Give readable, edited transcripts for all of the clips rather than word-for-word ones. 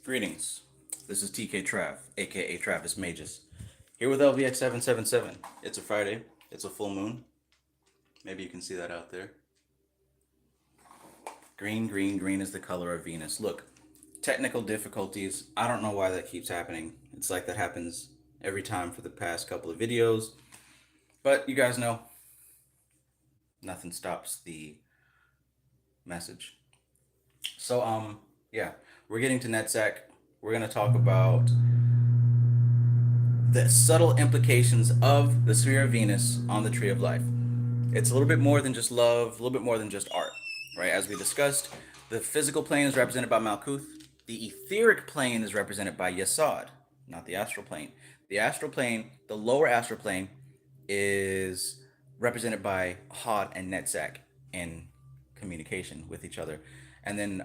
Greetings. This is TK Trav, aka Travis Magus, here with LVX777. It's a Friday. It's a full moon. Maybe you can see that out there. Green, green, green is the color of Venus. Look, technical difficulties. I don't know why that keeps happening. It's like that happens every time for the past couple of videos. But you guys know, nothing stops the message. So, yeah, we're getting to Netsec. We're going to talk about the subtle implications of the sphere of Venus on the tree of life. It's a little bit more than just love, a little bit more than just art, right? As we discussed, the physical plane is represented by Malkuth. The etheric plane is represented by Yesod, not the astral plane. The astral plane, the lower astral plane, is represented by Hod and Netzach in communication with each other. And then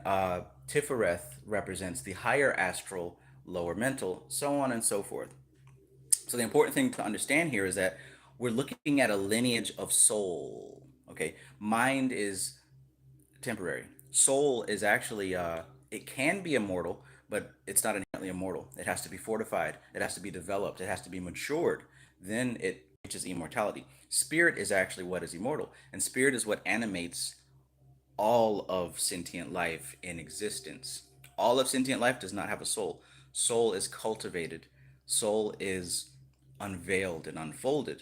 Tifereth represents the higher astral, lower mental, so on and so forth. So the important thing to understand here is that we're looking at a lineage of soul. Okay, mind is temporary. Soul is actually it can be immortal, but it's not inherently immortal. It has to be fortified. It has to be developed. It has to be matured. Then it reaches immortality. Spirit is actually what is immortal, and spirit is what animates all of sentient life in existence. All of sentient life does not have a soul. Soul is cultivated. Soul is unveiled and unfolded.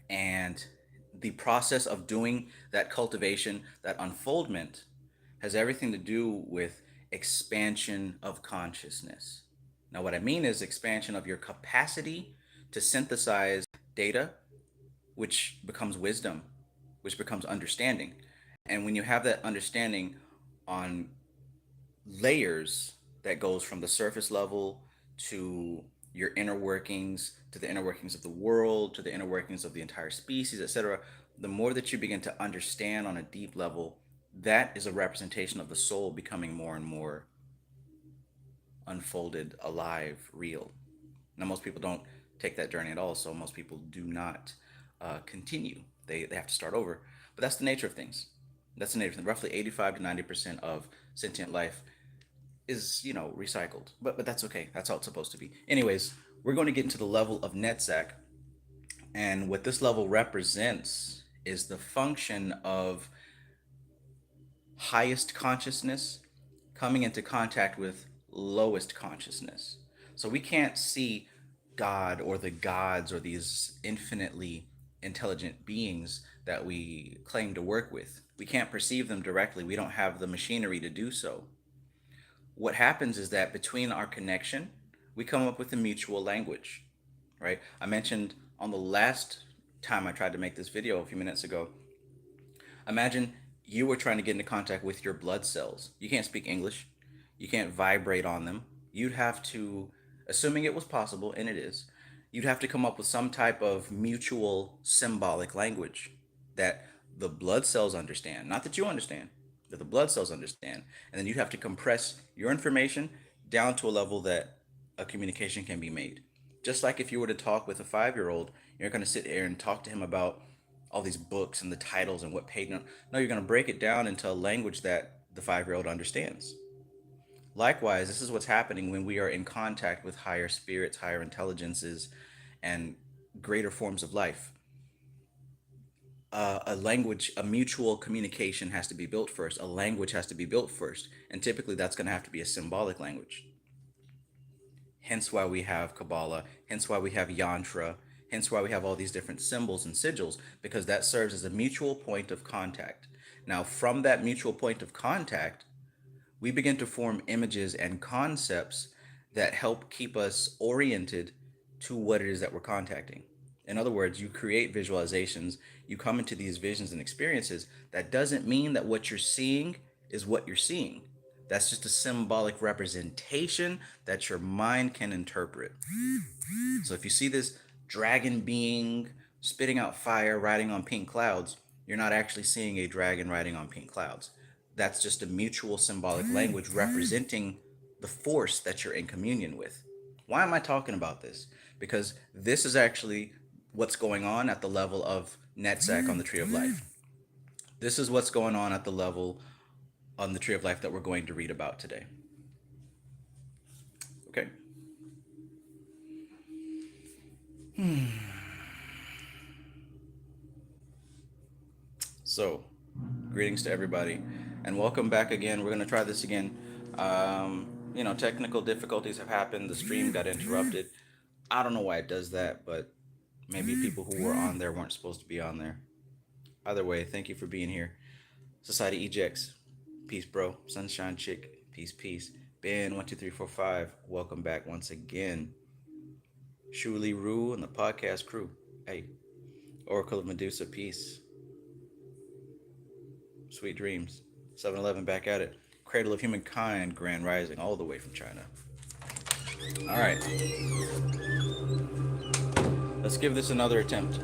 And the process of doing that cultivation, that unfoldment, has everything to do with expansion of consciousness. Now, what I mean is expansion of your capacity to synthesize data, which becomes wisdom, which becomes understanding. And when you have that understanding on layers that goes from the surface level to your inner workings, to the inner workings of the world, to the inner workings of the entire species, etc., the more that you begin to understand on a deep level, that is a representation of the soul becoming more and more unfolded, alive, real. Now, most people don't take that journey at all, so most people do not continue. They have to start over. But that's the nature of things. That's the nature of things. Roughly 85 to 90% of sentient life is, recycled. But that's okay. That's how it's supposed to be. Anyways, we're going to get into the level of Netsec. And what this level represents is the function of highest consciousness coming into contact with lowest consciousness. So we can't see God or the gods or these infinitely intelligent beings that we claim to work with. We can't perceive them directly. We don't have the machinery to do so. What happens is that between our connection, we come up with a mutual language, right? I mentioned on the last time I tried to make this video a few minutes ago, imagine you were trying to get into contact with your blood cells. You can't speak English. You can't vibrate on them. You'd have to, assuming it was possible, and it is, you'd have to come up with some type of mutual symbolic language that the blood cells understand. Not that you understand, that the blood cells understand. And then you'd have to compress your information down to a level that a communication can be made. Just like if you were to talk with a 5-year-old, you're going to sit there and talk to him about all these books and the titles and what page. No, you're going to break it down into a language that the 5-year-old understands. Likewise, this is what's happening when we are in contact with higher spirits, higher intelligences, and greater forms of life. A language, a mutual communication has to be built first. A language has to be built first. And typically that's going to have to be a symbolic language. Hence why we have Qabalah, hence why we have Yantra, hence why we have all these different symbols and sigils, because that serves as a mutual point of contact. Now, from that mutual point of contact, we begin to form images and concepts that help keep us oriented to what it is that we're contacting. In other words, you create visualizations, you come into these visions and experiences. That doesn't mean that what you're seeing is what you're seeing. That's just a symbolic representation that your mind can interpret. So if you see this dragon being spitting out fire, riding on pink clouds, you're not actually seeing a dragon riding on pink clouds. That's just a mutual symbolic language representing the force that you're in communion with. Why am I talking about this? Because this is actually what's going on at the level of Netsec on the Tree of Life. This is what's going on at the level on the Tree of Life that we're going to read about today. Okay. So, greetings to everybody, and welcome back again. We're gonna try this again. Technical difficulties have happened. The stream got interrupted. I don't know why it does that, but maybe people who were on there weren't supposed to be on there. Either way, thank you for being here. Society Ejects, peace, bro. Sunshine Chick, peace, peace. Ben 12345, welcome back once again. Shuli Rue and the podcast crew, hey. Oracle of Medusa, peace. Sweet dreams. 7-Eleven back at it. Cradle of Humankind, Grand Rising, all the way from China. All right. Let's give this another attempt.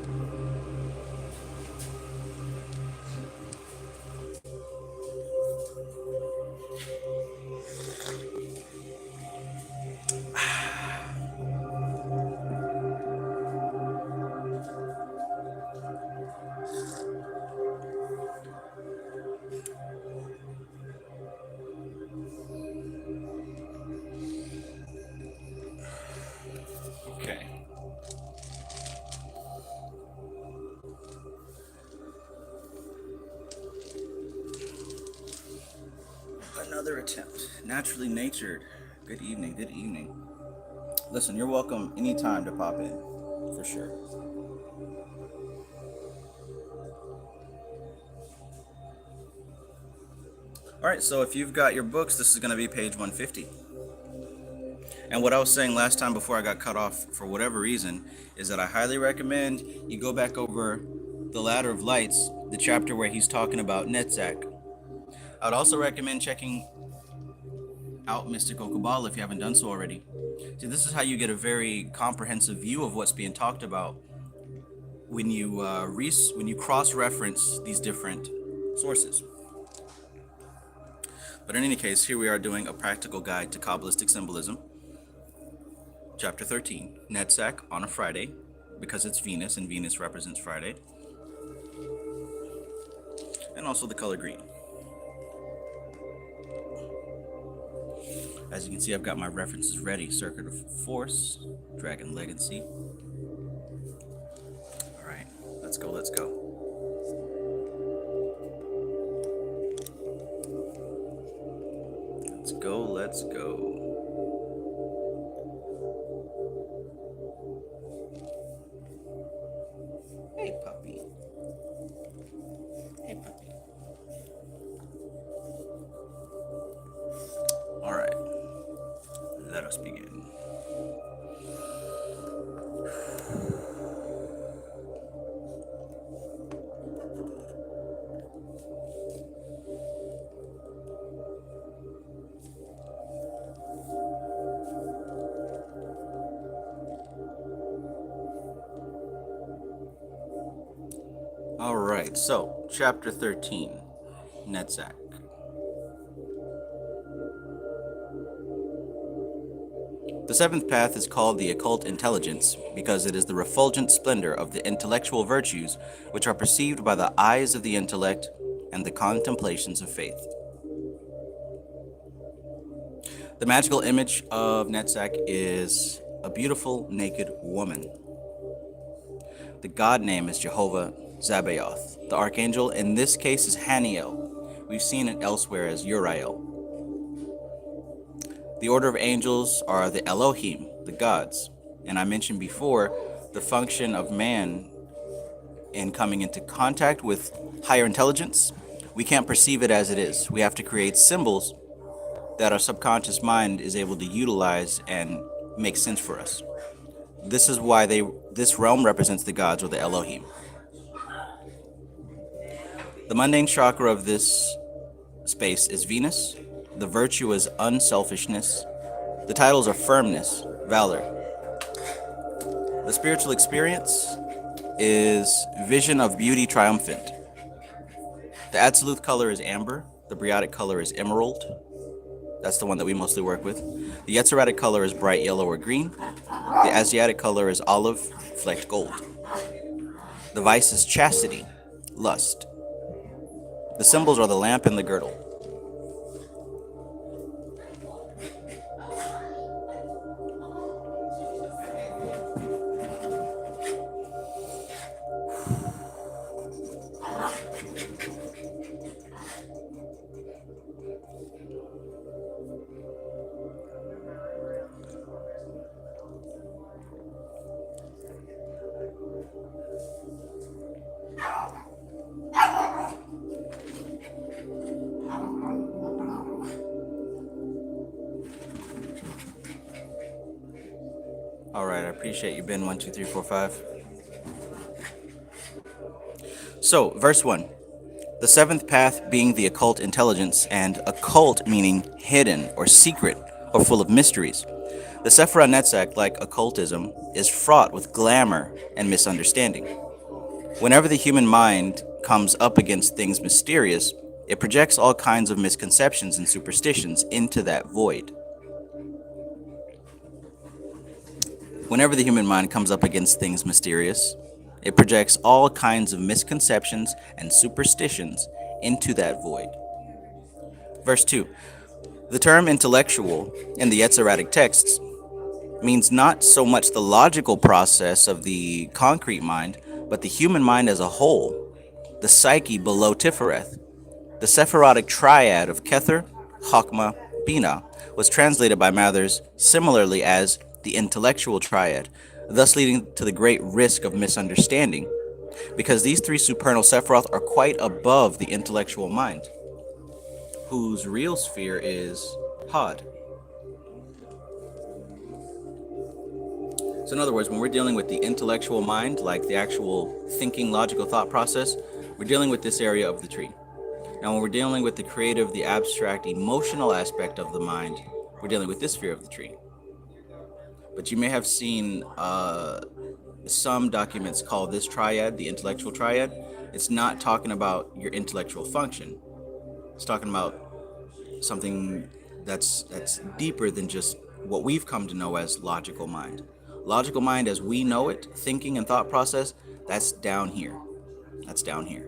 Okay. Another attempt. Naturally natured. Good evening. Good evening. Listen, you're welcome anytime to pop in, for sure. All right, so if you've got your books, this is going to be page 150. And what I was saying last time before I got cut off for whatever reason is that I highly recommend you go back over the Ladder of Lights, the chapter where he's talking about Netsec. I'd also recommend checking out Mystical Qabalah if you haven't done so already. See, this is how you get a very comprehensive view of what's being talked about when you cross-reference these different sources. But in any case, here we are doing a practical guide to Kabbalistic symbolism. Chapter 13, Netsec on a Friday, because it's Venus, and Venus represents Friday. And also the color green. As you can see, I've got my references ready. Circuit of Force, Dragon Legacy. All right, let's go, let's go. Let's go, let's go. Hey, puppy. Hey, puppy. All right, let us begin. All right, so chapter 13, Netsec. The seventh path is called the Occult Intelligence because it is the refulgent splendor of the intellectual virtues which are perceived by the eyes of the intellect and the contemplations of faith. The magical image of Netsec is a beautiful naked woman. The god name is Jehovah Zabaoth. The archangel in this case is Haniel. We've seen it elsewhere as Uriel. The order of angels are the Elohim, the gods. And I mentioned before the function of man in coming into contact with higher intelligence. We can't perceive it as it is. We have to create symbols that our subconscious mind is able to utilize and make sense for us. This is why this realm represents the gods or the Elohim. The mundane chakra of this space is Venus. The virtue is unselfishness. The titles are firmness, valor. The spiritual experience is vision of beauty triumphant. The absolute color is amber. The Briatic color is emerald. That's the one that we mostly work with. The Yetziratic color is bright yellow or green. The Asiatic color is olive, flecked gold. The vice is chastity, lust. The symbols are the lamp and the girdle. All right, I appreciate you, Ben. 1, 2, 3, 4, 5. So, verse 1. The seventh path being the occult intelligence, and occult meaning hidden or secret or full of mysteries. The Sephirah Netzach, like occultism, is fraught with glamour and misunderstanding. Whenever the human mind comes up against things mysterious, it projects all kinds of misconceptions and superstitions into that void. Whenever the human mind comes up against things mysterious, it projects all kinds of misconceptions and superstitions into that void. Verse 2. The term intellectual in the Esoteric texts means not so much the logical process of the concrete mind, but the human mind as a whole, the psyche below Tifereth. The Sephirotic triad of Kether, Chokmah, Binah was translated by Mathers similarly as the intellectual triad, thus leading to the great risk of misunderstanding, because these three supernal Sephiroth are quite above the intellectual mind, whose real sphere is Had. So in other words, when we're dealing with the intellectual mind, like the actual thinking, logical thought process, we're dealing with this area of the tree. Now, when we're dealing with the creative, the abstract, emotional aspect of the mind, we're dealing with this sphere of the tree. But you may have seen some documents call this triad the intellectual triad. It's not talking about your intellectual function. It's talking about something that's deeper than just what we've come to know as logical mind. Logical mind, as we know it, thinking and thought process, that's down here. That's down here.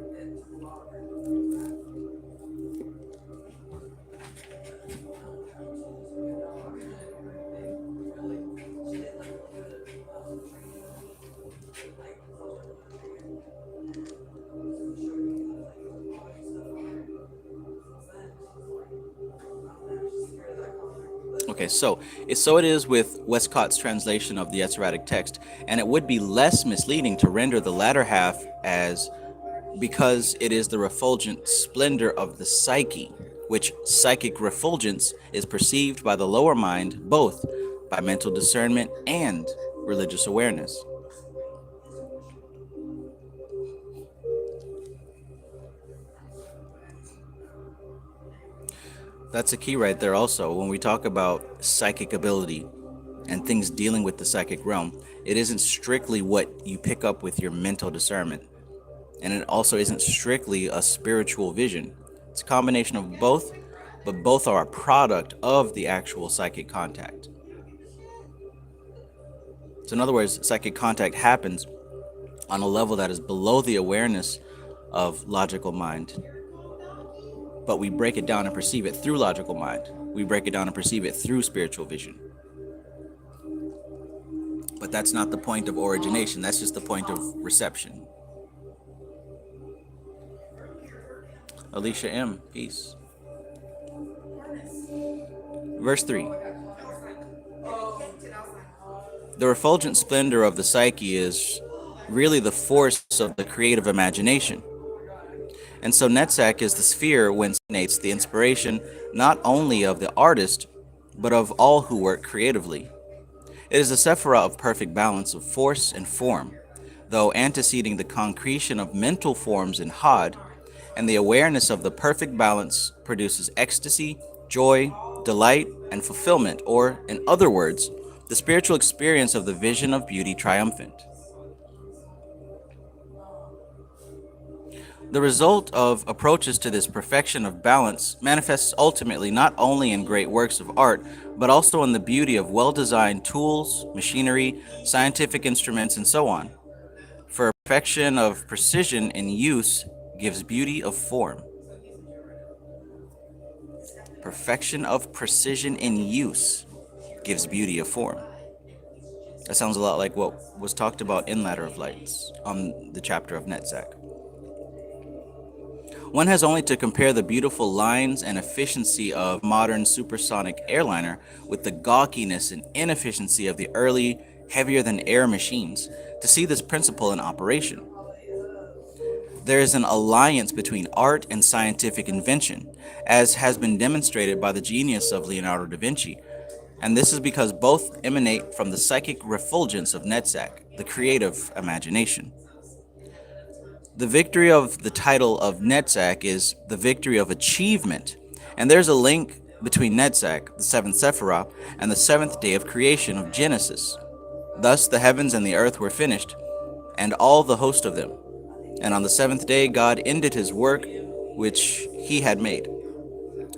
Okay, so it is with Westcott's translation of the Esoteric text, and it would be less misleading to render the latter half as because it is the refulgent splendor of the psyche, which psychic refulgence is perceived by the lower mind both by mental discernment and religious awareness. That's a key right there also. When we talk about psychic ability and things dealing with the psychic realm, it isn't strictly what you pick up with your mental discernment. And it also isn't strictly a spiritual vision. It's a combination of both, but both are a product of the actual psychic contact. So in other words, psychic contact happens on a level that is below the awareness of logical mind. But we break it down and perceive it through logical mind. We break it down and perceive it through spiritual vision. But that's not the point of origination. That's just the point of reception. Alicia M., peace. Verse 3. The refulgent splendor of the psyche is really the force of the creative imagination. And so Netsec is the sphere whence emanates the inspiration not only of the artist, but of all who work creatively. It is a sephira of perfect balance of force and form, though anteceding the concretion of mental forms in Had, and the awareness of the perfect balance produces ecstasy, joy, delight, and fulfillment, or, in other words, the spiritual experience of the vision of beauty triumphant. The result of approaches to this perfection of balance manifests ultimately not only in great works of art, but also in the beauty of well-designed tools, machinery, scientific instruments, and so on. For perfection of precision in use gives beauty of form. Perfection of precision in use gives beauty of form. That sounds a lot like what was talked about in Ladder of Lights on the chapter of Netsec. One has only to compare the beautiful lines and efficiency of modern supersonic airliner with the gawkiness and inefficiency of the early, heavier-than-air machines to see this principle in operation. There is an alliance between art and scientific invention, as has been demonstrated by the genius of Leonardo da Vinci, and this is because both emanate from the psychic refulgence of Netsec, the creative imagination. The victory of the title of Netzach is the victory of achievement, and there's a link between Netzach, the seventh Sephirah, and the seventh day of creation of Genesis. Thus the heavens and the earth were finished, and all the host of them. And on the seventh day God ended his work which he had made.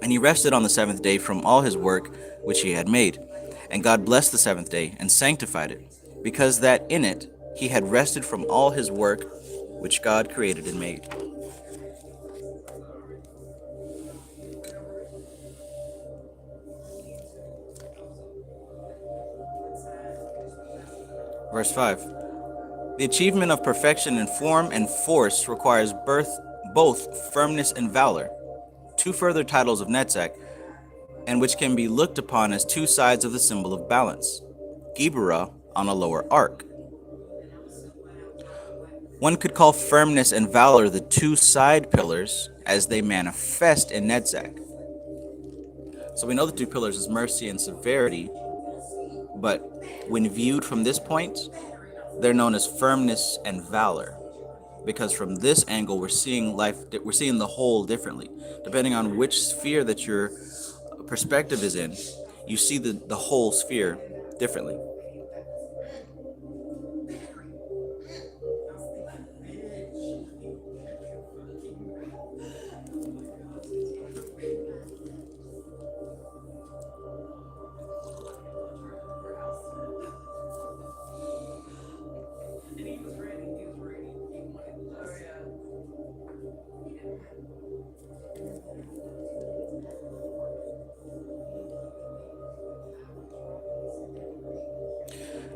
And he rested on the seventh day from all his work which he had made. And God blessed the seventh day and sanctified it, because that in it he had rested from all his work which God created and made. Verse 5. The achievement of perfection in form and force requires both firmness and valor, two further titles of Netzach, and which can be looked upon as two sides of the symbol of balance, Qabalah on a lower arc. One could call firmness and valor the two side pillars as they manifest in Netzach. So we know the two pillars is mercy and severity, but when viewed from this point, they're known as firmness and valor, because from this angle we're seeing the whole differently. Depending on which sphere that your perspective is in, you see the whole sphere differently.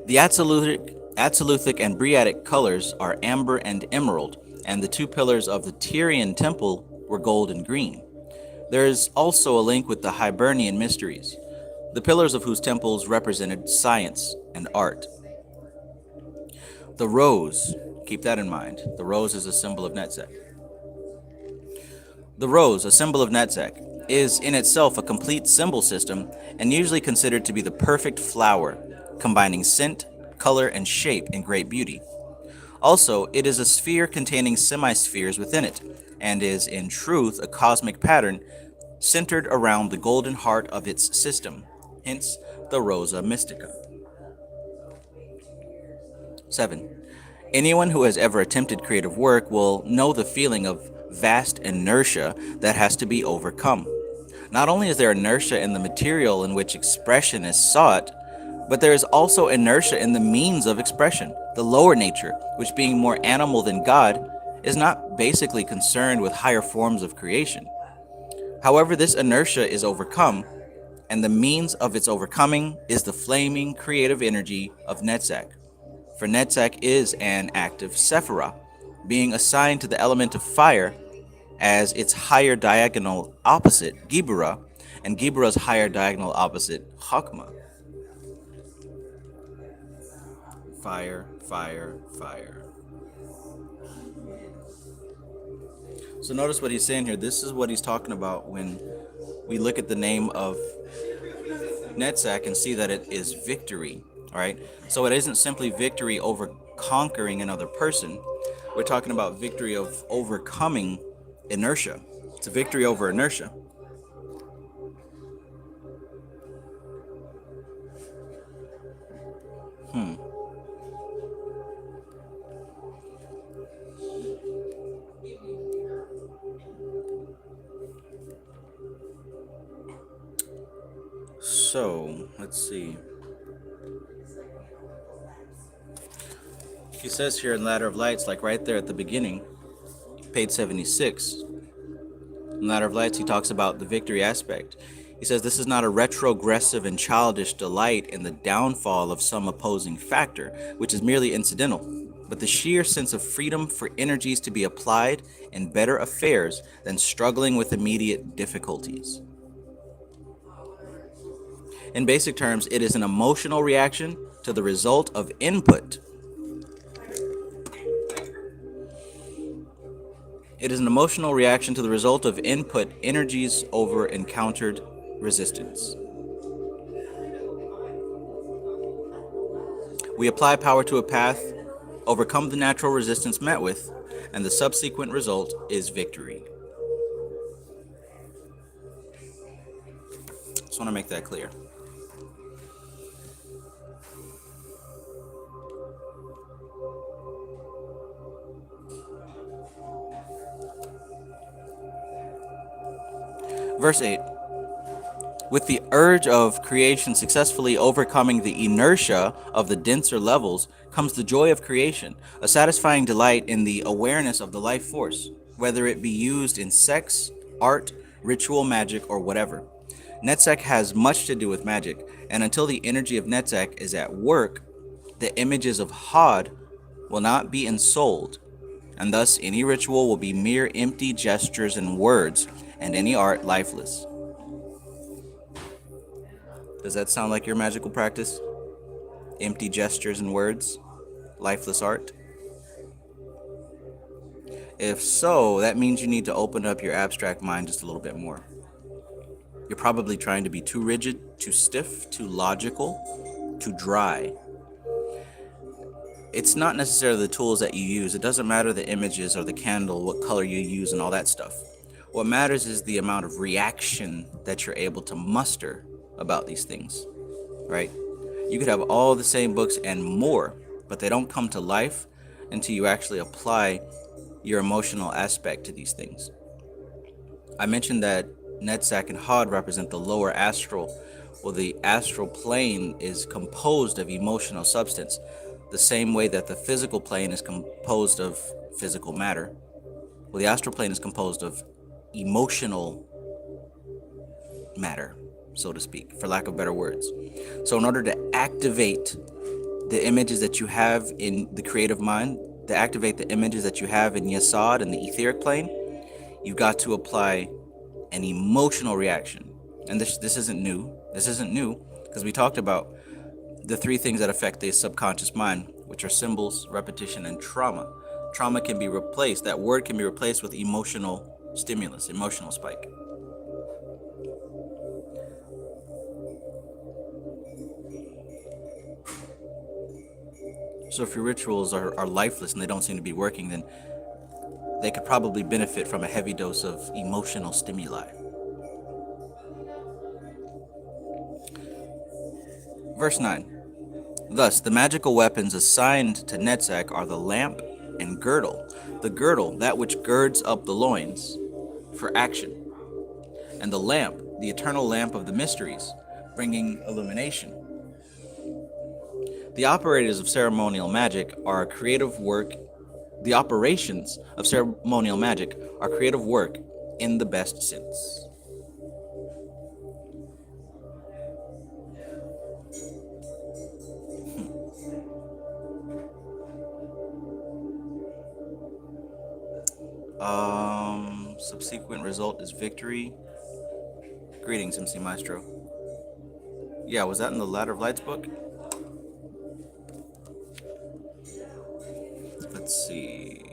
The Absoluthic and Briatic colors are amber and emerald, and the two pillars of the Tyrian temple were gold and green. There is also a link with the Hibernian mysteries, the pillars of whose temples represented science and art. The rose, keep that in mind, the rose is a symbol of Netzach. The rose, a symbol of Netzach, is in itself a complete symbol system and usually considered to be the perfect flower, combining scent, color, and shape in great beauty. Also, it is a sphere containing semi-spheres within it, and is in truth a cosmic pattern centered around the golden heart of its system, hence the Rosa Mystica. 7. Anyone who has ever attempted creative work will know the feeling of vast inertia that has to be overcome. Not only is there inertia in the material in which expression is sought, but there is also inertia in the means of expression. The lower nature, which being more animal than God, is not basically concerned with higher forms of creation. However, this inertia is overcome, and the means of its overcoming is the flaming creative energy of Netzach. For Netzach is an active Sephirah, being assigned to the element of fire as its higher diagonal opposite, Qabalah, and Qabalah's higher diagonal opposite, Chokmah. Fire, fire, fire. So notice what he's saying here. This is what he's talking about when we look at the name of Netzach and see that it is victory. All right. So it isn't simply victory over conquering another person. We're talking about victory of overcoming inertia. It's a victory over inertia. So, let's see. He says here in Ladder of Lights, like right there at the beginning, page 76. In Ladder of Lights, he talks about the victory aspect. He says this is not a retrogressive and childish delight in the downfall of some opposing factor, which is merely incidental, but the sheer sense of freedom for energies to be applied in better affairs than struggling with immediate difficulties. In basic terms, it is an emotional reaction to the result of input. It is an emotional reaction to the result of input energies over encountered resistance. We apply power to a path, overcome the natural resistance met with, and the subsequent result is victory. Just want to make that clear. Verse 8. With the urge of creation successfully overcoming the inertia of the denser levels comes the joy of creation, a satisfying delight in the awareness of the life force, whether it be used in sex, art, ritual, magic, or whatever. Netsec has much to do with magic, and until the energy of Netsec is at work, the images of Hod will not be ensouled, and thus any ritual will be mere empty gestures and words, and any art lifeless. Does that sound like your magical practice? Empty gestures and words? Lifeless art? If so, that means you need to open up your abstract mind just a little bit more. You're probably trying to be too rigid, too stiff, too logical, too dry. It's not necessarily the tools that you use. It doesn't matter the images or the candle, what color you use, and all that stuff. What matters is the amount of reaction that you're able to muster about these things, right? You could have all the same books and more, but they don't come to life until you actually apply your emotional aspect to these things. I mentioned that Netsec and Hod represent the lower astral. Well, the astral plane is composed of emotional substance, the same way that the physical plane is composed of physical matter. Well, the astral plane is composed of emotional matter, so to speak, for lack of better words. So in order to activate the images that you have in the creative mind, to activate the images that you have in Yesod and the etheric plane, you've got to apply an emotional reaction. And this isn't new. This isn't new because we talked about the three things that affect the subconscious mind, which are symbols, repetition, and trauma. Trauma can be replaced, that word can be replaced with emotional stimulus, emotional spike. So if your rituals are lifeless and they don't seem to be working, then they could probably benefit from a heavy dose of emotional stimuli. Verse 9. Thus, the magical weapons assigned to Netsec are the lamp and girdle. The girdle, that which girds up the loins for action. And the lamp, the eternal lamp of the mysteries, bringing illumination. The operators of ceremonial magic are creative work. The operations of ceremonial magic are creative work in the best sense. Subsequent result is victory. Greetings, MC Maestro. Yeah, was that in the Ladder of Lights book? Let's see.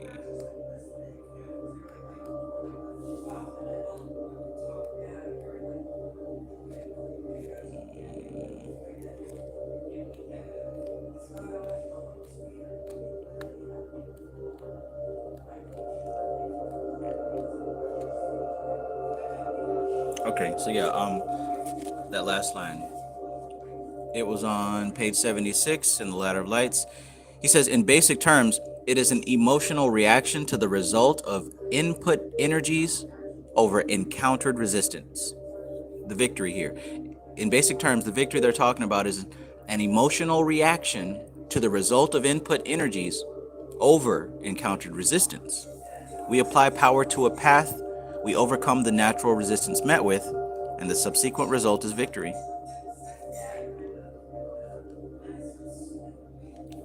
Okay, so yeah, that last line. It was on page 76 in the Ladder of Lights. He says, in basic terms, it is an emotional reaction to the result of input energies over encountered resistance. The victory here. In basic terms, the victory they're talking about is an emotional reaction to the result of input energies over encountered resistance. We apply power to a path, we overcome the natural resistance met with, and the subsequent result is victory.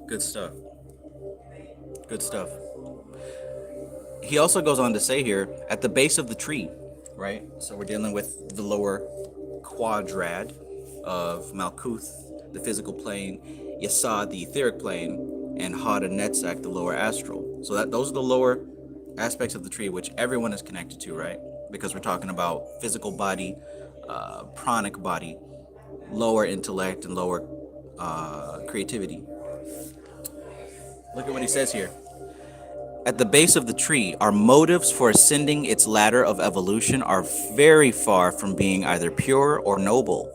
Good stuff. Good stuff. He also goes on to say here, at the base of the tree, right? So we're dealing with the lower quadrad of Malkuth, the physical plane, Yesod, the etheric plane, and Hod and Netsec, the lower astral. So those are the lower aspects of the tree, which everyone is connected to, right? Because we're talking about physical body, pranic body, lower intellect, and lower creativity. Look at what he says here. At the base of the tree, our motives for ascending its ladder of evolution are very far from being either pure or noble.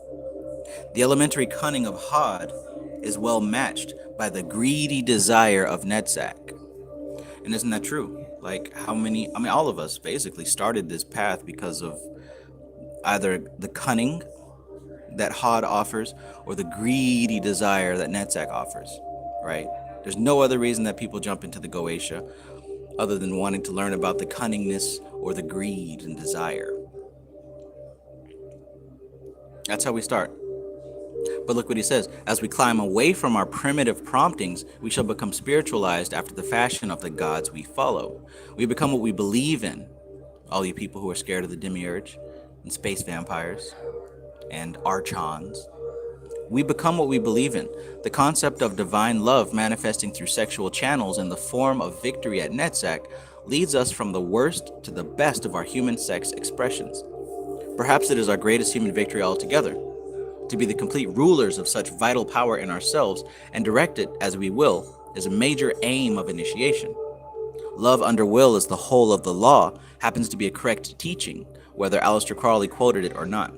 The elementary cunning of Hod is well matched by the greedy desire of Netsec. And isn't that true? Like, all of us basically started this path because of either the cunning that Hod offers or the greedy desire that Netsec offers, right? There's no other reason that people jump into the Goetia other than wanting to learn about the cunningness or the greed and desire. That's how we start. But look what he says. As we climb away from our primitive promptings, we shall become spiritualized after the fashion of the gods we follow. We become what we believe in. All you people who are scared of the demiurge and space vampires and archons. We become what we believe in. The concept of divine love manifesting through sexual channels in the form of victory at Netzach leads us from the worst to the best of our human sex expressions. Perhaps it is our greatest human victory altogether. To be the complete rulers of such vital power in ourselves and direct it as we will is a major aim of initiation. Love under will is the whole of the law happens to be a correct teaching, whether Aleister Crowley quoted it or not.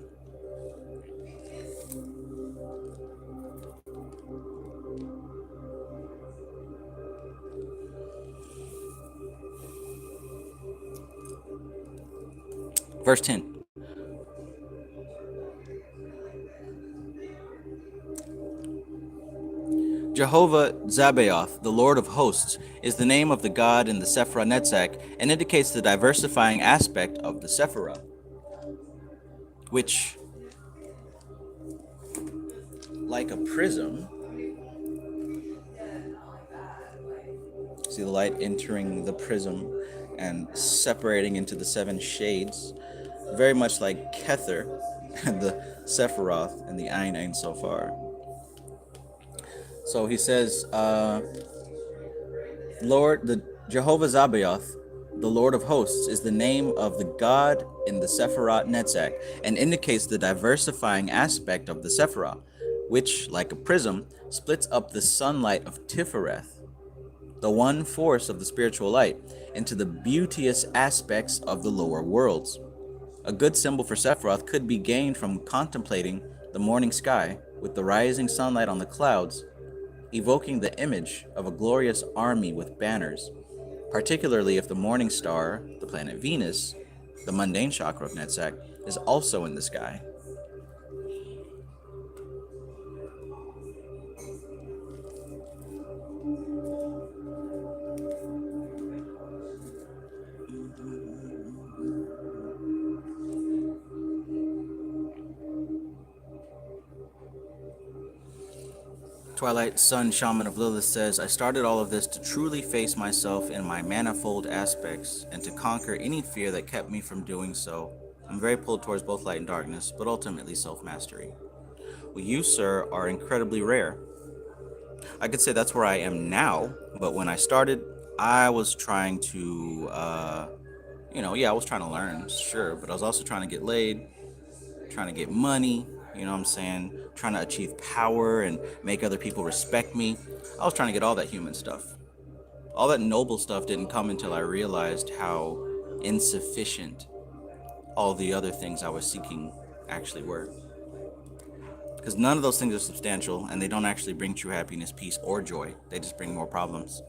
Verse 10. Jehovah Zabaoth, the Lord of Hosts, is the name of the god in the Sephirah Netzach and indicates the diversifying aspect of the Sephirah, which, like a prism, see the light entering the prism and separating into the seven shades, very much like Kether and the Sephiroth and the Ein so far. So he says, Lord, the Jehovah Zabaoth, the Lord of Hosts, is the name of the God in the Sephirah Netzach and indicates the diversifying aspect of the Sephirah, which, like a prism, splits up the sunlight of Tifereth, the one force of the spiritual light, into the beauteous aspects of the lower worlds. A good symbol for Sephiroth could be gained from contemplating the morning sky with the rising sunlight on the clouds, evoking the image of a glorious army with banners, particularly if the morning star, the planet Venus, the mundane chakra of Netzach, is also in the sky. Twilight Sun Shaman of Lilith says, I started all of this to truly face myself in my manifold aspects and to conquer any fear that kept me from doing so. I'm very pulled towards both light and darkness, but ultimately self-mastery. Well, you, sir, are incredibly rare. I could say that's where I am now, but when I started, I was trying to, I was trying to learn, sure, but I was also trying to get laid, trying to get money, you know what I'm saying? Trying to achieve power and make other people respect me. I was trying to get all that human stuff. All that noble stuff didn't come until I realized how insufficient all the other things I was seeking actually were. Because none of those things are substantial and they don't actually bring true happiness, peace, or joy. They just bring more problems.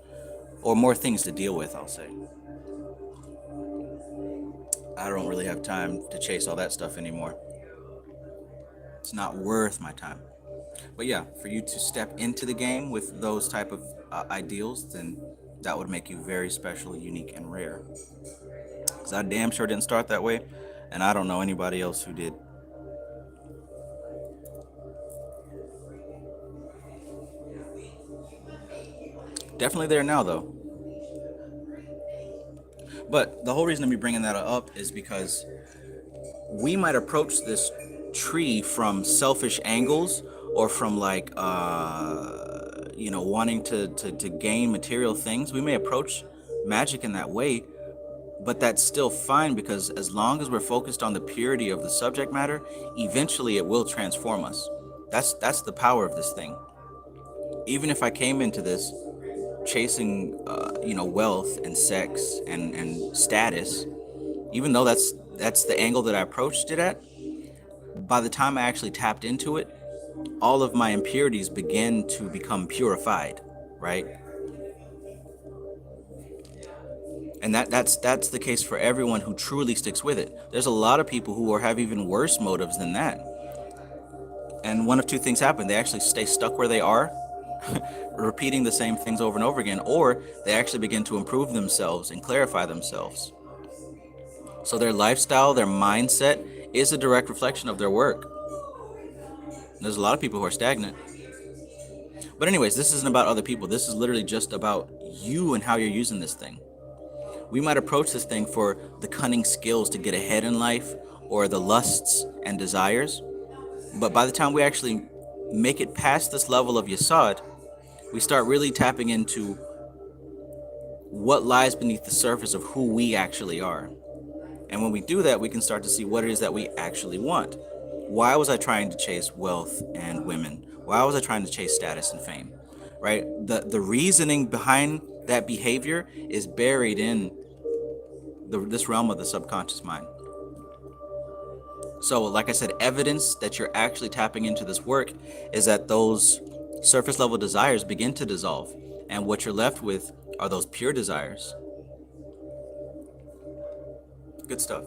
Or more things to deal with, I'll say. I don't really have time to chase all that stuff anymore. It's not worth my time. But yeah, for you to step into the game with those type of ideals, then that would make you very special, unique, and rare. Because I damn sure didn't start that way, and I don't know anybody else who did. Definitely there now, though. But the whole reason of me bringing that up is because we might approach this tree from selfish angles or from wanting to gain material things. We may approach magic in that way, but that's still fine because as long as we're focused on the purity of the subject matter, eventually it will transform us. That's the power of this thing. Even if I came into this chasing, wealth and sex and status, even though that's the angle that I approached it at, by the time I actually tapped into it, all of my impurities begin to become purified, right? And that's the case for everyone who truly sticks with it. There's a lot of people who have even worse motives than that. And one of two things happen. They actually stay stuck where they are, repeating the same things over and over again, or they actually begin to improve themselves and clarify themselves. So their lifestyle, their mindset is a direct reflection of their work. There's a lot of people who are stagnant. But anyways, this isn't about other people. This is literally just about you and how you're using this thing. We might approach this thing for the cunning skills to get ahead in life or the lusts and desires. But by the time we actually make it past this level of Yesod, we start really tapping into what lies beneath the surface of who we actually are. And when we do that, we can start to see what it is that we actually want. Why was I trying to chase wealth and women? Why was I trying to chase status and fame? Right? The reasoning behind that behavior is buried in this realm of the subconscious mind. So, like I said, evidence that you're actually tapping into this work is that those surface level desires begin to dissolve. And what you're left with are those pure desires. Good stuff.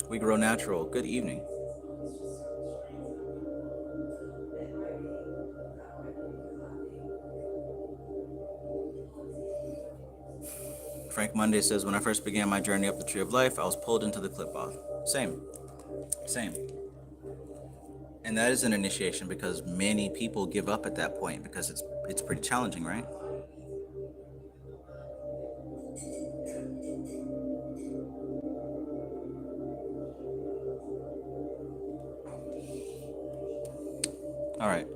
We grow natural. Good evening. Frank Monday says, when I first began my journey up the tree of life, I was pulled into the clip off. Same. And that is an initiation because many people give up at that point because it's pretty challenging, right? All right.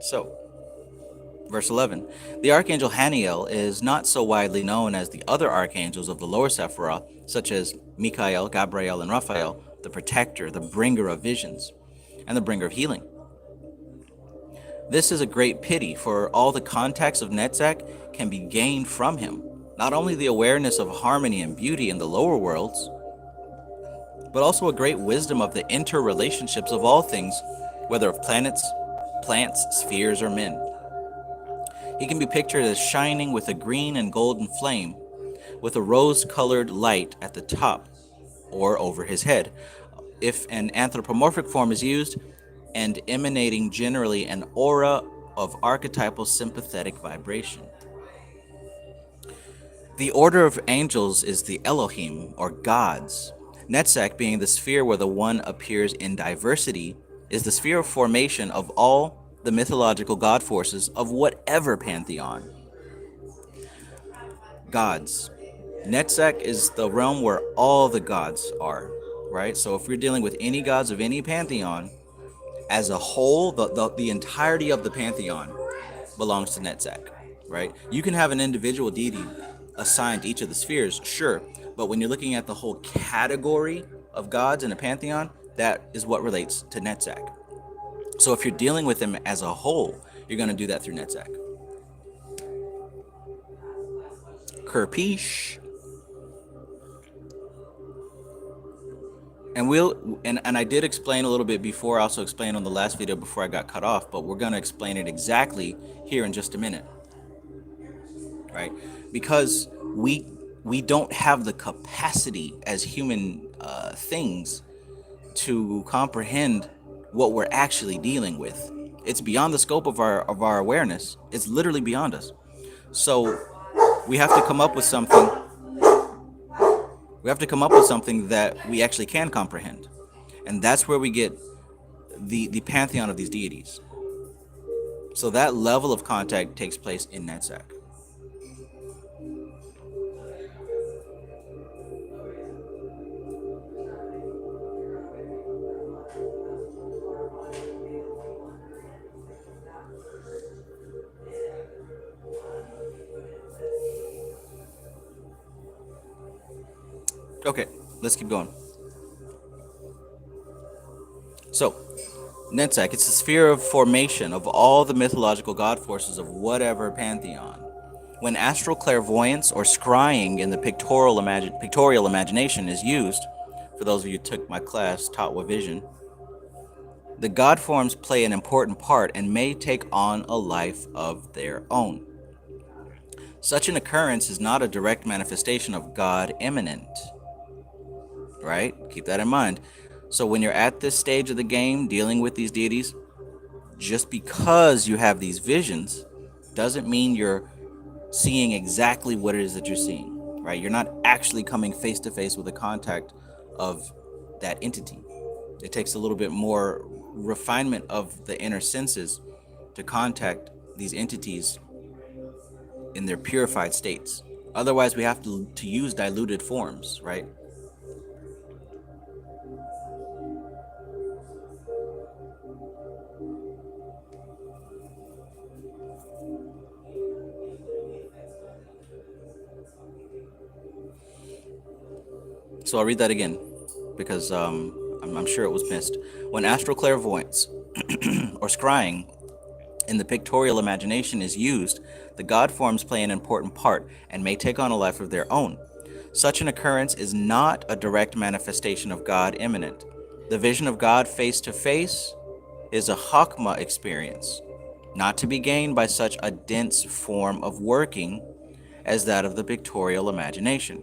So, verse 11. The Archangel Haniel is not so widely known as the other archangels of the lower Sephiroth, such as Michael, Gabriel, and Raphael, the protector, the bringer of visions, and the bringer of healing. This is a great pity, for all the context of Netsec can be gained from him. Not only the awareness of harmony and beauty in the lower worlds, but also a great wisdom of the interrelationships of all things, whether of planets, plants, spheres, or men. He can be pictured as shining with a green and golden flame, with a rose-colored light at the top or over his head, if an anthropomorphic form is used, and emanating generally an aura of archetypal sympathetic vibration. The order of angels is the Elohim, or gods. Netsec, being the sphere where the one appears in diversity, is the sphere of formation of all the mythological god forces of whatever pantheon. Gods. Netsec is the realm where all the gods are, right? So if we're dealing with any gods of any pantheon, as a whole, the entirety of the pantheon belongs to Netsec, right? You can have an individual deity assigned to each of the spheres, sure, but when you're looking at the whole category of gods in a pantheon, that is what relates to Netsec. So if you're dealing with them as a whole, you're going to do that through Netsec. Kerpish. And I did explain a little bit before, I also explained on the last video before I got cut off, but we're going to explain it exactly here in just a minute, right? Because we don't have the capacity as human things to comprehend what we're actually dealing with. It's beyond the scope of our awareness. It's literally beyond us. So we have to come up with something. We have to come up with something that we actually can comprehend. And that's where we get the pantheon of these deities. So that level of contact takes place in Netsec. Okay, let's keep going. So, Netsec, it's the sphere of formation of all the mythological god forces of whatever pantheon. When astral clairvoyance or scrying in the pictorial imagination is used, for those of you who took my class, Taught with Vision, the god forms play an important part and may take on a life of their own. Such an occurrence is not a direct manifestation of God immanent, right? Keep that in mind. So when you're at this stage of the game dealing with these deities, just because you have these visions doesn't mean you're seeing exactly what it is that you're seeing, right? You're not actually coming face to face with a contact of that entity. It takes a little bit more refinement of the inner senses to contact these entities in their purified states. Otherwise, we have to use diluted forms, right? So I'll read that again because I'm sure it was missed. When astral clairvoyance or scrying in the pictorial imagination is used, the god forms play an important part and may take on a life of their own. Such an occurrence is not a direct manifestation of God immanent. The vision of God face to face is a Hakma experience, not to be gained by such a dense form of working as that of the pictorial imagination.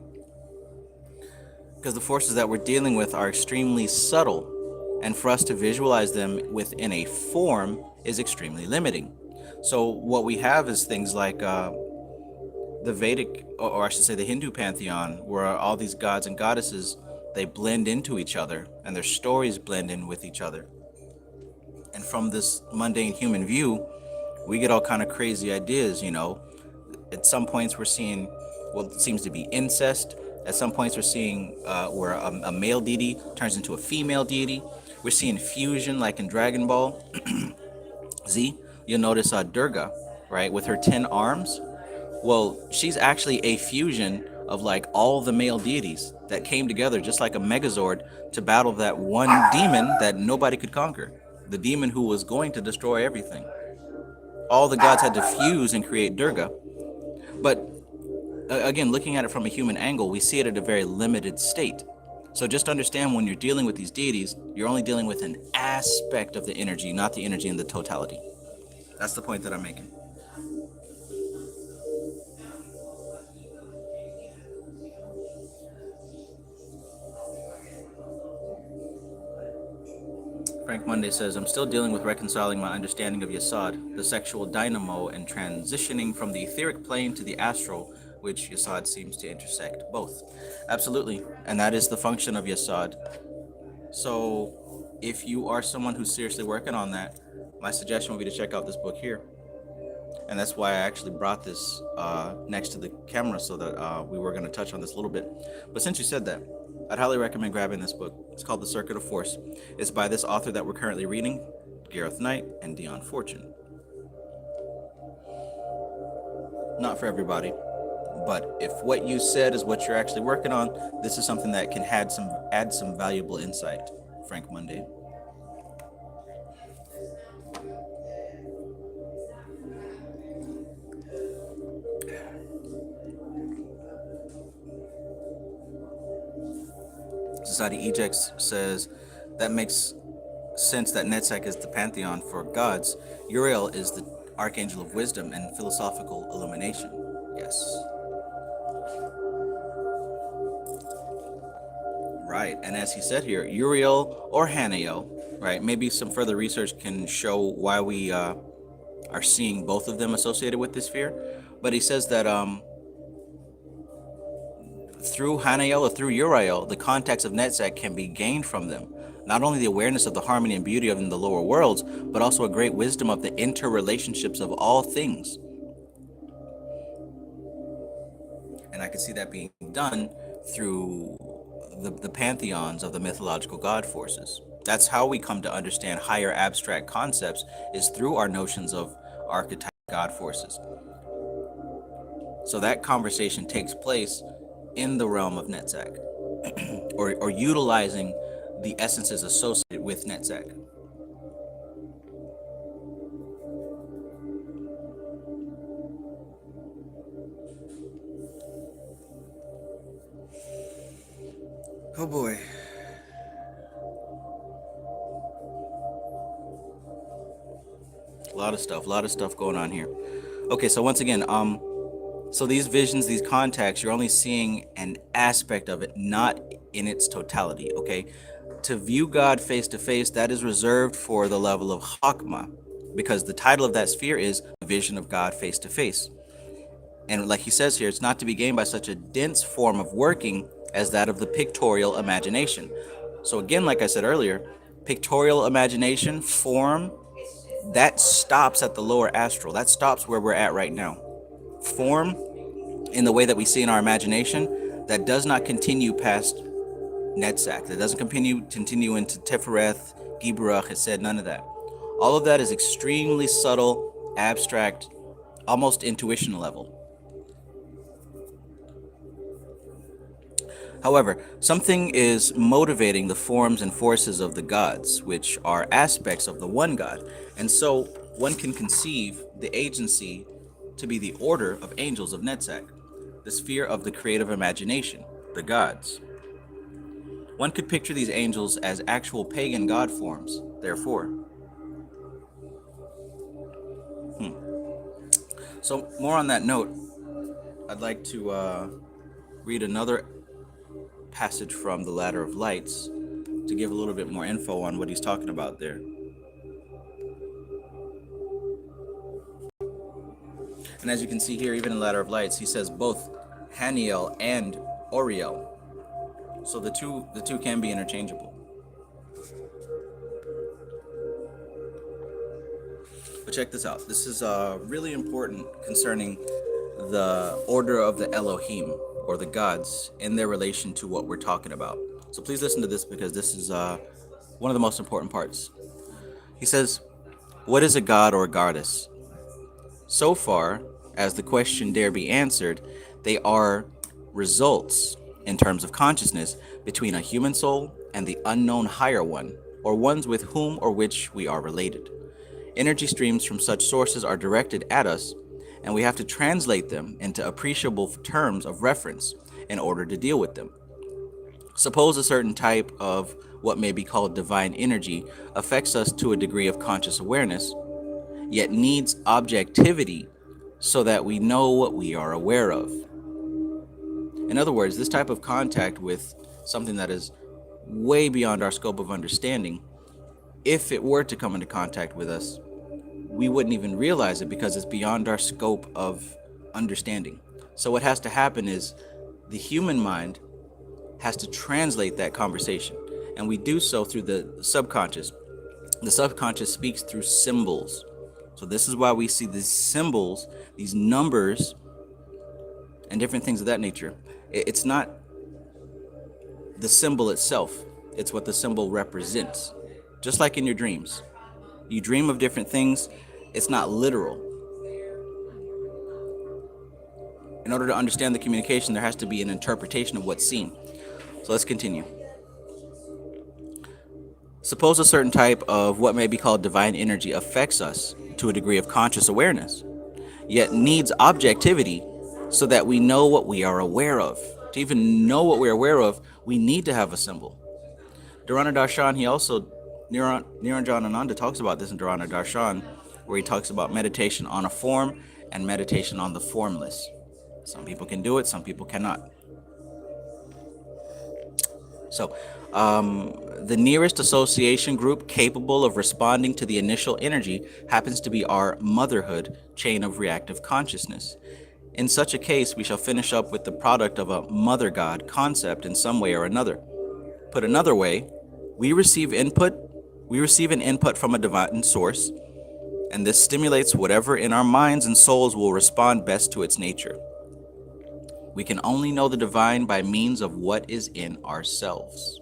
Because the forces that we're dealing with are extremely subtle, and for us to visualize them within a form is extremely limiting. So what we have is things like the Vedic, or I should say the Hindu pantheon, where all these gods and goddesses, they blend into each other, and their stories blend in with each other. And from this mundane human view, we get all kind of crazy ideas, you know. At some points we're seeing what seems to be incest. At some points we're seeing where a male deity turns into a female deity. We're seeing fusion like in Dragon Ball Z. You'll notice Durga, right, with her 10 arms. Well, she's actually a fusion of like all the male deities that came together just like a megazord to battle that one demon that nobody could conquer. The demon who was going to destroy everything. All the gods had to fuse and create Durga. But again, looking at it from a human angle, we see it at a very limited state. So just understand when you're dealing with these deities, you're only dealing with an aspect of the energy, not the energy in the totality. That's the point that I'm making. Frank Monday says, I'm still dealing with reconciling my understanding of Yesod, the sexual dynamo, and transitioning from the etheric plane to the astral, which Yesod seems to intersect both. Absolutely. And that is the function of Yesod. So if you are someone who's seriously working on that, my suggestion would be to check out this book here. And that's why I actually brought this next to the camera so that we were going to touch on this a little bit. But since you said that, I'd highly recommend grabbing this book. It's called The Circuit of Force. It's by this author that we're currently reading, Gareth Knight and Dion Fortune. Not for everybody, but if what you said is what you're actually working on, this is something that can add some valuable insight. Frank Monday. Society Ejects says that makes sense that Netsec is the pantheon for gods. Uriel is the Archangel of Wisdom and philosophical illumination. Yes. Right, and as he said here, Uriel or Haniel, right? Maybe some further research can show why we are seeing both of them associated with this sphere. But he says that through Haniel or through Uriel, the context of Netsec can be gained from them. Not only the awareness of the harmony and beauty of in the lower worlds, but also a great wisdom of the interrelationships of all things. And I can see that being done through the pantheons of the mythological god forces. That's how we come to understand higher abstract concepts, is through our notions of archetype god forces. So that conversation takes place in the realm of Netsec, or utilizing the essences associated with Netsec. Oh boy. A lot of stuff going on here. Okay, so once again, so these visions, these contacts, you're only seeing an aspect of it, not in its totality, okay? To view God face to face, that is reserved for the level of Chakma, because the title of that sphere is Vision of God face to face. And like he says here, it's not to be gained by such a dense form of working as that of the pictorial imagination. So again, like I said earlier, pictorial imagination, form, that stops at the lower astral. That stops where we're at right now. Form, in the way that we see in our imagination, that does not continue past Netsec. That doesn't continue into Tefereth, Gibrach, it said none of that. All of that is extremely subtle, abstract, almost intuition level. However, something is motivating the forms and forces of the gods, which are aspects of the one God. And so one can conceive the agency to be the order of angels of Netzach, the sphere of the creative imagination, the gods. One could picture these angels as actual pagan god forms, therefore. So more on that note, I'd like to read another passage from the Ladder of Lights to give a little bit more info on what he's talking about there. And as you can see here, even in Ladder of Lights, he says both Haniel and Uriel. So the two can be interchangeable. But check this out. This is really important concerning the order of the Elohim, or the gods, in their relation to what we're talking about. So please listen to this, because this is one of the most important parts. He says, what is a god or a goddess? So far as the question dare be answered, they are results in terms of consciousness between a human soul and the unknown higher one, or ones with whom or which we are related. Energy streams from such sources are directed at us, and we have to translate them into appreciable terms of reference in order to deal with them. Suppose a certain type of what may be called divine energy affects us to a degree of conscious awareness, yet needs objectivity so that we know what we are aware of. In other words, this type of contact with something that is way beyond our scope of understanding, if it were to come into contact with us, we wouldn't even realize it because it's beyond our scope of understanding. So what has to happen is the human mind has to translate that conversation, and we do so through the subconscious. The subconscious speaks through symbols. So this is why we see these symbols, these numbers, and different things of that nature. It's not the symbol itself, it's what the symbol represents. Just like in your dreams. You dream of different things, it's not literal. In order to understand the communication, there has to be an interpretation of what's seen. So let's continue. Suppose a certain type of what may be called divine energy affects us to a degree of conscious awareness, yet needs objectivity so that we know what we are aware of. To even know what we're aware of, we need to have a symbol. Dharana Darshan, he also, Niranjan Ananda talks about this in Dharana Darshan, where he talks about meditation on a form and meditation on the formless. Some people can do it, some people cannot. So, the nearest association group capable of responding to the initial energy happens to be our motherhood chain of reactive consciousness. In such a case, we shall finish up with the product of a mother god concept in some way or another. Put another way, we receive an input from a divine source, and this stimulates whatever in our minds and souls will respond best to its nature. We can only know the divine by means of what is in ourselves.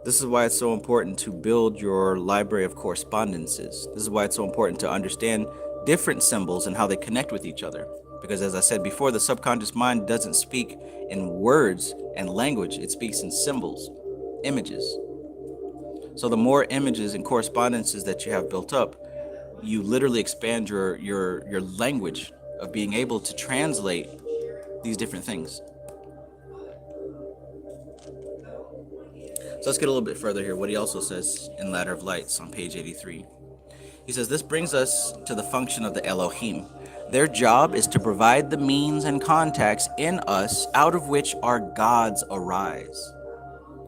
This is why it's so important to build your library of correspondences. This is why it's so important to understand different symbols and how they connect with each other. Because as I said before, the subconscious mind doesn't speak in words and language. It speaks in symbols, images. So the more images and correspondences that you have built up, you literally expand your language of being able to translate these different things. So let's get a little bit further here. What he also says in Ladder of Lights on page 83. He says, this brings us to the function of the Elohim. Their job is to provide the means and contacts in us out of which our gods arise.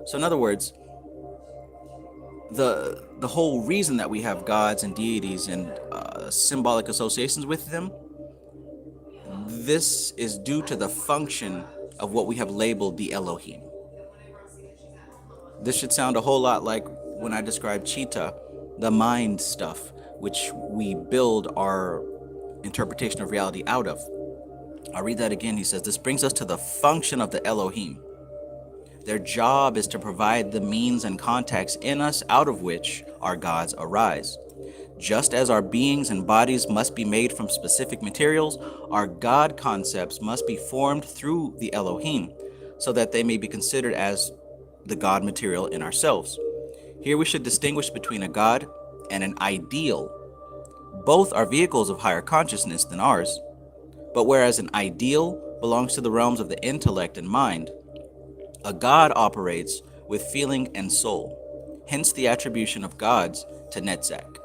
So in other words, the whole reason that we have gods and deities and symbolic associations with them, this is due to the function of what we have labeled the Elohim. This should sound a whole lot like when I describe Cheetah, the mind stuff, which we build our interpretation of reality out of. I'll read that again. He says, this brings us to the function of the Elohim. Their job is to provide the means and contacts in us out of which our gods arise. Just as our beings and bodies must be made from specific materials, our God concepts must be formed through the Elohim, so that they may be considered as the God material in ourselves. Here we should distinguish between a God and an ideal. Both are vehicles of higher consciousness than ours, but whereas an ideal belongs to the realms of the intellect and mind, a God operates with feeling and soul, hence the attribution of gods to Netsec.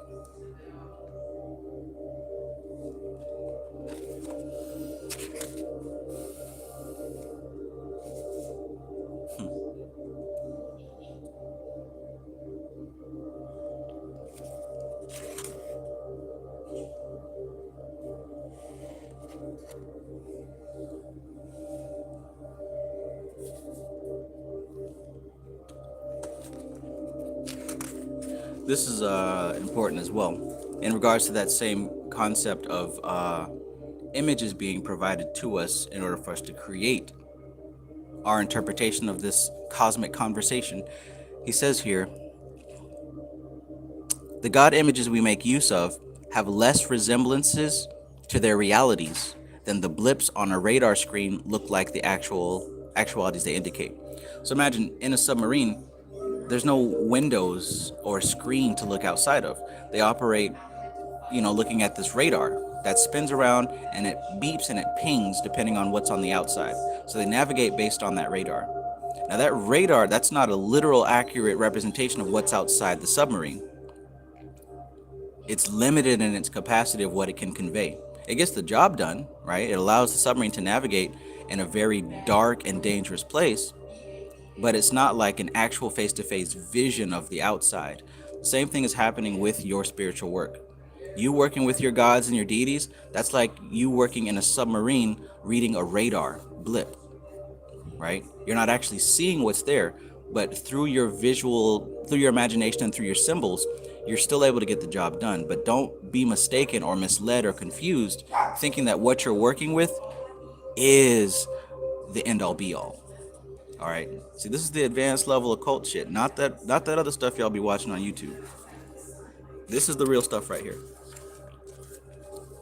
This is important as well in regards to that same concept of images being provided to us in order for us to create our interpretation of this cosmic conversation. He says here, the God images we make use of have less resemblances to their realities than the blips on a radar screen look like the actualities they indicate. So imagine in a submarine, there's no windows or screen to look outside of. They operate, looking at this radar that spins around and it beeps and it pings depending on what's on the outside. So they navigate based on that radar. Now that radar, that's not a literal accurate representation of what's outside the submarine. It's limited in its capacity of what it can convey. It gets the job done, right? It allows the submarine to navigate in a very dark and dangerous place, but it's not like an actual face-to-face vision of the outside. The same thing is happening with your spiritual work. You working with your gods and your deities, that's like you working in a submarine reading a radar blip, right? You're not actually seeing what's there, but through your imagination and through your symbols, you're still able to get the job done. But don't be mistaken or misled or confused thinking that what you're working with is the end-all be-all. All right. See, this is the advanced level occult shit. Not that other stuff y'all be watching on YouTube. This is the real stuff right here.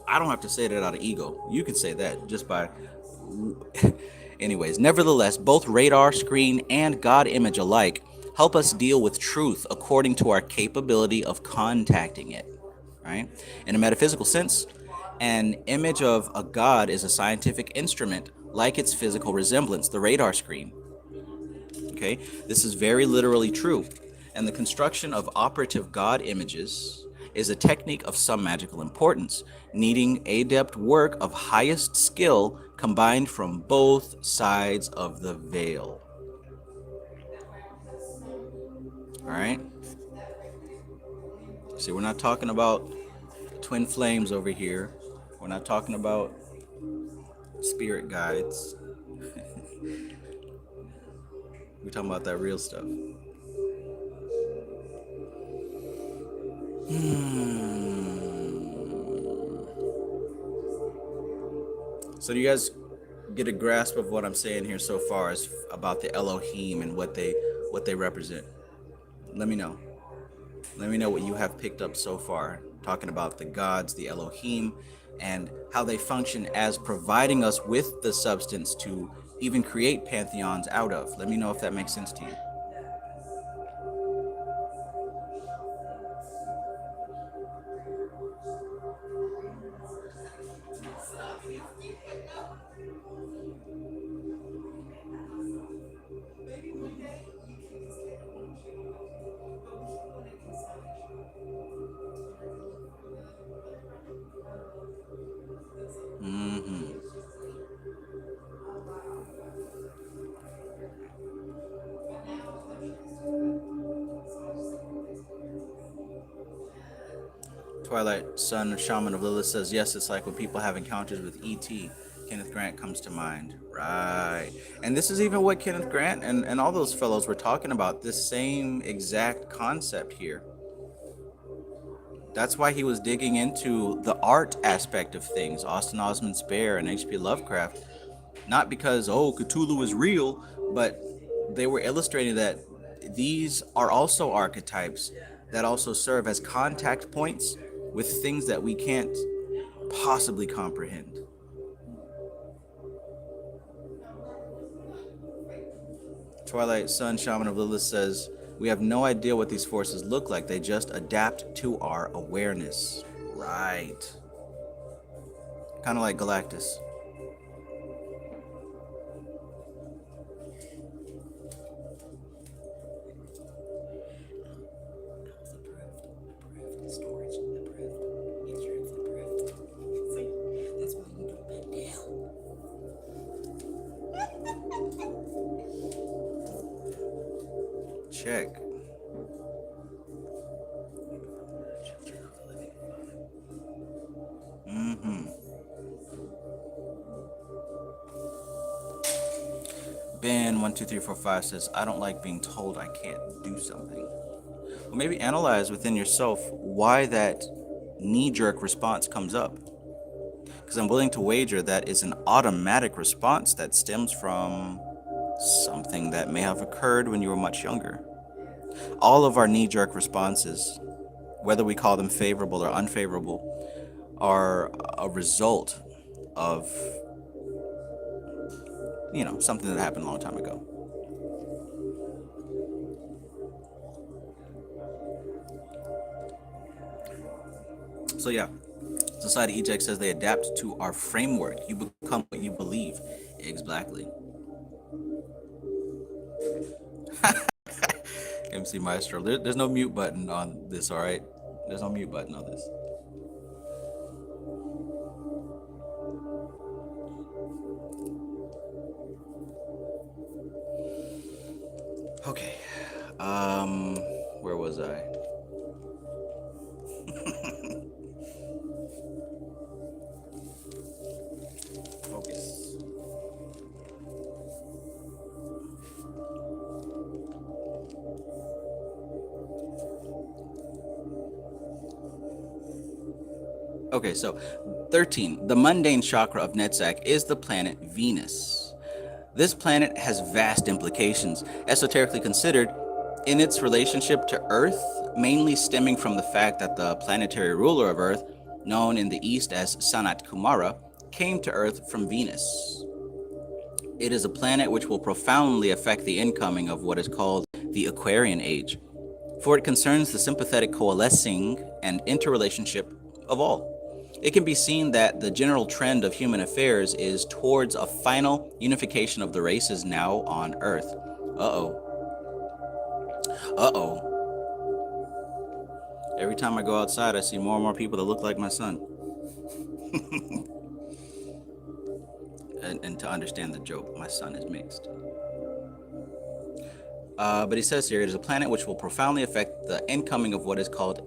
I don't have to say that out of ego. You can say that just by. Anyways, nevertheless, both radar, screen, and God image alike help us deal with truth according to our capability of contacting it. Right? In a metaphysical sense, an image of a god is a scientific instrument like its physical resemblance, the radar screen. Okay, this is very literally true. And the construction of operative God images is a technique of some magical importance, needing adept work of highest skill combined from both sides of the veil. All right? See, we're not talking about twin flames over here. We're not talking about spirit guides. We're talking about that real stuff. So do you guys get a grasp of what I'm saying here so far as about the Elohim and what they represent? Let me know. Let me know what you have picked up so far, talking about the gods, the Elohim, and how they function as providing us with the substance to even create pantheons out of. Let me know if that makes sense to you. Twilight Sun Shaman of Lilith says, yes, it's like when people have encounters with E.T. Kenneth Grant comes to mind. Right. And this is even what Kenneth Grant and all those fellows were talking about, this same exact concept here. That's why he was digging into the art aspect of things, Austin Osman Spare and H.P. Lovecraft. Not because, oh, Cthulhu is real, but they were illustrating that these are also archetypes that also serve as contact points with things that we can't possibly comprehend. Twilight Sun Shaman of Lilith says, we have no idea what these forces look like. They just adapt to our awareness. Right. Kind of like Galactus. Check. Ben12345 says, I don't like being told I can't do something. Well, maybe analyze within yourself why that knee-jerk response comes up. Because I'm willing to wager that is an automatic response that stems from something that may have occurred when you were much younger. All of our knee-jerk responses, whether we call them favorable or unfavorable, are a result of, something that happened a long time ago. So yeah, Society Eject says they adapt to our framework. You become what you believe. Eggs Blackley. MC Maestro. There's no mute button on this, all right? There's no mute button on this. Okay. Where was I? Focus. Okay, so 13. The mundane chakra of Netsec is the planet Venus. This planet has vast implications, esoterically considered, in its relationship to Earth, mainly stemming from the fact that the planetary ruler of Earth, known in the East as Sanat Kumara, came to Earth from Venus. It is a planet which will profoundly affect the incoming of what is called the Aquarian Age, for it concerns the sympathetic coalescing and interrelationship of all. It can be seen that the general trend of human affairs is towards a final unification of the races now on Earth. Uh-oh. Every time I go outside, I see more and more people that look like my son. and to understand the joke, my son is mixed. But he says here, it is a planet which will profoundly affect the incoming of what is called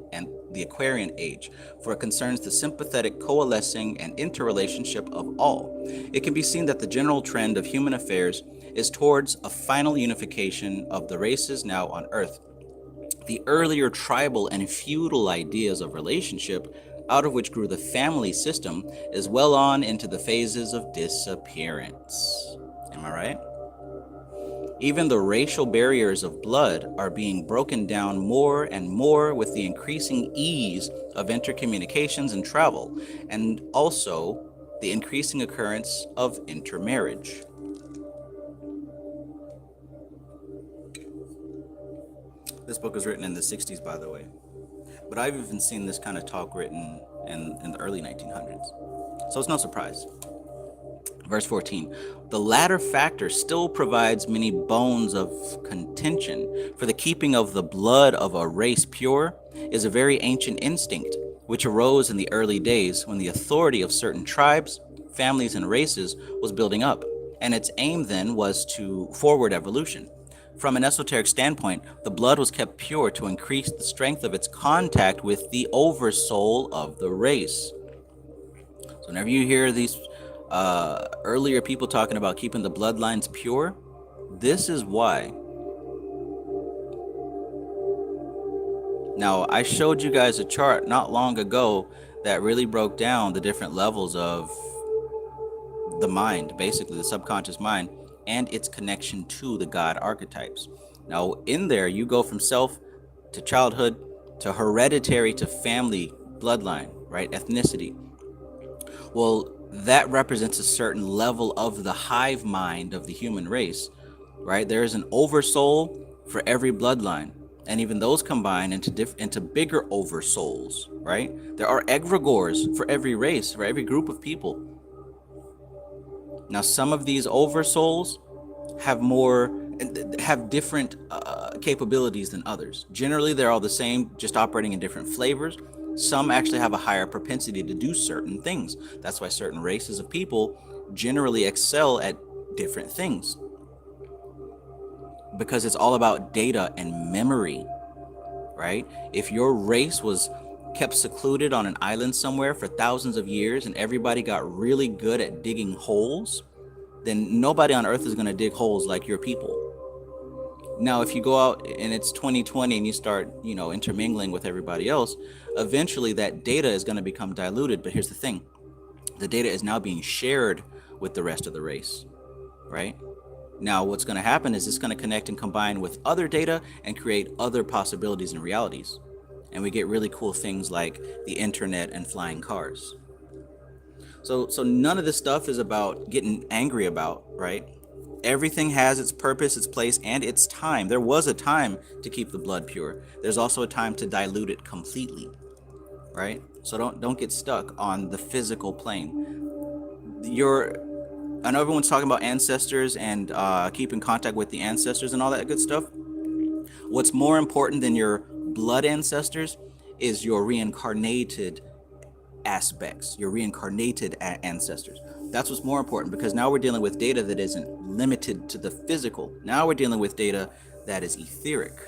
the Aquarian Age, for it concerns the sympathetic coalescing and interrelationship of all. It can be seen that the general trend of human affairs is towards a final unification of the races now on Earth. The earlier tribal and feudal ideas of relationship, out of which grew the family system, is well on into the phases of disappearance. Am I right? Even the racial barriers of blood are being broken down more and more with the increasing ease of intercommunications and travel, and also the increasing occurrence of intermarriage. This book was written in the 60s, by the way, but I've even seen this kind of talk written in the early 1900s, so it's no surprise. Verse 14, the latter factor still provides many bones of contention, for the keeping of the blood of a race pure is a very ancient instinct, which arose in the early days when the authority of certain tribes, families, and races was building up, and its aim then was to forward evolution. From an esoteric standpoint, the blood was kept pure to increase the strength of its contact with the oversoul of the race. So whenever you hear these earlier people talking about keeping the bloodlines pure, this is why. Now, I showed you guys a chart not long ago that really broke down the different levels of the mind, basically the subconscious mind, and its connection to the God archetypes. Now, in there, you go from self to childhood to hereditary to family bloodline, right? Ethnicity. Well, that represents a certain level of the hive mind of the human race, right? There is an oversoul for every bloodline, and even those combine into bigger oversouls, right? There are egregores for every race, for every group of people. Now, some of these oversouls have different capabilities than others. Generally, they're all the same, just operating in different flavors. Some actually have a higher propensity to do certain things. That's why certain races of people generally excel at different things, because it's all about data and memory, right? If your race was kept secluded on an island somewhere for thousands of years and everybody got really good at digging holes, then nobody on earth is going to dig holes like your people. Now, if you go out and it's 2020 and you start, intermingling with everybody else, eventually that data is going to become diluted. But here's the thing. The data is now being shared with the rest of the race, right? Now, what's going to happen is it's going to connect and combine with other data and create other possibilities and realities. And we get really cool things like the internet and flying cars. So none of this stuff is about getting angry about, right? Everything has its purpose, its place, and its time. There was a time to keep the blood pure. There's also a time to dilute it completely, right? So don't get stuck on the physical plane. I know everyone's talking about ancestors and keeping contact with the ancestors and all that good stuff. What's more important than your blood ancestors is your reincarnated aspects, your reincarnated ancestors. That's what's more important, because now we're dealing with data that isn't limited to the physical. Now we're dealing with data that is etheric,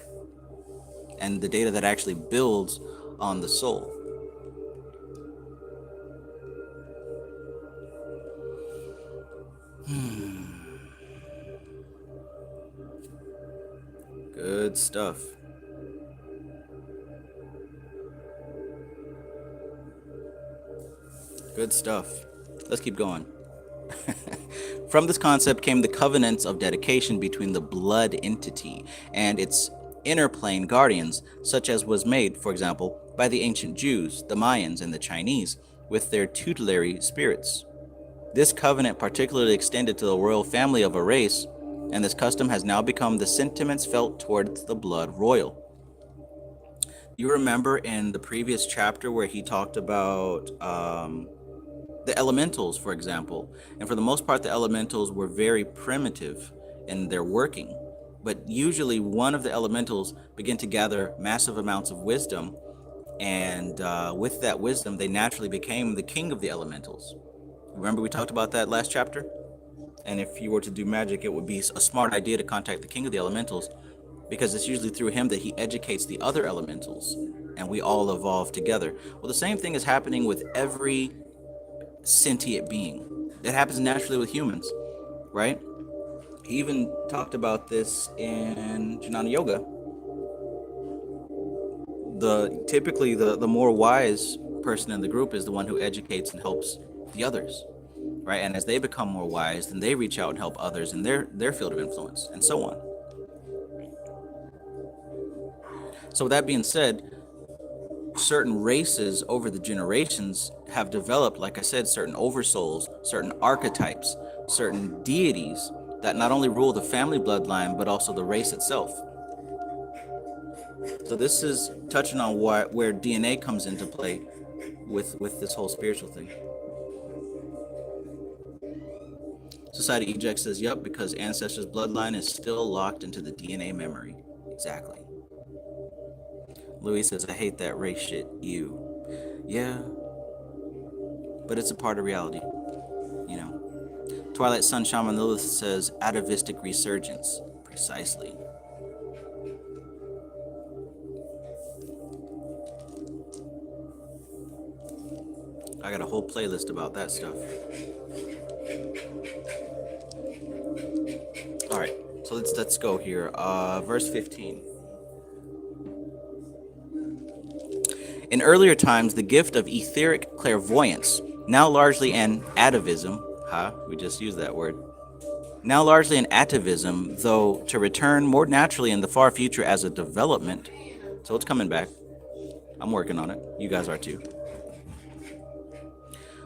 and the data that actually builds on the soul. Good stuff. Good stuff. Let's keep going. From this concept came the covenants of dedication between the blood entity and its inner plane guardians, such as was made, for example, by the ancient Jews, the Mayans, and the Chinese with their tutelary spirits. This covenant particularly extended to the royal family of a race, and this custom has now become the sentiments felt towards the blood royal. You remember in the previous chapter where he talked about the elementals, for example, and for the most part, the elementals were very primitive in their working, but usually one of the elementals began to gather massive amounts of wisdom, and with that wisdom, they naturally became the king of the elementals. Remember we talked about that last chapter? And if you were to do magic, it would be a smart idea to contact the king of the elementals, because it's usually through him that he educates the other elementals, and we all evolve together. Well, the same thing is happening with every sentient being. It happens naturally with humans, right? He even talked about this in Jnana Yoga. Typically the more wise person in the group is the one who educates and helps the others, right? And as they become more wise, then they reach out and help others in their field of influence, and so on. So with that being said, certain races over the generations have developed, like I said, certain oversouls, certain archetypes, certain deities that not only rule the family bloodline, but also the race itself. So this is touching on where DNA comes into play with this whole spiritual thing. Society Eject says, yep, because ancestors' bloodline is still locked into the DNA memory. Exactly. Louis says, I hate that race shit. Yeah. But it's a part of reality. Twilight Sun Shaman Lilith says, atavistic resurgence. Precisely. I got a whole playlist about that stuff. All right, so let's go here. Verse 15. In earlier times, the gift of etheric clairvoyance, now largely an atavism, we just used that word, now largely an atavism, though to return more naturally in the far future as a development. So it's coming back. I'm working on it. You guys are too.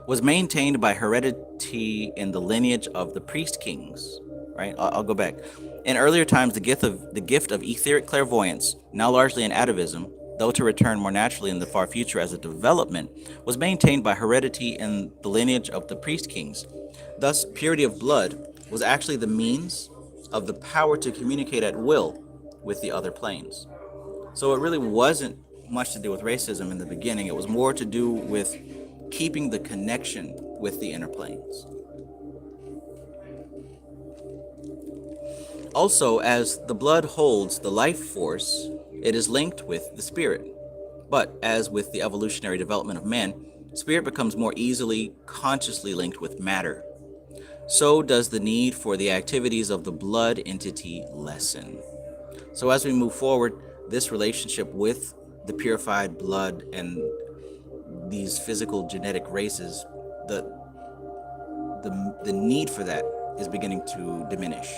Was maintained by heredity in the lineage of the priest kings. Right? I'll go back. In earlier times, the gift of etheric clairvoyance, now largely an atavism, though to return more naturally in the far future as a development, was maintained by heredity in the lineage of the priest kings. Thus, purity of blood was actually the means of the power to communicate at will with the other planes. So it really wasn't much to do with racism in the beginning. It was more to do with keeping the connection with the inner planes. Also, as the blood holds the life force, it is linked with the spirit. But as with the evolutionary development of man, spirit becomes more easily consciously linked with matter. So does the need for the activities of the blood entity lessen. So as we move forward, this relationship with the purified blood and these physical genetic races, the need for that is beginning to diminish,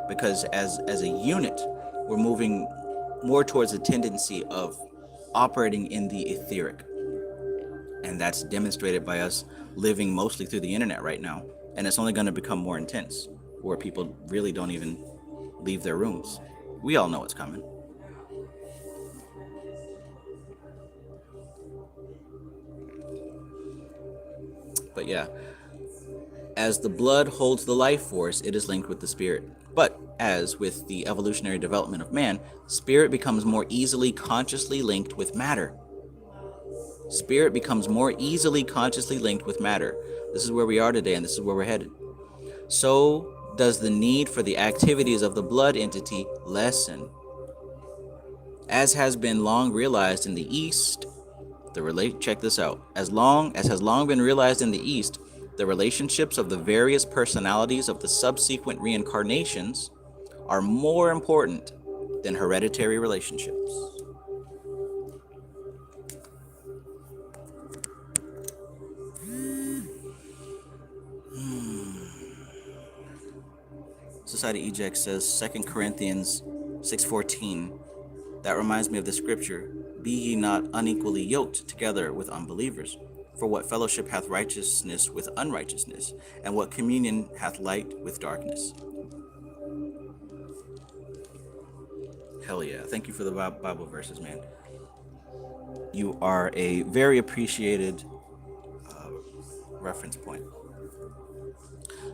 because as a unit, we're moving more towards a tendency of operating in the etheric, and that's demonstrated by us living mostly through the internet right now, and it's only going to become more intense, where people really don't even leave their rooms. We all know it's coming. But yeah, as the blood holds the life force, it is linked with the spirit. But as with the evolutionary development of man, spirit becomes more easily consciously linked with matter. Spirit becomes more easily consciously linked with matter. This is where we are today, and this is where we're headed. So does the need for the activities of the blood entity lessen. As has been long realized in the East, check this out. As has long been realized in the East, the relationships of the various personalities of the subsequent reincarnations are more important than hereditary relationships. Society Eject says 2 Corinthians 6:14. That reminds me of the scripture, "Be ye not unequally yoked together with unbelievers. For what fellowship hath righteousness with unrighteousness? And what communion hath light with darkness?" Hell yeah. Thank you for the Bible verses, man. You are a very appreciated reference point.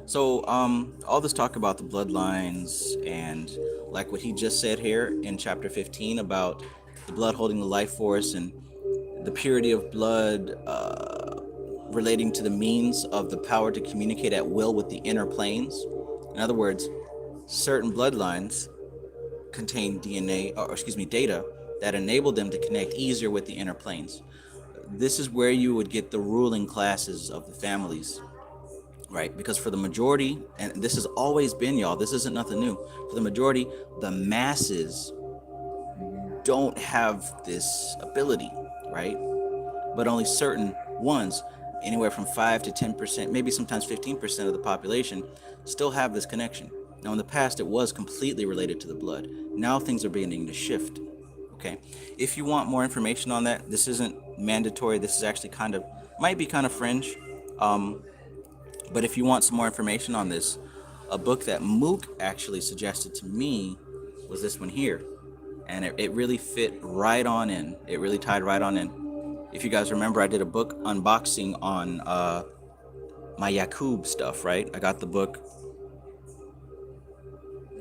So, all this talk about the bloodlines and like what he just said here in chapter 15 about the blood holding the life force and the purity of blood relating to the means of the power to communicate at will with the inner planes. In other words, certain bloodlines contain data that enable them to connect easier with the inner planes. This is where you would get the ruling classes of the families. Right, because for the majority, and this has always been, y'all, this isn't nothing new. For the majority, the masses don't have this ability, right? But only certain ones, anywhere from 5 to 10%, maybe sometimes 15% of the population, still have this connection. Now, in the past, it was completely related to the blood. Now things are beginning to shift. Okay, if you want more information on that, this isn't mandatory. This is actually might be kind of fringe. But if you want some more information on this, a book that Mook actually suggested to me was this one here. And it really fit right on in. It really tied right on in. If you guys remember, I did a book unboxing on my Yaqub stuff, right? I got the book,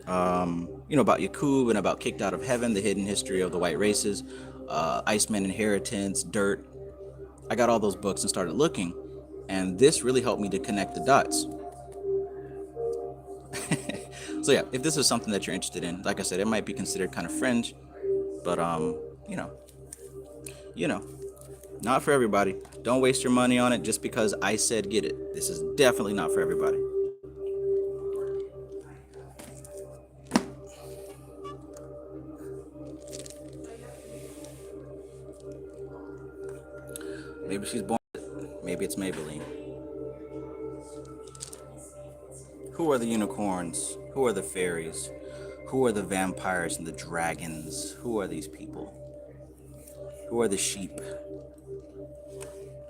about Yaqub and about Kicked Out of Heaven, the hidden history of the white races, Iceman Inheritance, Dirt. I got all those books and started looking. And this really helped me to connect the dots. So yeah, if this is something that you're interested in, like I said, it might be considered kind of fringe, but you know, Not for everybody. Don't waste your money on it just because I said get it. This is definitely not for everybody. Maybe she's born. Maybe it's Maybelline. Who are the unicorns? Who are the fairies? Who are the vampires and the dragons? Who are these people? Who are the sheep?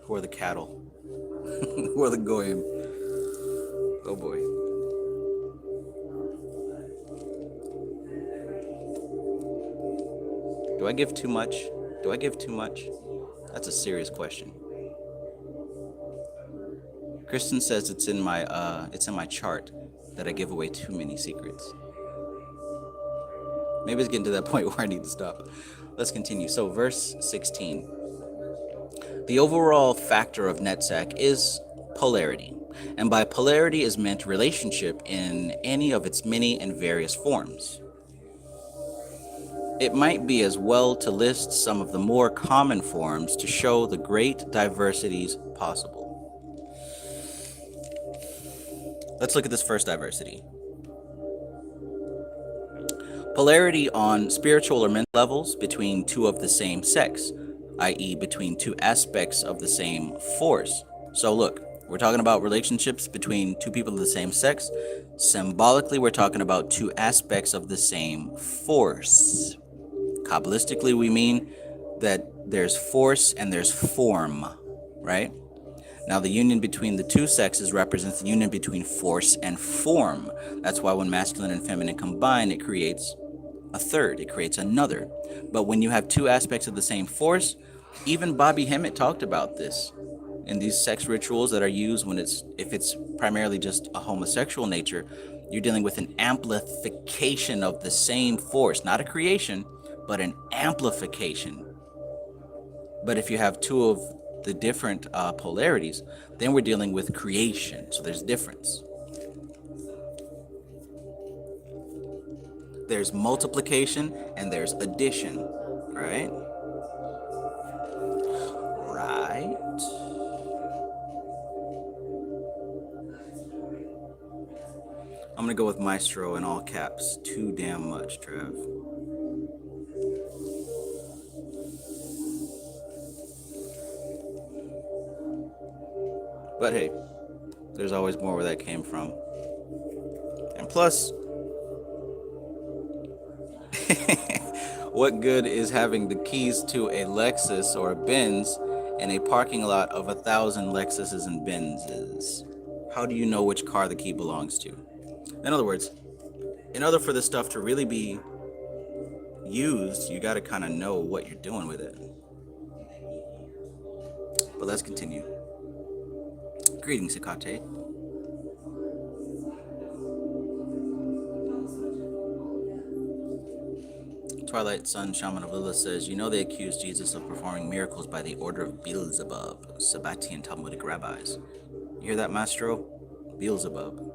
Who are the cattle? Who are the goyim? Oh boy. Do I give too much? Do I give too much? That's a serious question. Kristen says it's in my chart that I give away too many secrets. Maybe it's getting to that point where I need to stop. Let's continue. So verse 16. The overall factor of Netsec is polarity. And by polarity is meant relationship in any of its many and various forms. It might be as well to list some of the more common forms to show the great diversities possible. Let's look at this first diversity. Polarity on spiritual or mental levels between two of the same sex, i.e. between two aspects of the same force. So look, we're talking about relationships between two people of the same sex. Symbolically, we're talking about two aspects of the same force. Qabalistically, we mean that there's force and there's form, right? Now, the union between the two sexes represents the union between force and form. That's why when masculine and feminine combine, it creates a third, it creates another. But when you have two aspects of the same force, even Bobby Hemmett talked about this in these sex rituals that are used when if it's primarily just a homosexual nature, you're dealing with an amplification of the same force, not a creation, but an amplification. But if you have two of the different polarities, then we're dealing with creation. So there's difference. There's multiplication and there's addition, right? Right. I'm gonna go with Maestro in all caps. Too damn much, Trev. But hey, there's always more where that came from. And plus, what good is having the keys to a Lexus or a Benz in a parking lot of 1,000 Lexuses and Benzes? How do you know which car the key belongs to? In other words, in order for this stuff to really be used, you got to kind of know what you're doing with it. But let's continue. Greetings, Hecate. Twilight Sun Shaman of Lilith says, you know they accused Jesus of performing miracles by the order of Beelzebub, Sabbatian Talmudic rabbis. You hear that, Maestro? Beelzebub.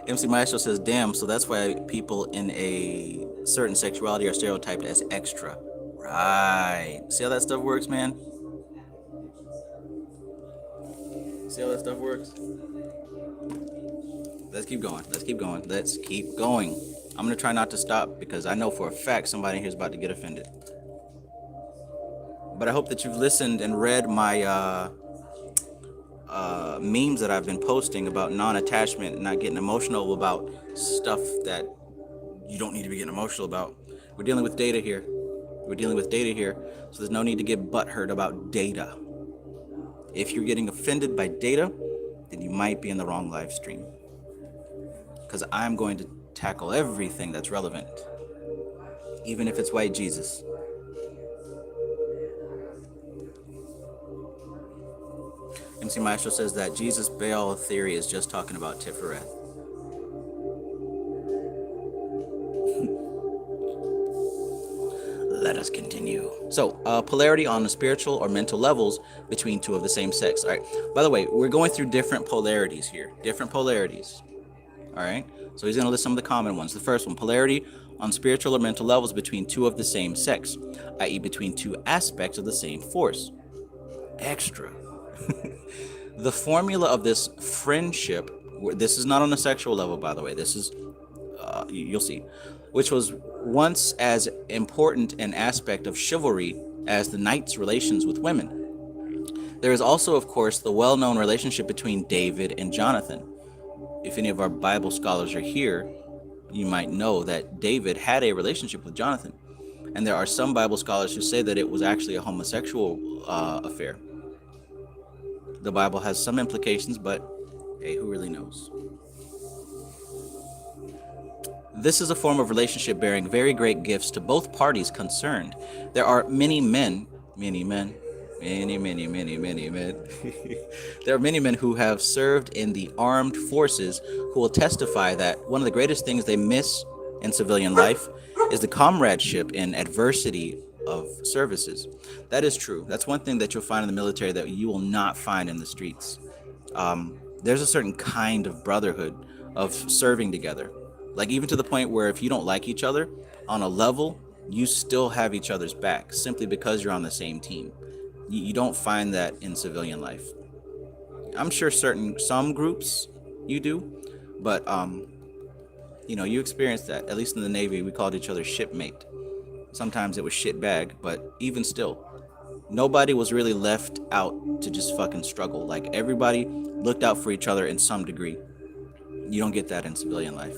MC Maestro says, damn, so that's why people in a certain sexuality are stereotyped as extra. Right. See how that stuff works, man? See how that stuff works? Let's keep going. Let's keep going. Let's keep going. I'm going to try not to stop because I know for a fact somebody here is about to get offended. But I hope that you've listened and read my memes that I've been posting about non-attachment and not getting emotional about stuff that you don't need to be getting emotional about. We're dealing with data here. We're dealing with data here, so there's no need to get butthurt about data. If you're getting offended by data, then you might be in the wrong live stream. Because I'm going to tackle everything that's relevant, even if it's white Jesus. MC Maestro says that Jesus Baal theory is just talking about Tifereth. Let us continue. So, polarity on the spiritual or mental levels between two of the same sex. All right. By the way, we're going through different polarities here. Different polarities. All right. So he's going to list some of the common ones. The first one, polarity on spiritual or mental levels between two of the same sex, i.e., between two aspects of the same force. Extra. The formula of this friendship, this is not on a sexual level, by the way, this is, you'll see, which was once as important an aspect of chivalry as the knight's relations with women. There is also, of course, the well-known relationship between David and Jonathan. If any of our Bible scholars are here, you might know that David had a relationship with Jonathan. And there are some Bible scholars who say that it was actually a homosexual affair. The Bible has some implications, but hey, who really knows? This is a form of relationship bearing very great gifts to both parties concerned. There are many men, many men, many men. There are many men who have served in the armed forces who will testify that one of the greatest things they miss in civilian life is the comradeship in adversity of services. That is true. That's one thing that you'll find in the military that you will not find in the streets. There's a certain kind of brotherhood of serving together. Like, even to the point where if you don't like each other on a level, you still have each other's back simply because you're on the same team. You don't find that in civilian life. I'm sure some groups you do, but you experience that. At least in the Navy, we called each other shipmate. Sometimes it was shit bag, but even still, nobody was really left out to just fucking struggle. Like, everybody looked out for each other in some degree. You don't get that in civilian life.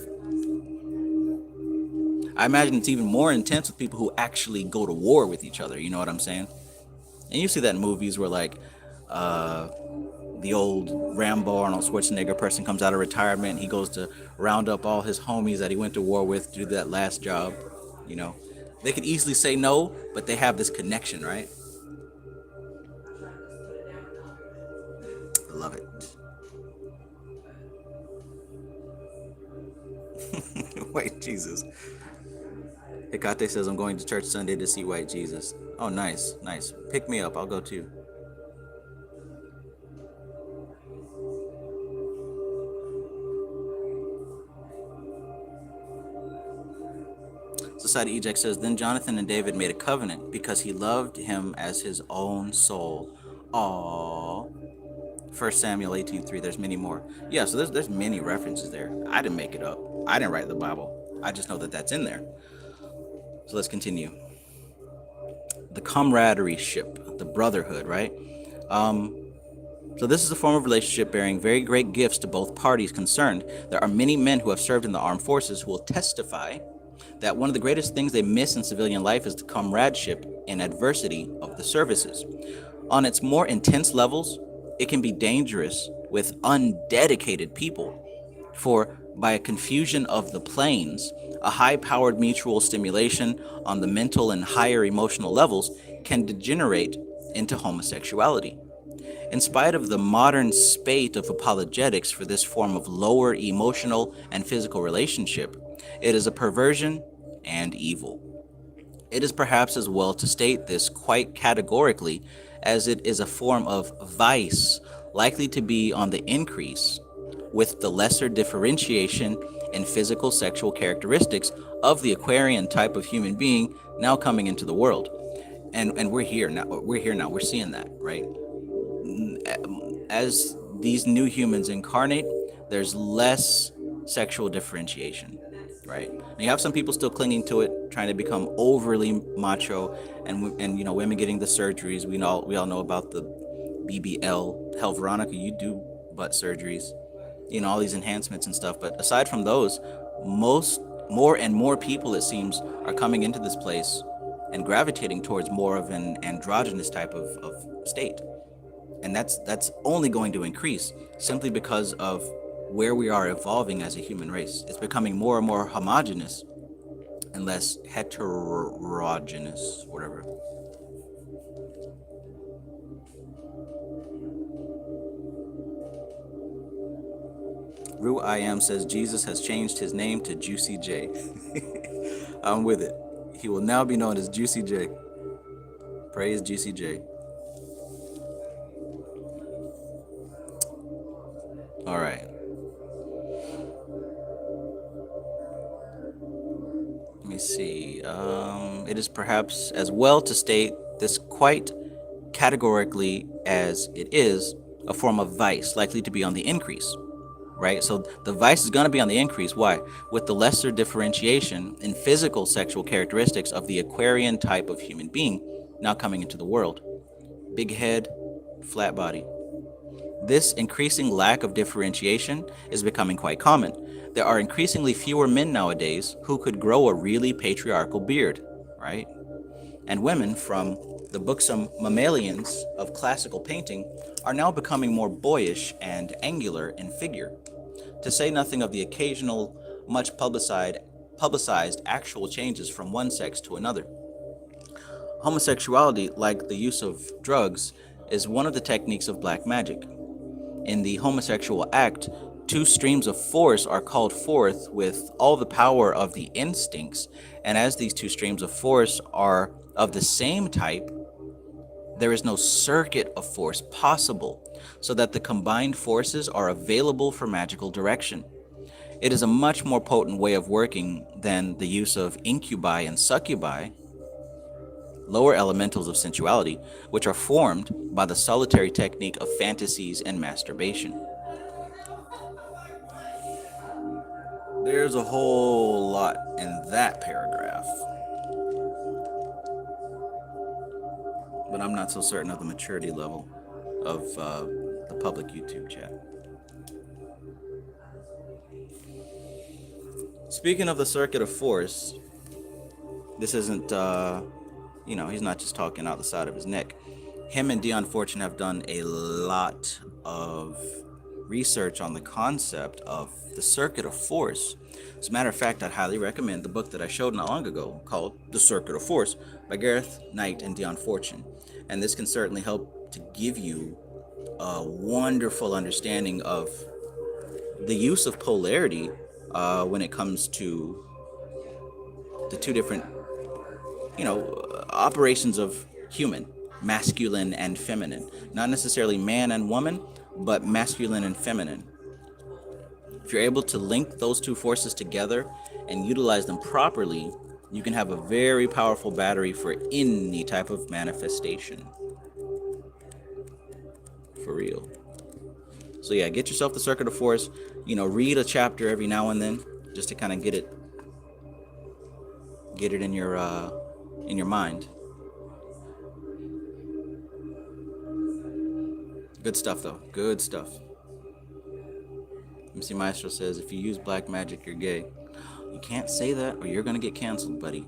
I imagine it's even more intense with people who actually go to war with each other. You know what I'm saying? And you see that in movies where, like, the old Rambo, Arnold Schwarzenegger person comes out of retirement. He goes to round up all his homies that he went to war with to do that last job. They could easily say no, but they have this connection, right? I love it. White Jesus. Hecate says, I'm going to church Sunday to see White Jesus. Oh, nice, nice. Pick me up. I'll go too. Society Eject says, then Jonathan and David made a covenant because he loved him as his own soul. Aww. 1 Samuel 18:3. There's many more. Yeah, so there's many references there. I didn't make it up. I didn't write the Bible. I just know that that's in there. So let's continue. The camaraderie ship, the brotherhood, right? So this is a form of relationship bearing very great gifts to both parties concerned. There are many men who have served in the armed forces who will testify that one of the greatest things they miss in civilian life is the comradeship in adversity of the services. On its more intense levels, it can be dangerous with undedicated people, for by a confusion of the planes, a high-powered mutual stimulation on the mental and higher emotional levels can degenerate into homosexuality. In spite of the modern spate of apologetics for this form of lower emotional and physical relationship, it is a perversion and evil. It is perhaps as well to state this quite categorically, as it is a form of vice likely to be on the increase with the lesser differentiation in physical sexual characteristics of the Aquarian type of human being now coming into the world. And we're here now. We're seeing that, right? As these new humans incarnate, there's less sexual differentiation, right? And you have some people still clinging to it, trying to become overly macho, and women getting the surgeries. We all know about the BBL. Hell, Veronica, you do butt surgeries, all these enhancements and stuff. But aside from those, more and more people, it seems, are coming into this place and gravitating towards more of an androgynous type of state. And that's only going to increase simply because of where we are evolving as a human race. It's becoming more and more homogenous and less heterogeneous, whatever. Ru I Am says Jesus has changed his name to Juicy J. I'm with it. He will now be known as Juicy J. Praise Juicy J. All right. me see. It is perhaps as well to state this quite categorically as it is a form of vice likely to be on the increase, right? So the vice is going to be on the increase. Why? With the lesser differentiation in physical sexual characteristics of the Aquarian type of human being now coming into the world. Big head, flat body. This increasing lack of differentiation is becoming quite common. There are increasingly fewer men nowadays who could grow a really patriarchal beard, right? And women from the buxom mammalians of classical painting are now becoming more boyish and angular in figure, to say nothing of the occasional, much publicized actual changes from one sex to another. Homosexuality, like the use of drugs, is one of the techniques of black magic. In the homosexual act, two streams of force are called forth with all the power of the instincts, and as these two streams of force are of the same type, there is no circuit of force possible, so that the combined forces are available for magical direction. It is a much more potent way of working than the use of incubi and succubi, lower elementals of sensuality, which are formed by the solitary technique of fantasies and masturbation. There's a whole lot in that paragraph, but I'm not so certain of the maturity level of the public YouTube chat. Speaking of the circuit of force, this isn't he's not just talking out the side of his neck. Him and Dion Fortune have done a lot of research on the concept of the circuit of force. As a matter of fact, I'd highly recommend the book that I showed not long ago called The Circuit of Force by Gareth Knight and Dion Fortune. And this can certainly help to give you a wonderful understanding of the use of polarity when it comes to the two different operations of human, masculine and feminine. Not necessarily man and woman, but masculine and feminine. If you're able to link those two forces together and utilize them properly, you can have a very powerful battery for any type of manifestation. For real. So yeah, get yourself the circuit of force. Read a chapter every now and then, just to kind of get it in your mind. Good stuff, though. Good stuff. MC Maestro says, if you use black magic, you're gay. You can't say that or you're going to get canceled, buddy.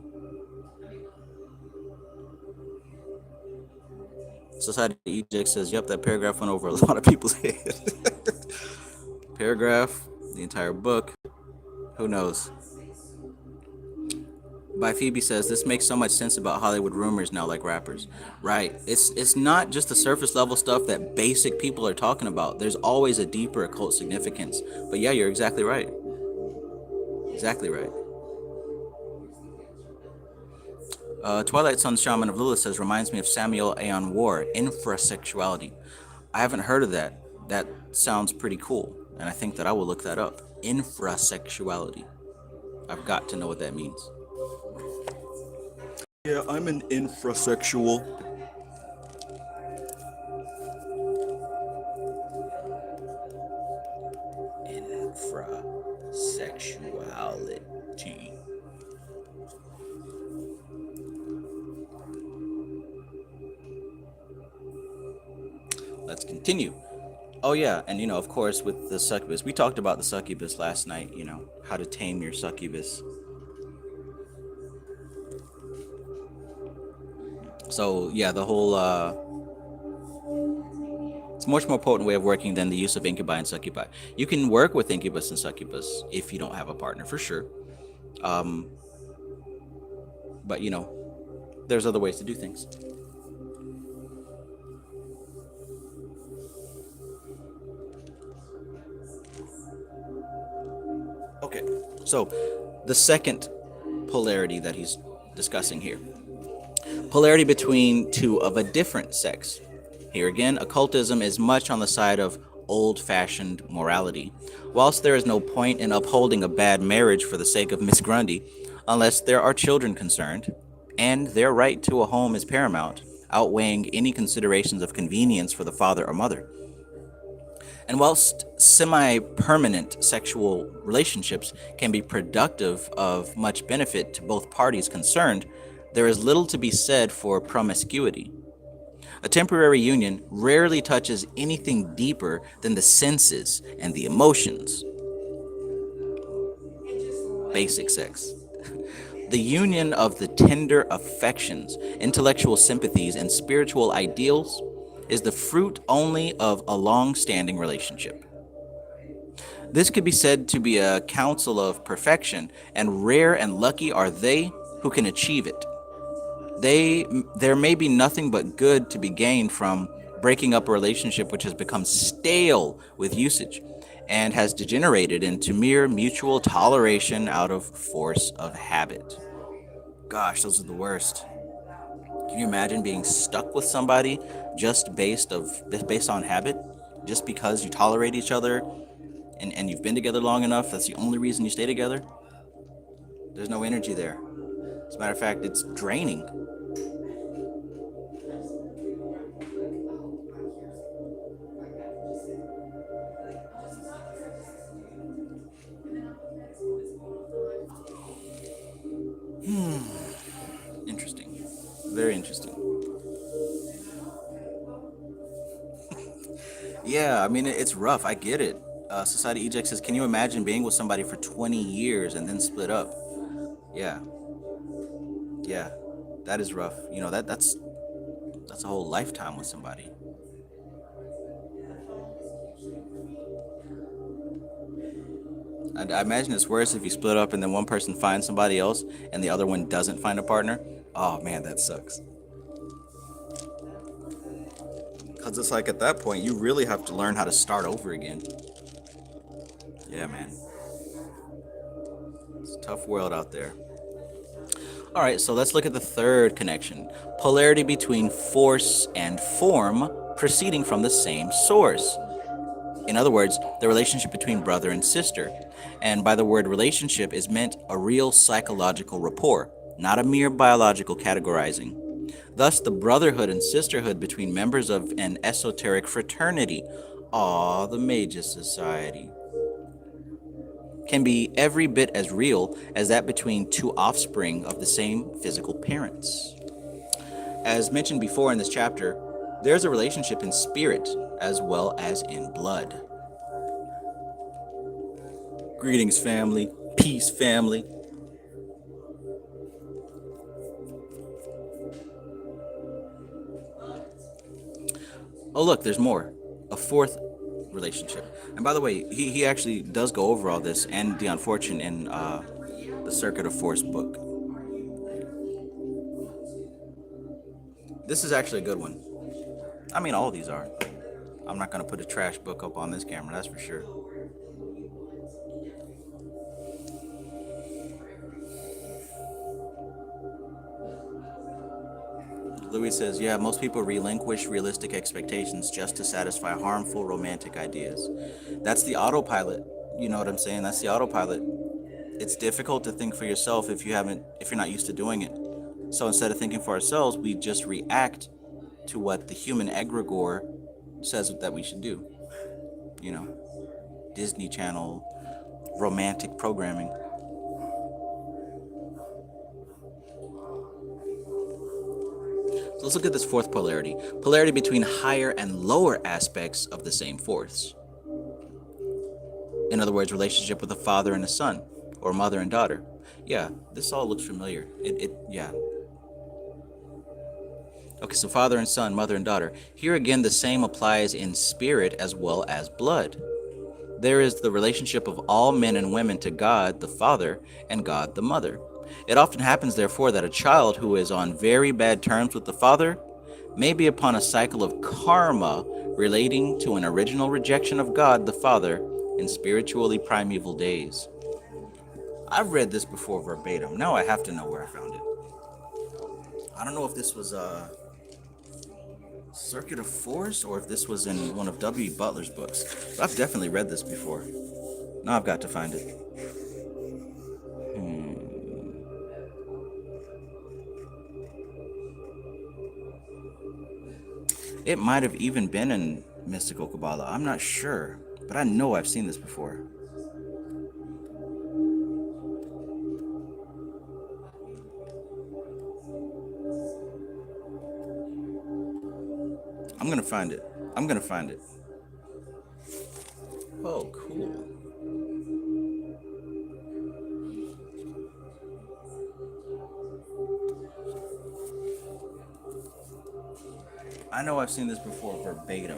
Society Eject says, yep, that paragraph went over a lot of people's head. Paragraph, the entire book. Who knows? By Phoebe says, this makes so much sense about Hollywood rumors now, like rappers. Right. It's not just the surface level stuff that basic people are talking about. There's always a deeper occult significance. But yeah, you're exactly right. Exactly right. Twilight Sun Shaman of Lilith says, reminds me of Samuel Aeon War, infrasexuality. I haven't heard of that. That sounds pretty cool. And I think that I will look that up. Infrasexuality. I've got to know what that means. Yeah, I'm an infrasexual. Infrasexuality. Let's continue. Oh yeah, and of course with the succubus, we talked about the succubus last night, how to tame your succubus. So yeah, the whole it's a much more potent way of working than the use of incubi and succubi. You can work with incubus and succubus if you don't have a partner, for sure. But there's other ways to do things. Okay, so the second polarity that he's discussing here. Polarity between two of a different sex. Here again, occultism is much on the side of old-fashioned morality. Whilst there is no point in upholding a bad marriage for the sake of Miss Grundy, unless there are children concerned, and their right to a home is paramount, outweighing any considerations of convenience for the father or mother. And whilst semi-permanent sexual relationships can be productive of much benefit to both parties concerned, there is little to be said for promiscuity. A temporary union rarely touches anything deeper than the senses and the emotions. Basic sex. The union of the tender affections, intellectual sympathies, and spiritual ideals is the fruit only of a long-standing relationship. This could be said to be a counsel of perfection, and rare and lucky are they who can achieve it. There may be nothing but good to be gained from breaking up a relationship which has become stale with usage and has degenerated into mere mutual toleration out of force of habit. Gosh, those are the worst. Can you imagine being stuck with somebody just based on habit? Just because you tolerate each other and you've been together long enough, that's the only reason you stay together? There's no energy there. As a matter of fact, it's draining. Interesting. Very interesting. Yeah, I mean, it's rough. I get it. Society Eject says, can you imagine being with somebody for 20 years and then split up? Yeah, yeah, that is rough. You know, that's a whole lifetime with somebody. I imagine it's worse if you split up and then one person finds somebody else and the other one doesn't find a partner. Oh man, that sucks. Because it's like at that point, you really have to learn how to start over again. Yeah, man. It's a tough world out there. All right, so let's look at the third connection. Polarity between force and form proceeding from the same source. In other words, the relationship between brother and sister. And by the word relationship is meant a real psychological rapport, not a mere biological categorizing. Thus, the brotherhood and sisterhood between members of an esoteric fraternity, the Magus Society, can be every bit as real as that between two offspring of the same physical parents. As mentioned before in this chapter, there's a relationship in spirit as well as in blood. Greetings, family. Peace, family. Oh, look, there's more. A fourth relationship. And by the way, he actually does go over all this and the unfortunate in the Circuit of Force book. This is actually a good one. I mean, all of these are. I'm not going to put a trash book up on this camera, that's for sure. Louis says, yeah, most people relinquish realistic expectations just to satisfy harmful romantic ideas. That's the autopilot. You know what I'm saying? That's the autopilot. It's difficult to think for yourself if you're not used to doing it. So instead of thinking for ourselves, we just react to what the human egregore says that we should do. You know, Disney Channel romantic programming. So let's look at this fourth polarity. Polarity between higher and lower aspects of the same force. In other words, relationship with a father and a son, or mother and daughter. Yeah, this all looks familiar. Yeah. Okay, so father and son, mother and daughter. Here again, the same applies in spirit as well as blood. There is the relationship of all men and women to God the Father and God the Mother. It often happens, therefore, that a child who is on very bad terms with the father may be upon a cycle of karma relating to an original rejection of God the Father in spiritually primeval days. I've read this before verbatim. Now I have to know where I found it. I don't know if this was Circuit of Force or if this was in one of W. Butler's books. But I've definitely read this before. Now I've got to find it. It might have even been in mystical Qabalah. I'm not sure, but I know I've seen this before. I'm gonna find it. I'm gonna find it. Oh, cool. I know I've seen this before verbatim.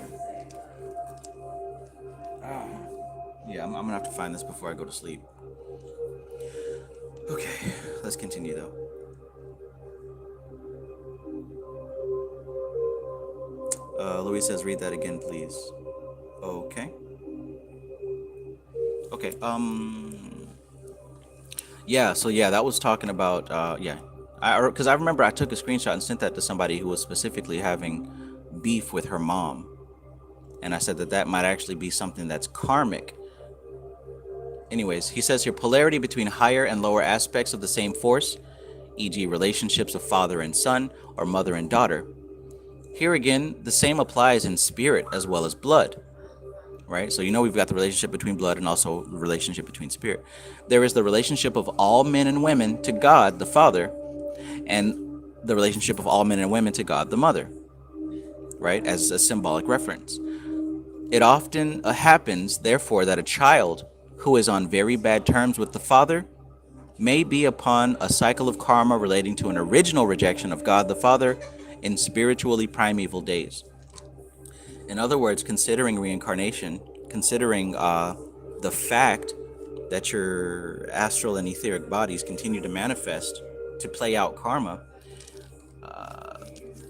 Yeah, I'm gonna have to find this before I go to sleep. Okay, let's continue though. Louis says, read that again, please. Okay. Okay. Yeah. So yeah, that was talking about. Yeah. Because I remember I took a screenshot and sent that to somebody who was specifically having beef with her mom, and I said that that might actually be something that's karmic. Anyways, he says here, polarity between higher and lower aspects of the same force, e.g., relationships of father and son or mother and daughter. Here again, the same applies in spirit as well as blood, right? So we've got the relationship between blood and also the relationship between spirit. There is the relationship of all men and women to God the Father, and the relationship of all men and women to God the Mother, right, as a symbolic reference. It often happens, therefore, that a child who is on very bad terms with the father may be upon a cycle of karma relating to an original rejection of God the Father in spiritually primeval days. In other words, considering reincarnation, considering the fact that your astral and etheric bodies continue to manifest to play out karma,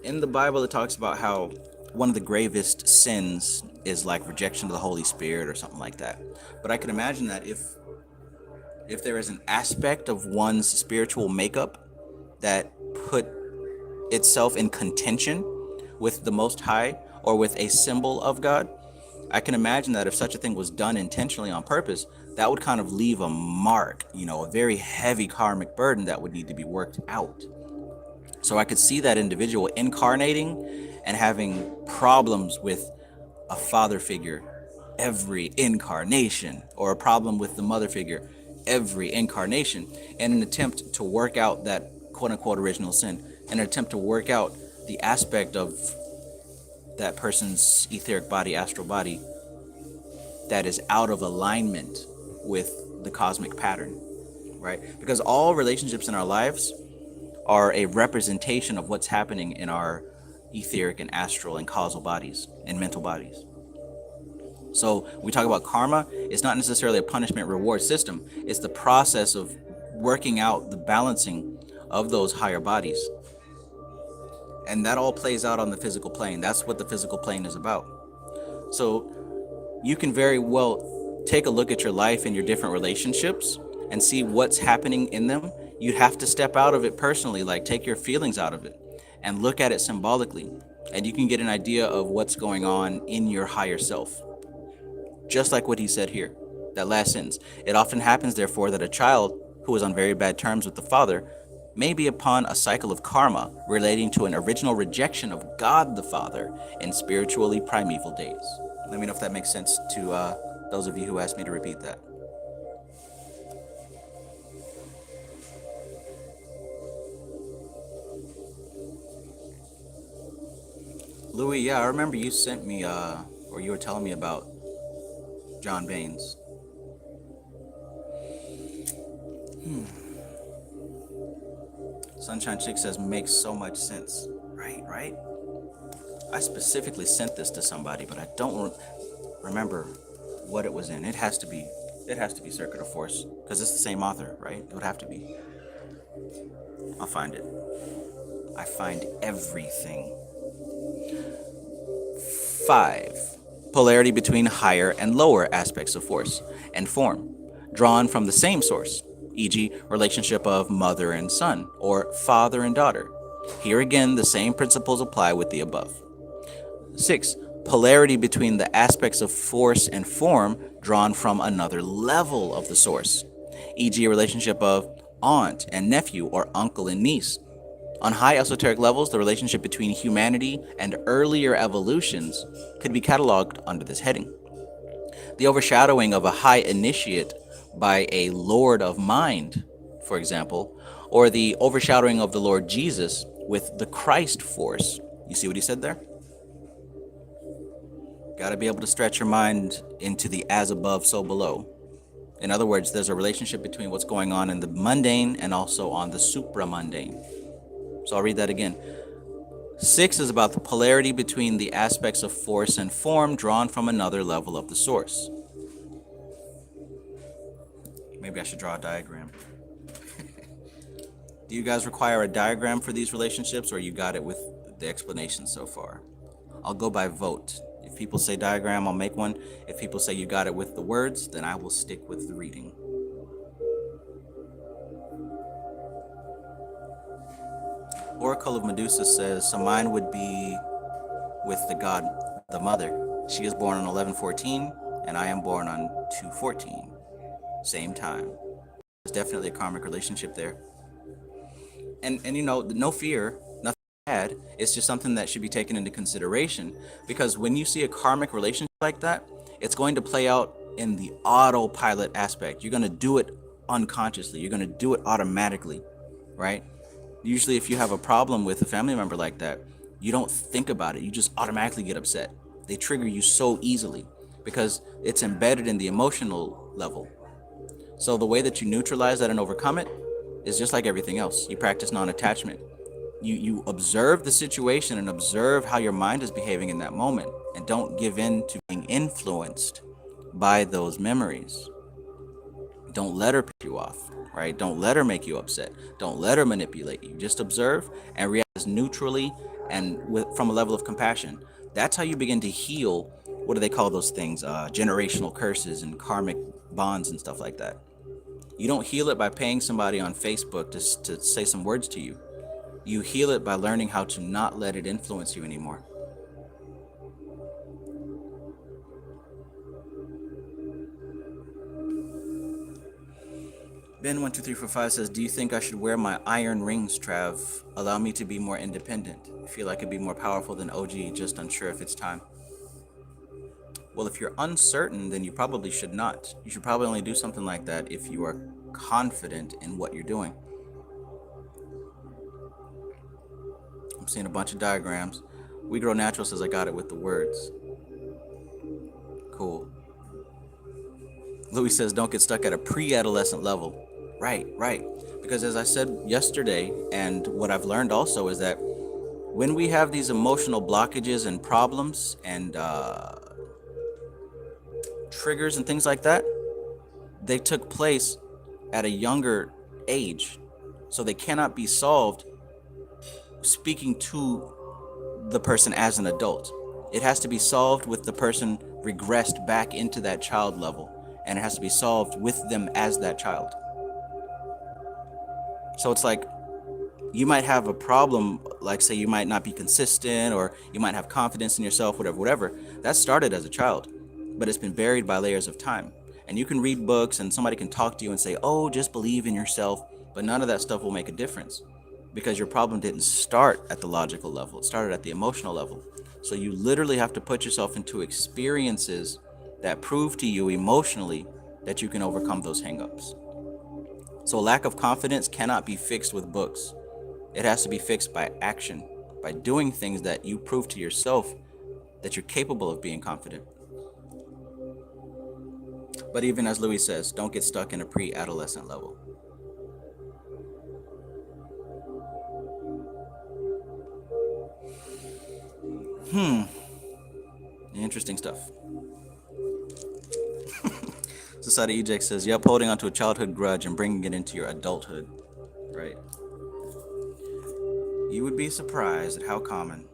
in the Bible it talks about how one of the gravest sins is like rejection of the Holy Spirit or something like that. But I can imagine that if there is an aspect of one's spiritual makeup that put itself in contention with the Most High or with a symbol of God, I can imagine that if such a thing was done intentionally on purpose, that would kind of leave a mark, a very heavy karmic burden that would need to be worked out. So I could see that individual incarnating and having problems with a father figure every incarnation, or a problem with the mother figure every incarnation, in an attempt to work out that quote-unquote original sin, in an attempt to work out the aspect of that person's etheric body, astral body, that is out of alignment with the cosmic pattern, right? Because all relationships in our lives are a representation of what's happening in our etheric and astral and causal bodies and mental bodies. So when we talk about karma, it's not necessarily a punishment reward system. It's the process of working out the balancing of those higher bodies. And that all plays out on the physical plane. That's what the physical plane is about. So you can very well take a look at your life and your different relationships and see what's happening in them. You have to step out of it personally, like take your feelings out of it and look at it symbolically. And you can get an idea of what's going on in your higher self. Just like what he said here, that last sentence. It often happens, therefore, that a child who is on very bad terms with the father may be upon a cycle of karma relating to an original rejection of God the Father in spiritually primeval days. Let me know if that makes sense to those of you who asked me to repeat that. Louis, yeah, I remember you sent me, or you were telling me about John Baines. Sunshine Chick says, makes so much sense. Right? I specifically sent this to somebody, but I don't remember what it was in. It has to be Circuit of Force, because it's the same author, right? It would have to be. I'll find it. I find everything. 5. Polarity between higher and lower aspects of force and form, drawn from the same source, e.g., relationship of mother and son, or father and daughter. Here again, the same principles apply with the above. 6. Polarity between the aspects of force and form drawn from another level of the source, e.g., a relationship of aunt and nephew or uncle and niece. On high esoteric levels, the relationship between humanity and earlier evolutions could be cataloged under this heading. The overshadowing of a high initiate by a Lord of Mind, for example, or the overshadowing of the Lord Jesus with the Christ force. You see what he said there? Got to be able to stretch your mind into the as above, so below. In other words, there's a relationship between what's going on in the mundane and also on the supramundane. So I'll read that again. 6 is about the polarity between the aspects of force and form drawn from another level of the source. Maybe I should draw a diagram. Do you guys require a diagram for these relationships, or you got it with the explanation so far? I'll go by vote. If people say diagram, I'll make one. If people say you got it with the words, then I will stick with the reading. Oracle of Medusa says, so mine would be with the god, the mother. She is born on 11/14, and I am born on 2/14. Same time. There's definitely a karmic relationship there. And you know, no fear, nothing bad. It's just something that should be taken into consideration, because when you see a karmic relationship like that, it's going to play out in the autopilot aspect. You're going to do it unconsciously. You're going to do it automatically, right? Usually if you have a problem with a family member like that, you don't think about it. You just automatically get upset. They trigger you so easily because it's embedded in the emotional level. So the way that you neutralize that and overcome it is just like everything else. You practice non-attachment. You observe the situation and observe how your mind is behaving in that moment, and don't give in to being influenced by those memories. Don't let her piss you off, right? Don't let her make you upset. Don't let her manipulate you. Just observe and react neutrally and from a level of compassion. That's how you begin to heal. What do they call those things? Generational curses and karmic bonds and stuff like that. You don't heal it by paying somebody on Facebook to say some words to you. You heal it by learning how to not let it influence you anymore. Ben12345 says, do you think I should wear my iron rings, Trav? Allow me to be more independent. I feel I could be more powerful than OG, just unsure if it's time. Well, if you're uncertain, then you probably should not. You should probably only do something like that if you are confident in what you're doing. I'm seeing a bunch of diagrams. We Grow Natural says I got it with the words. Cool. Louis says don't get stuck at a pre-adolescent level. Right. Because as I said yesterday, and what I've learned also is that when we have these emotional blockages and problems and triggers and things like that, they took place at a younger age. So they cannot be solved speaking to the person as an adult. It has to be solved with the person regressed back into that child level, and it has to be solved with them as that child. So it's like you might have a problem, like say you might not be consistent, or you might have confidence in yourself, whatever. That started as a child, but it's been buried by layers of time. And you can read books and somebody can talk to you and say, oh, just believe in yourself, but none of that stuff will make a difference because your problem didn't start at the logical level. It started at the emotional level. So you literally have to put yourself into experiences that prove to you emotionally that you can overcome those hangups. So lack of confidence cannot be fixed with books. It has to be fixed by action, by doing things that you prove to yourself that you're capable of being confident. But even as Louis says, don't get stuck in a pre-adolescent level. Interesting stuff. Society Eject says, yep, holding onto a childhood grudge and bringing it into your adulthood. Right. You would be surprised at how common.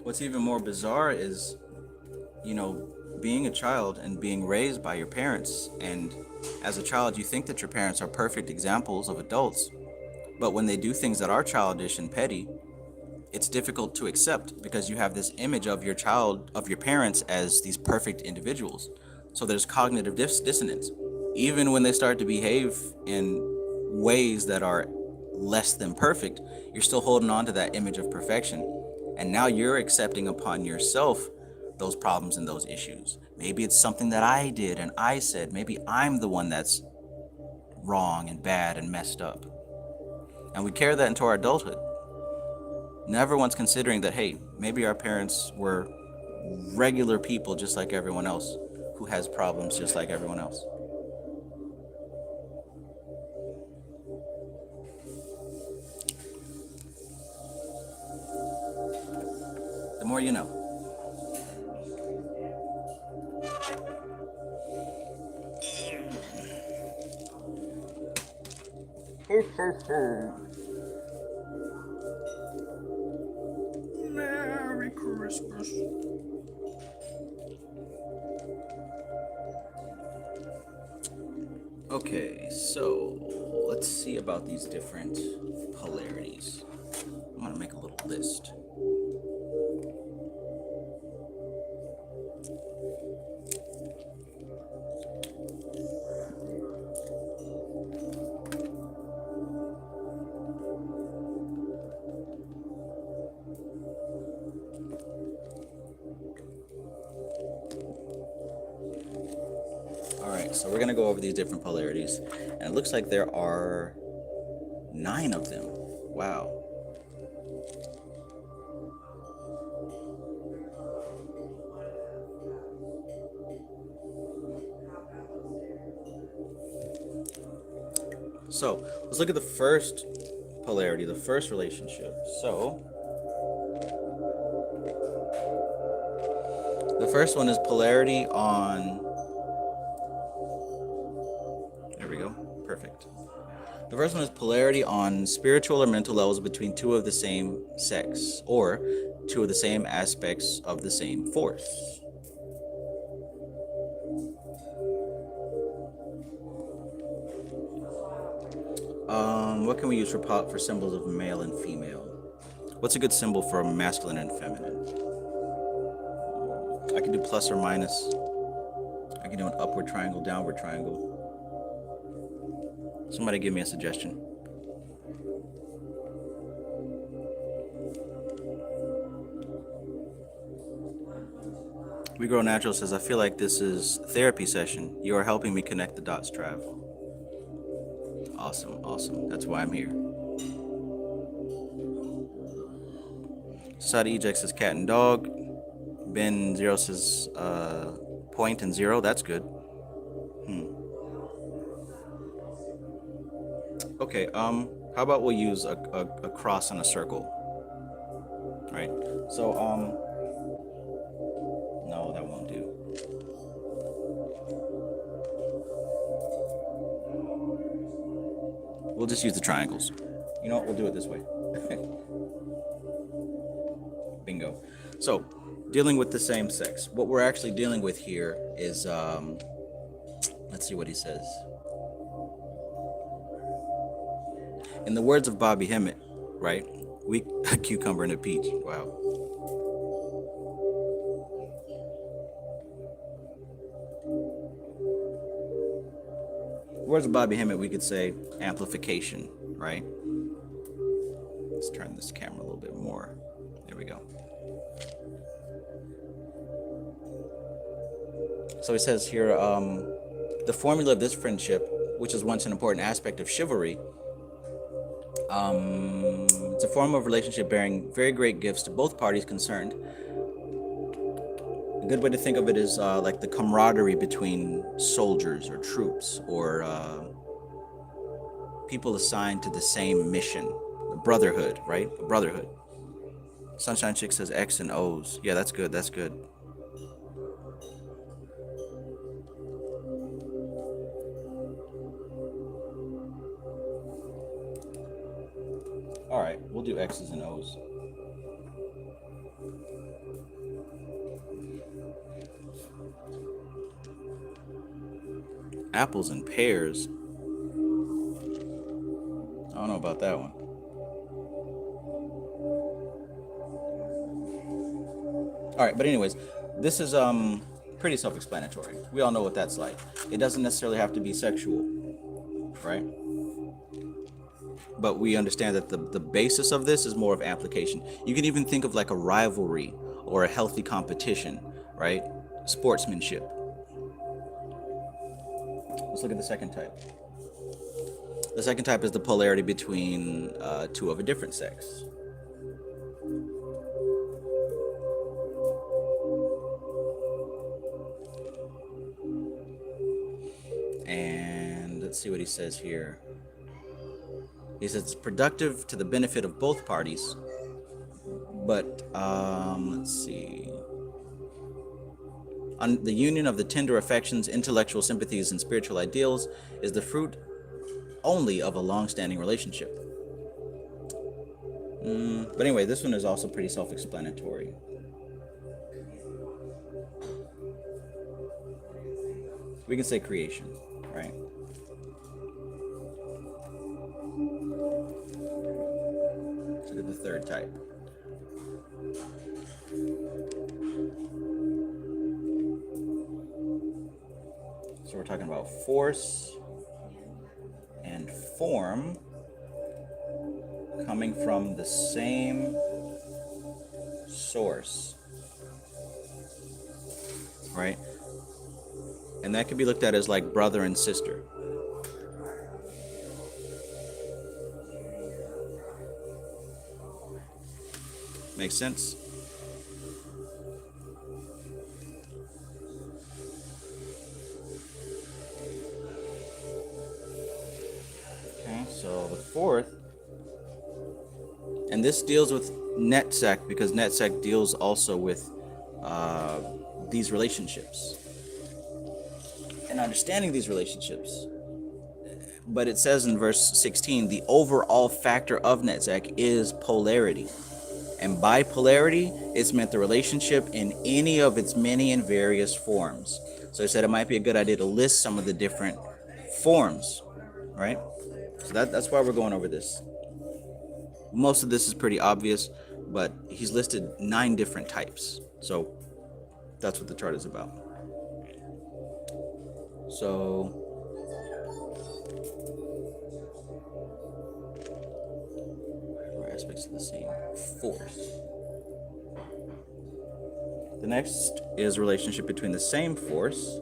What's even more bizarre is, being a child and being raised by your parents. And as a child, you think that your parents are perfect examples of adults. But when they do things that are childish and petty, it's difficult to accept because you have this image of your parents as these perfect individuals. So there's cognitive dissonance. even when they start to behave in ways that are less than perfect, you're still holding on to that image of perfection. And now you're accepting upon yourself those problems and those issues. Maybe it's something that I did and I said. Maybe I'm the one that's wrong and bad and messed up. And we carry that into our adulthood. Never once considering that, hey, maybe our parents were regular people just like everyone else, who has problems just like everyone else. The more you know. Merry Christmas. Okay, so let's see about these different polarities. I'm gonna make a little list. So we're going to go over these different polarities, and it looks like there are 9 of them. Wow. So let's look at the first polarity, the first relationship. So the first one is polarity on... There we go. Perfect. The first one is polarity on spiritual or mental levels between 2 of the same sex, or 2 of the same aspects of the same force. What can we use for symbols of male and female? What's a good symbol for masculine and feminine? I can do plus or minus. I can do an upward triangle, downward triangle. Somebody give me a suggestion. We Grow Natural says, I feel like this is therapy session. You are helping me connect the dots, Trav. Awesome, awesome. That's why I'm here. Society Eject says cat and dog. Ben Zero says point and 0. That's good. Okay, how about we'll use a cross and a circle? Right? So, no, that won't do. We'll just use the triangles. You know what? We'll do it this way. Bingo. So, dealing with the same sex. What we're actually dealing with here is, let's see what he says. In the words of Bobby Hemmett, right? A cucumber and a peach. Wow. Words of Bobby Hemmett, we could say amplification, right? Let's turn this camera a little bit more. There we go. So he says here, the formula of this friendship, which is once an important aspect of chivalry, it's a form of relationship bearing very great gifts to both parties concerned. A good way to think of it is like the camaraderie between soldiers or troops, or people assigned to the same mission. A brotherhood, right? A brotherhood. Sunshine Chick says X and O's. Yeah, that's good. That's good. All right, we'll do X's and O's. Apples and pears. I don't know about that one. All right, but anyways, this is pretty pretty self-explanatory. We all know what that's like. It doesn't necessarily have to be sexual, right? But we understand that the basis of this is more of application. You can even think of like a rivalry or a healthy competition, right? Sportsmanship. Let's look at the second type. The second type is the polarity between two of a different sex. And let's see what he says here. He says it's productive to the benefit of both parties, but let's see. The union of the tender affections, intellectual sympathies, and spiritual ideals is the fruit only of a long-standing relationship. But anyway, this one is also pretty self-explanatory. We can say creation, right? Let's look at the third type. So we're talking about force and form coming from the same source, right? And that can be looked at as like brother and sister. Makes sense? Okay, so the fourth, and this deals with Netsec because Netsec deals also with these relationships and understanding these relationships. But it says in verse 16, the overall factor of Netsec is polarity. And by polarity, it's meant the relationship in any of its many and various forms. So I said it might be a good idea to list some of the different forms, right? So that's why we're going over this. Most of this is pretty obvious, but he's listed 9 different types. So that's what the chart is about. So aspects of the same force. The next is relationship between the same force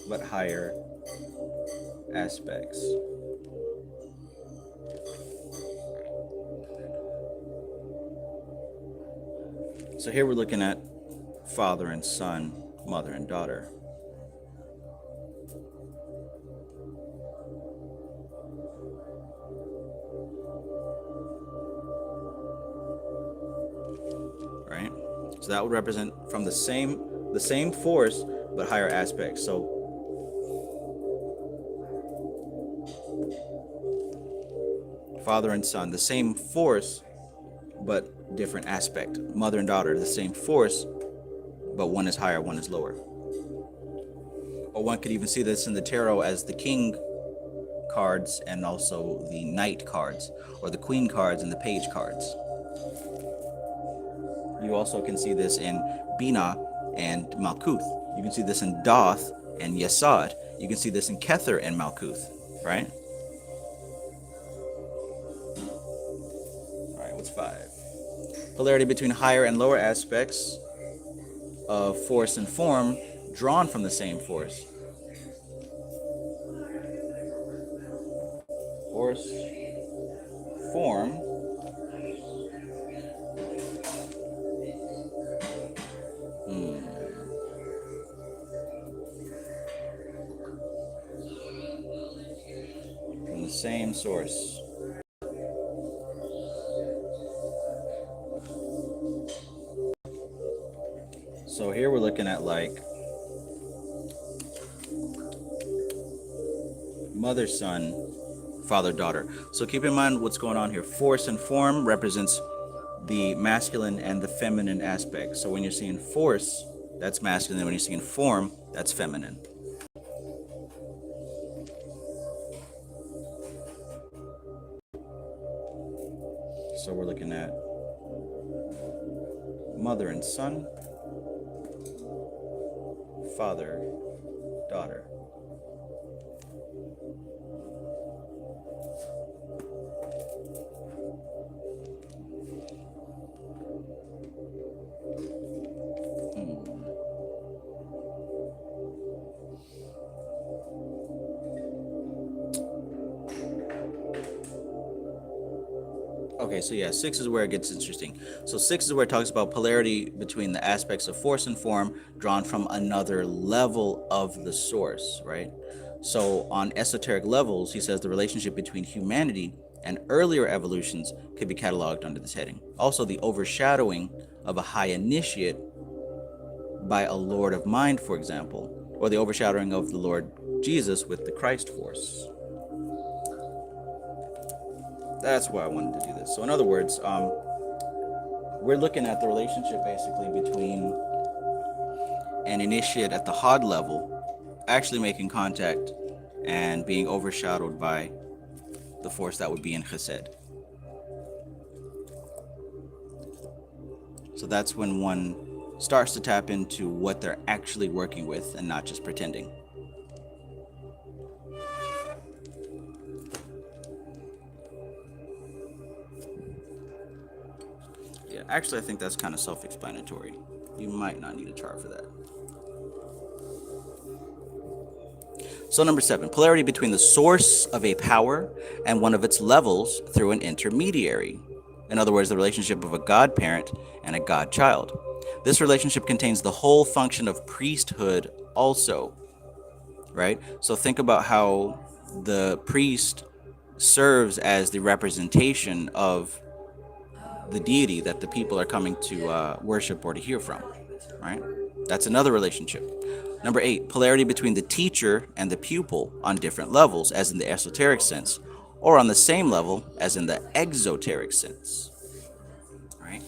but higher aspects. So here we're looking at father and son, mother and daughter. Right? So that would represent from the same force but higher aspects. So father and son, the same force but different aspect. Mother and daughter, the same force, but one is higher, one is lower. Or one could even see this in the tarot as the king cards and also the knight cards, or the queen cards and the page cards. You also can see this in Bina and Malkuth. You can see this in Doth and Yesod. You can see this in Kether and Malkuth, right? All right, what's 5? Polarity between higher and lower aspects of force and form drawn from the same force. Force, form, from the same source. So here we're looking at like mother, son, father, daughter. So keep in mind what's going on here. Force and form represents the masculine and the feminine aspect. So when you're seeing force, that's masculine. When you're seeing form, that's feminine. So we're looking at mother and son, father, daughter. Okay, so yeah, 6 is where it gets interesting. So 6 is where it talks about polarity between the aspects of force and form drawn from another level of the source, right? So on esoteric levels, he says the relationship between humanity and earlier evolutions could be cataloged under this heading. Also, the overshadowing of a high initiate by a Lord of Mind, for example, or the overshadowing of the Lord Jesus with the Christ force. That's why I wanted to do this. So in other words, we're looking at the relationship basically between an initiate at the Hod level actually making contact and being overshadowed by the force that would be in Chesed. So that's when one starts to tap into what they're actually working with and not just pretending. Yeah, actually I think that's kind of self-explanatory. You might not need a chart for that. So number 7, polarity between the source of a power and one of its levels through an intermediary. In other words, the relationship of a godparent and a godchild. This relationship contains the whole function of priesthood also, right? So think about how the priest serves as the representation of the deity that the people are coming to worship or to hear from, right? That's another relationship. Number 8, polarity between the teacher and the pupil on different levels, as in the esoteric sense, or on the same level as in the exoteric sense, right?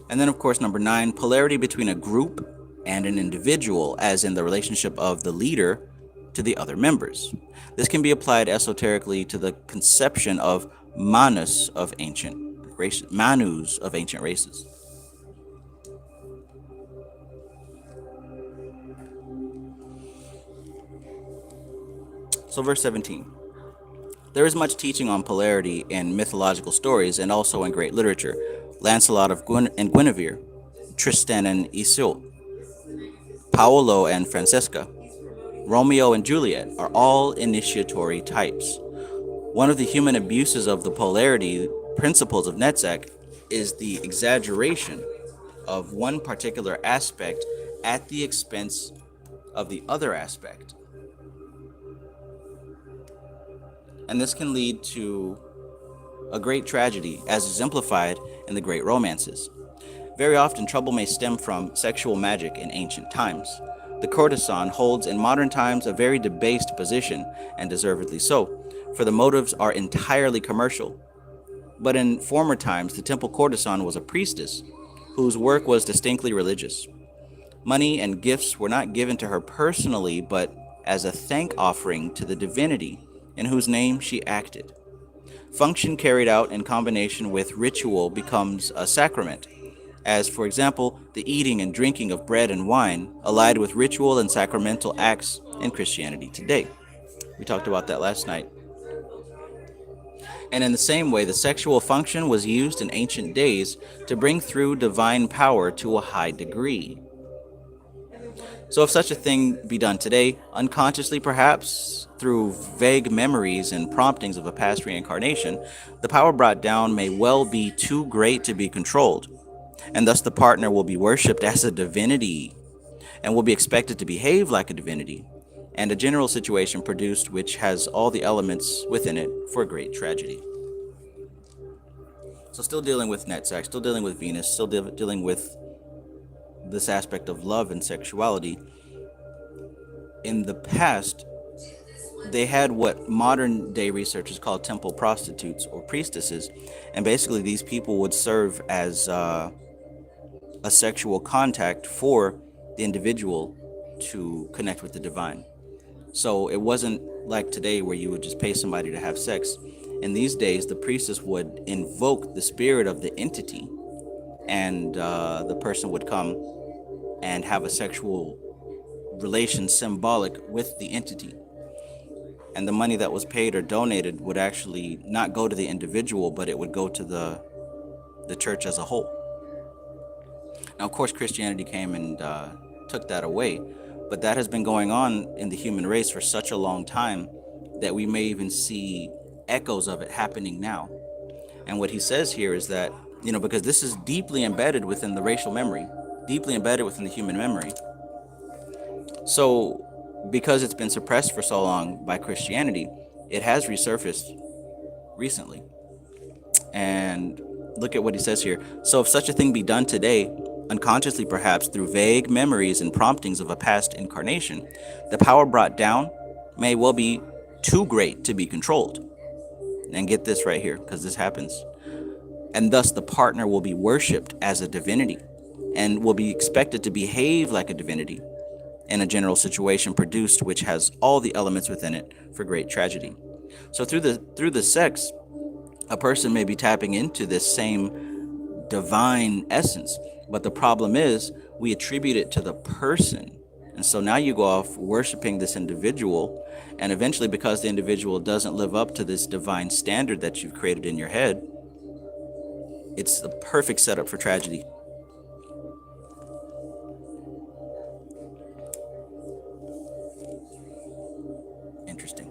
And then, of course, number 9, polarity between a group and an individual, as in the relationship of the leader to the other members. This can be applied esoterically to the conception of manus of ancient races, manus of ancient races. So verse 17. There is much teaching on polarity in mythological stories and also in great literature. Lancelot and Guinevere, Tristan and Isolde, Paolo and Francesca, Romeo and Juliet are all initiatory types. One of the human abuses of the polarity principles of Netsec is the exaggeration of one particular aspect at the expense of the other aspect. And this can lead to a great tragedy, as exemplified in the great romances. Very often, trouble may stem from sexual magic in ancient times. The courtesan holds in modern times a very debased position, and deservedly so, for the motives are entirely commercial. But in former times, the temple courtesan was a priestess, whose work was distinctly religious. Money and gifts were not given to her personally, but as a thank offering to the divinity in whose name she acted. Function carried out in combination with ritual becomes a sacrament, as, for example, the eating and drinking of bread and wine, allied with ritual and sacramental acts in Christianity today. We talked about that last night. And in the same way, the sexual function was used in ancient days to bring through divine power to a high degree. So if such a thing be done today, unconsciously perhaps, through vague memories and promptings of a past reincarnation, the power brought down may well be too great to be controlled, and thus the partner will be worshipped as a divinity, and will be expected to behave like a divinity, and a general situation produced which has all the elements within it for a great tragedy. So still dealing with Netzach, still dealing with Venus, still dealing with this aspect of love and sexuality. In the past, they had what modern day researchers call temple prostitutes or priestesses, and basically these people would serve as a sexual contact for the individual to connect with the divine. So it wasn't like today where you would just pay somebody to have sex. In these days, the priestess would invoke the spirit of the entity, and the person would come and have a sexual relation symbolic with the entity. And the money that was paid or donated would actually not go to the individual, but it would go to the church as a whole. Now, of course, Christianity came and took that away, but that has been going on in the human race for such a long time that we may even see echoes of it happening now. And what he says here is that, because this is deeply embedded within the racial memory, deeply embedded within the human memory. So, because it's been suppressed for so long by Christianity, it has resurfaced recently. And look at what he says here. So if such a thing be done today, unconsciously perhaps through vague memories and promptings of a past incarnation, the power brought down may well be too great to be controlled. And get this right here, because this happens. And thus the partner will be worshipped as a divinity and will be expected to behave like a divinity in a general situation produced which has all the elements within it for great tragedy. So through the sex, a person may be tapping into this same divine essence, but the problem is we attribute it to the person. And so now you go off worshiping this individual, and eventually, because the individual doesn't live up to this divine standard that you've created in your head, it's the perfect setup for tragedy. Interesting.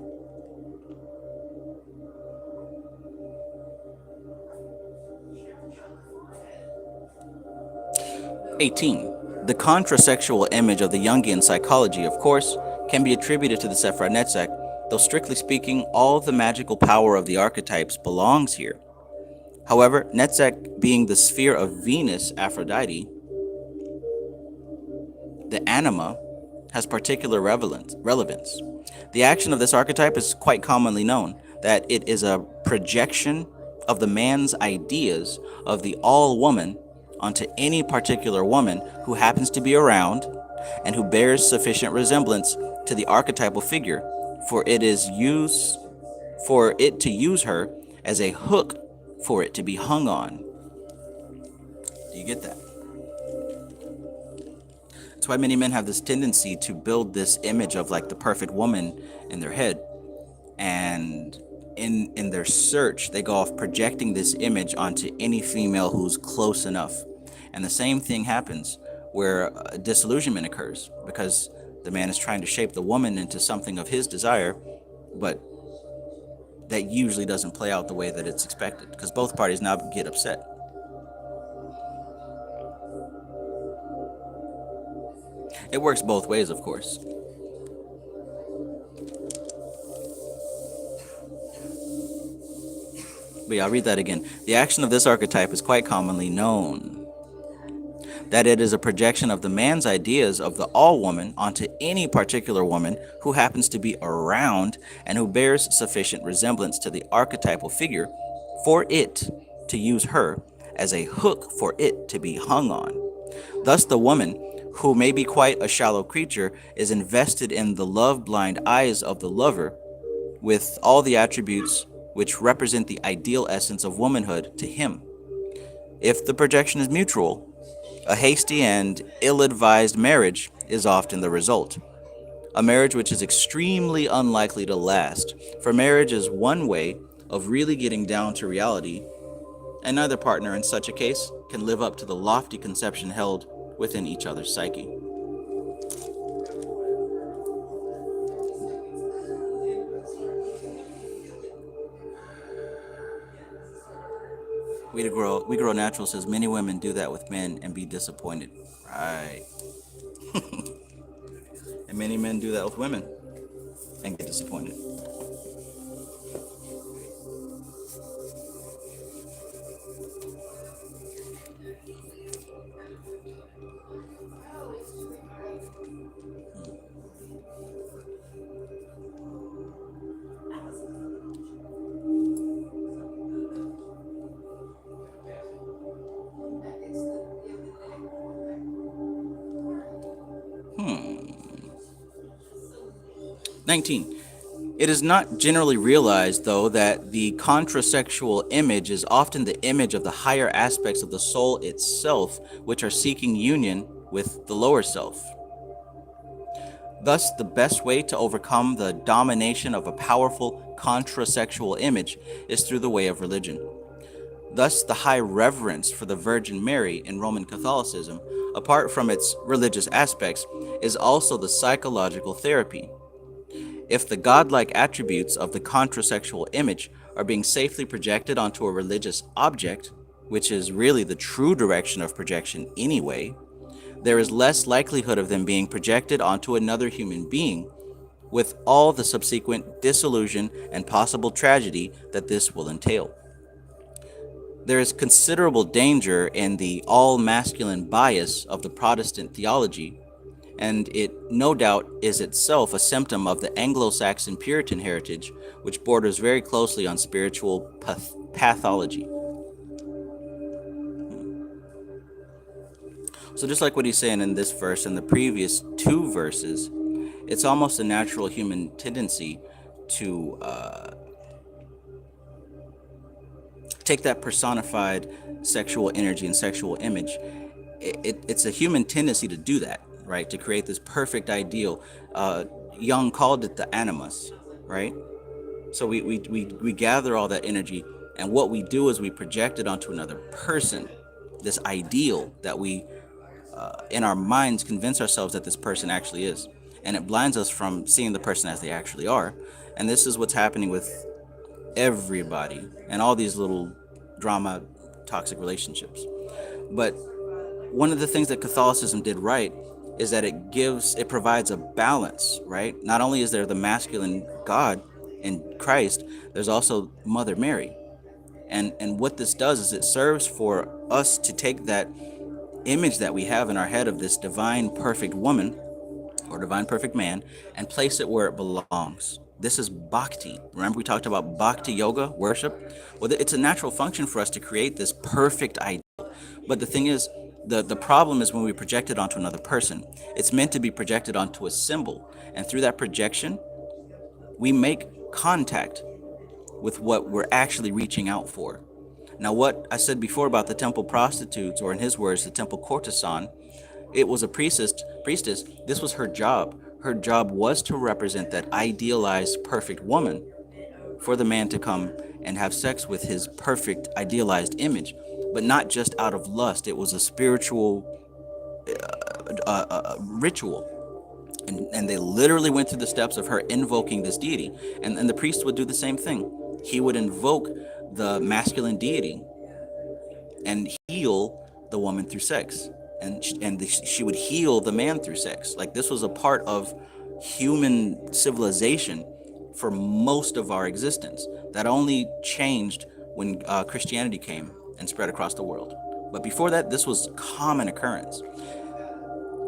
18. The contrasexual image of the Jungian psychology, of course, can be attributed to the Sephra Netsec, though strictly speaking, all the magical power of the archetypes belongs here. However, Netsec being the sphere of Venus, Aphrodite, the anima, has particular relevance. The action of this archetype is quite commonly known, that it is a projection of the man's ideas of the all-woman onto any particular woman who happens to be around and who bears sufficient resemblance to the archetypal figure for it to use her as a hook for it to be hung on. Do you get that? That's why many men have this tendency to build this image of like the perfect woman in their head, and in their search they go off projecting this image onto any female who's close enough. And the same thing happens where a disillusionment occurs because the man is trying to shape the woman into something of his desire, but that usually doesn't play out the way that it's expected because both parties now get upset. It works both ways, of course. But yeah, I'll read that again. The action of this archetype is quite commonly known, that it is a projection of the man's ideas of the all-woman onto any particular woman who happens to be around and who bears sufficient resemblance to the archetypal figure for it to use her as a hook for it to be hung on. Thus the woman, who may be quite a shallow creature, is invested in the love-blind eyes of the lover with all the attributes which represent the ideal essence of womanhood to him. If the projection is mutual, a hasty and ill-advised marriage is often the result. A marriage which is extremely unlikely to last, for marriage is one way of really getting down to reality, and neither partner in such a case can live up to the lofty conception held within each other's psyche. We Grow Natural says many women do that with men and be disappointed. Right. And many men do that with women and get disappointed. Hmm. 19. It is not generally realized, though, that the contrasexual image is often the image of the higher aspects of the soul itself, which are seeking union with the lower self. Thus, the best way to overcome the domination of a powerful contrasexual image is through the way of religion. Thus, the high reverence for the Virgin Mary in Roman Catholicism, apart from its religious aspects, is also the psychological therapy. If the godlike attributes of the contrasexual image are being safely projected onto a religious object, which is really the true direction of projection anyway, there is less likelihood of them being projected onto another human being, with all the subsequent disillusion and possible tragedy that this will entail. There is considerable danger in the all masculine bias of the Protestant theology, and it no doubt is itself a symptom of the Anglo-Saxon Puritan heritage, which borders very closely on spiritual pathology. So just like what he's saying in this verse and the previous two verses, it's almost a natural human tendency to take that personified sexual energy and sexual image. It's a human tendency to do that, right? To create this perfect ideal. Jung called it the animus, right? So we gather all that energy, and what we do is we project it onto another person, this ideal that we, in our minds, convince ourselves that this person actually is. And it blinds us from seeing the person as they actually are. And this is what's happening with everybody and all these little drama, toxic relationships. But one of the things that Catholicism did right is that it provides a balance, right? Not only is there the masculine God in Christ, there's also Mother Mary. And what this does is it serves for us to take that image that we have in our head of this divine perfect woman or divine perfect man and place it where it belongs. This is bhakti. Remember we talked about bhakti yoga, worship? Well, it's a natural function for us to create this perfect ideal. But the thing is, the problem is when we project it onto another person. It's meant to be projected onto a symbol. And through that projection, we make contact with what we're actually reaching out for. Now, what I said before about the temple prostitutes, or in his words, the temple courtesan, it was a priestess. This was her job. Her job was to represent that idealized perfect woman for the man to come and have sex with his perfect idealized image, but not just out of lust. It was a spiritual ritual. And they literally went through the steps of her invoking this deity. And the priest would do the same thing. He would invoke the masculine deity and heal the woman through sex. And she would heal the man through sex. Like, this was a part of human civilization for most of our existence. That only changed when Christianity came and spread across the world. But before that, this was common occurrence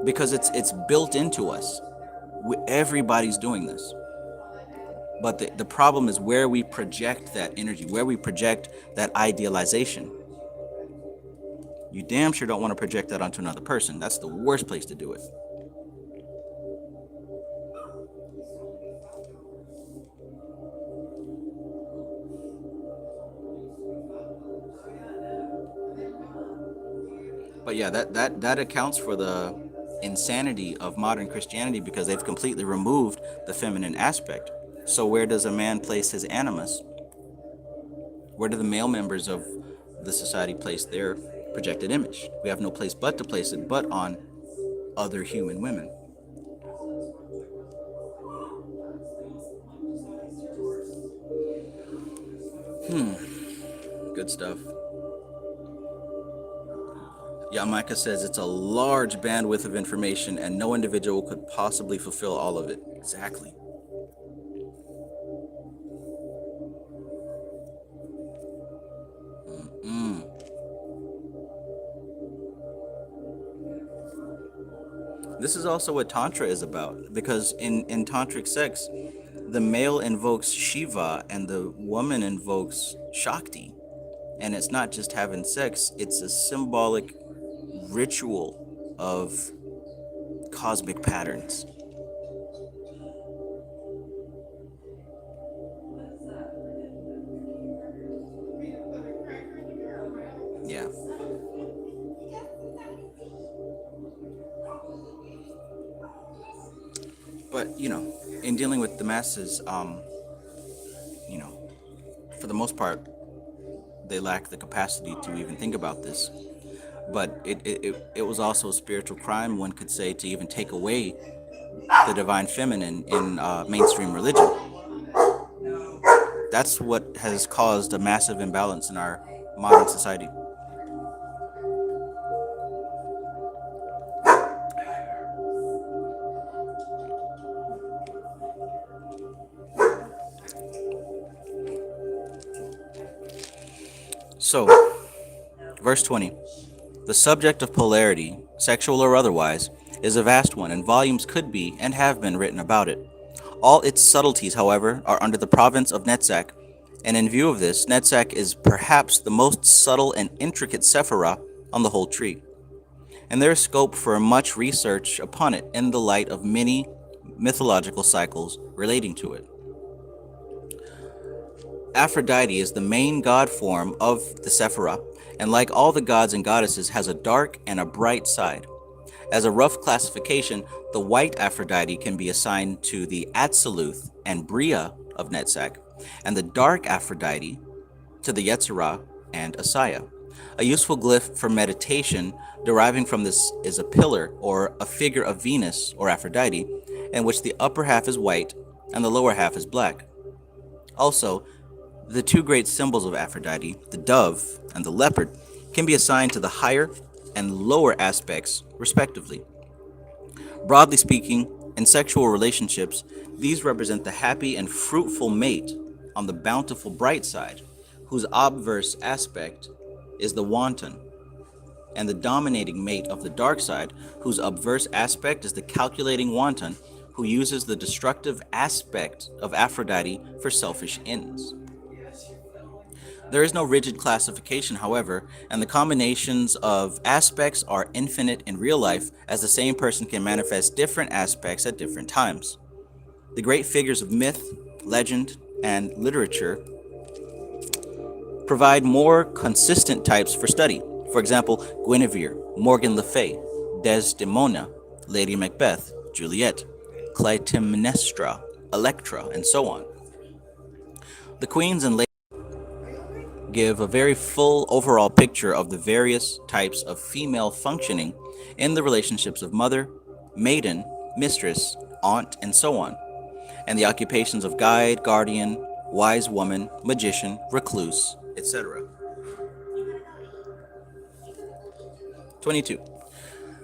because it's built into us. Everybody's doing this. But the problem is where we project that energy, where we project that idealization. You damn sure don't want to project that onto another person. That's the worst place to do it. But yeah, that accounts for the insanity of modern Christianity because they've completely removed the feminine aspect. So where does a man place his animus? Where do the male members of the society place their projected image? We have no place but to place it but on other human women. Good stuff. Yamaika says it's a large bandwidth of information and no individual could possibly fulfill all of it. Exactly. This is also what Tantra is about, because in Tantric sex, the male invokes Shiva and the woman invokes Shakti. And it's not just having sex, it's a symbolic ritual of cosmic patterns. But in dealing with the masses, you know, for the most part, they lack the capacity to even think about this. But it was also a spiritual crime, one could say, to even take away the divine feminine in mainstream religion. That's what has caused a massive imbalance in our modern society. So, verse 20. The subject of polarity, sexual or otherwise, is a vast one, and volumes could be and have been written about it. All its subtleties, however, are under the province of Netsec, and in view of this, Netsec is perhaps the most subtle and intricate sephira on the whole tree, and there is scope for much research upon it in the light of many mythological cycles relating to it. Aphrodite is the main god form of the sephira, and like all the gods and goddesses, has a dark and a bright side. As a rough classification, the white Aphrodite can be assigned to the Atziluth and Bria of Netzach, and the dark Aphrodite to the Yetzirah and Asaya. A useful glyph for meditation deriving from this is a pillar or a figure of Venus or Aphrodite, in which the upper half is white and the lower half is black. Also, the two great symbols of Aphrodite, the dove and the leopard, can be assigned to the higher and lower aspects, respectively. Broadly speaking, in sexual relationships, these represent the happy and fruitful mate on the bountiful bright side, whose obverse aspect is the wanton, and the dominating mate of the dark side, whose obverse aspect is the calculating wanton, who uses the destructive aspect of Aphrodite for selfish ends. There is no rigid classification, however, and the combinations of aspects are infinite in real life, as the same person can manifest different aspects at different times. The great figures of myth, legend, and literature provide more consistent types for study. For example, Guinevere, Morgan Le Fay, Desdemona, Lady Macbeth, Juliet, Clytemnestra, Electra, and so on. The queens and ladies give a very full overall picture of the various types of female functioning in the relationships of mother, maiden, mistress, aunt, and so on, and the occupations of guide, guardian, wise woman, magician, recluse, etc. 22.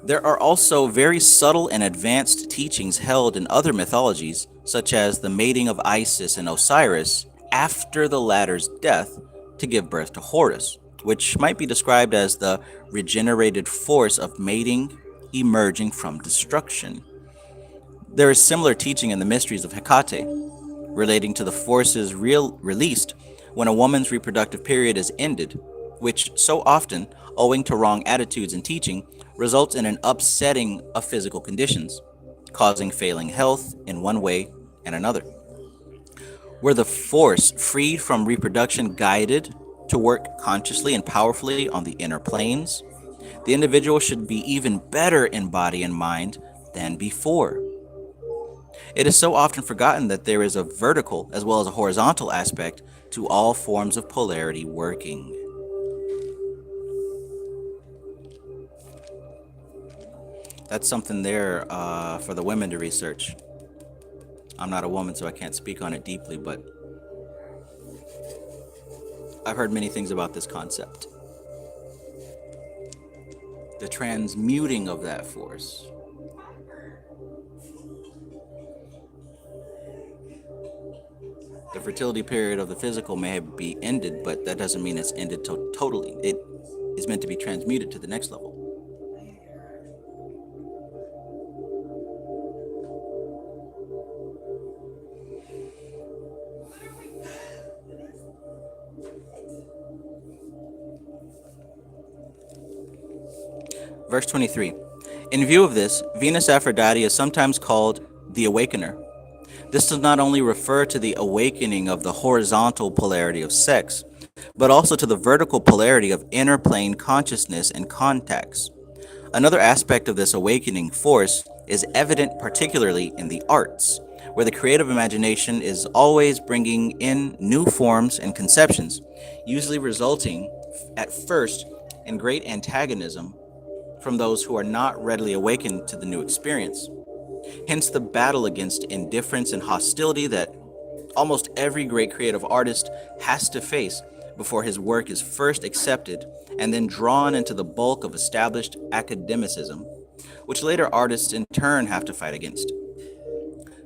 There are also very subtle and advanced teachings held in other mythologies, such as the mating of Isis and Osiris after the latter's death to give birth to Horus, which might be described as the regenerated force of mating emerging from destruction. There is similar teaching in the mysteries of Hecate, relating to the forces released when a woman's reproductive period is ended, which so often, owing to wrong attitudes and teaching, results in an upsetting of physical conditions, causing failing health in one way and another. Were the force freed from reproduction guided to work consciously and powerfully on the inner planes, the individual should be even better in body and mind than before. It is so often forgotten that there is a vertical as well as a horizontal aspect to all forms of polarity working. That's something there for the women to research. I'm not a woman, so I can't speak on it deeply, but I've heard many things about this concept. The transmuting of that force. The fertility period of the physical may be ended, but that doesn't mean it's ended totally. It is meant to be transmuted to the next level. Verse 23. In view of this, Venus Aphrodite is sometimes called the Awakener. This does not only refer to the awakening of the horizontal polarity of sex, but also to the vertical polarity of inner plane consciousness and contacts. Another aspect of this awakening force is evident particularly in the arts, where the creative imagination is always bringing in new forms and conceptions, usually resulting at first in great antagonism from those who are not readily awakened to the new experience. Hence the battle against indifference and hostility that almost every great creative artist has to face before his work is first accepted and then drawn into the bulk of established academicism, which later artists in turn have to fight against.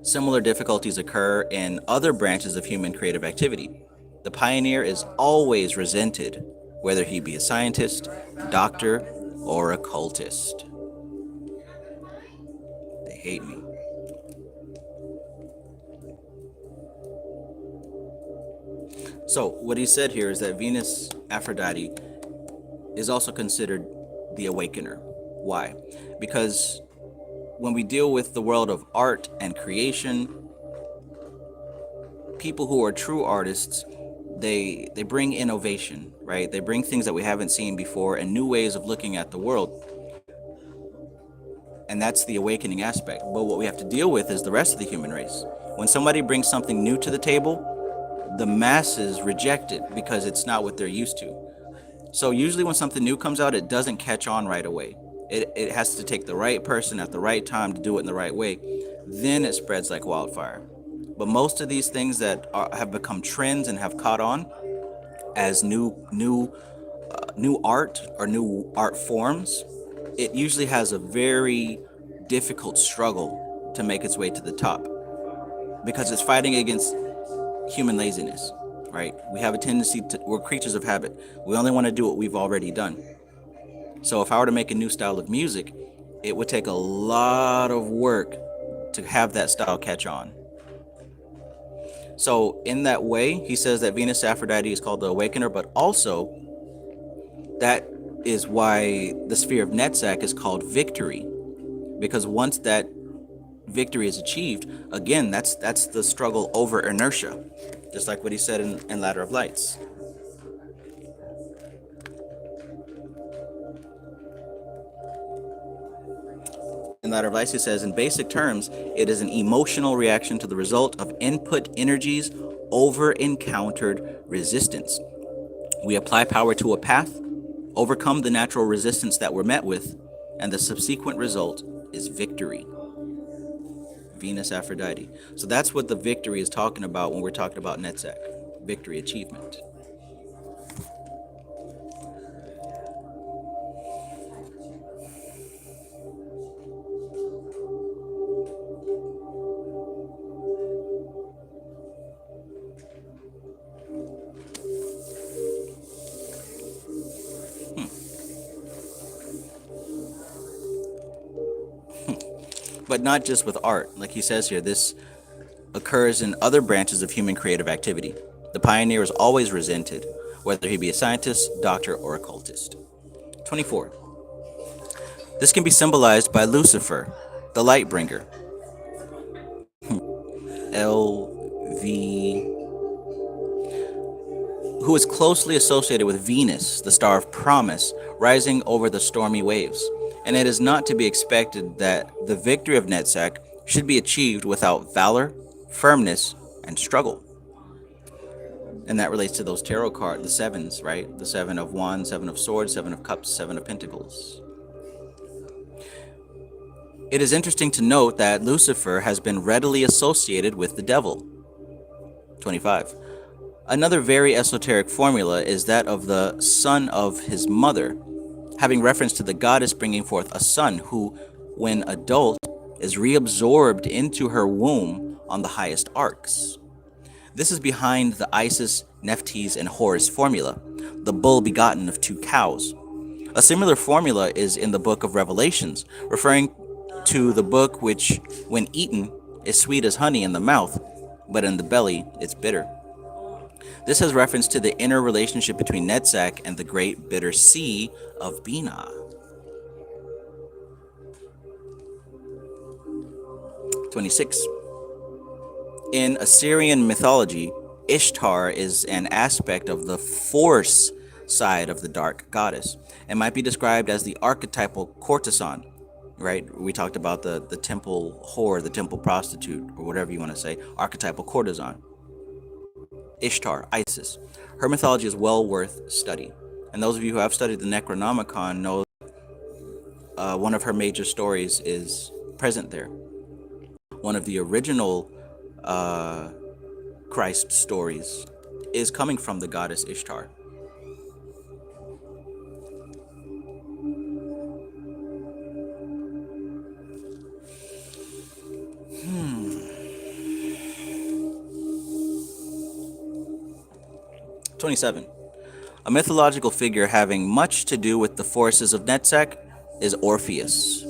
Similar difficulties occur in other branches of human creative activity. The pioneer is always resented, whether he be a scientist, doctor, or occultist. They hate me. So, what he said here is that Venus Aphrodite is also considered the Awakener. Why? Because when we deal with the world of art and creation, people who are true artists, they bring innovation, right? They bring things that we haven't seen before and new ways of looking at the world. And that's the awakening aspect. But what we have to deal with is the rest of the human race. When somebody brings something new to the table, the masses reject it because it's not what they're used to. So usually when something new comes out, it doesn't catch on right away. It has to take the right person at the right time to do it in the right way. Then it spreads like wildfire. But most of these things that have become trends and have caught on as new art or new art forms, it usually has a very difficult struggle to make its way to the top because it's fighting against human laziness, right? We have a tendency we're creatures of habit. We only want to do what we've already done. So if I were to make a new style of music, it would take a lot of work to have that style catch on. So in that way, he says that Venus Aphrodite is called the Awakener, but also that is why the sphere of Netsec is called victory, because once that victory is achieved, again, that's the struggle over inertia, just like what he said in Ladder of Lights. In Ladder of Lights, he says, in basic terms, it is an emotional reaction to the result of input energies over encountered resistance. We apply power to a path, overcome the natural resistance that we're met with, and the subsequent result is victory. Venus Aphrodite. So that's what the victory is talking about when we're talking about Netsec. Victory, achievement. But not just with art. Like he says here, this occurs in other branches of human creative activity. The pioneer is always resented, whether he be a scientist, doctor, or occultist. 24. This can be symbolized by Lucifer, the light bringer. LV, who is closely associated with Venus, the star of promise, rising over the stormy waves. And it is not to be expected that the victory of Netsec should be achieved without valor, firmness, and struggle. And that relates to those tarot cards, the sevens, right? The 7 of Wands, 7 of Swords, 7 of Cups, 7 of Pentacles. It is interesting to note that Lucifer has been readily associated with the devil. 25. Another very esoteric formula is that of the son of his mother, having reference to the goddess bringing forth a son who, when adult, is reabsorbed into her womb on the highest arcs. This is behind the Isis, Nephthys, and Horus formula, the bull begotten of 2 cows. A similar formula is in the book of Revelations, referring to the book which, when eaten, is sweet as honey in the mouth, but in the belly it's bitter. This has reference to the inner relationship between Netsec and the great bitter sea of Binah. 26. In Assyrian mythology, Ishtar is an aspect of the force side of the dark goddess and might be described as the archetypal courtesan. right? We talked about the temple whore, the temple prostitute, or whatever you want to say, archetypal courtesan, Ishtar, Isis. Her mythology is well worth study. And those of you who have studied the Necronomicon know one of her major stories is present there. One of the original Christ stories is coming from the goddess Ishtar. Hmm. 27. A mythological figure having much to do with the forces of Netsec is Orpheus.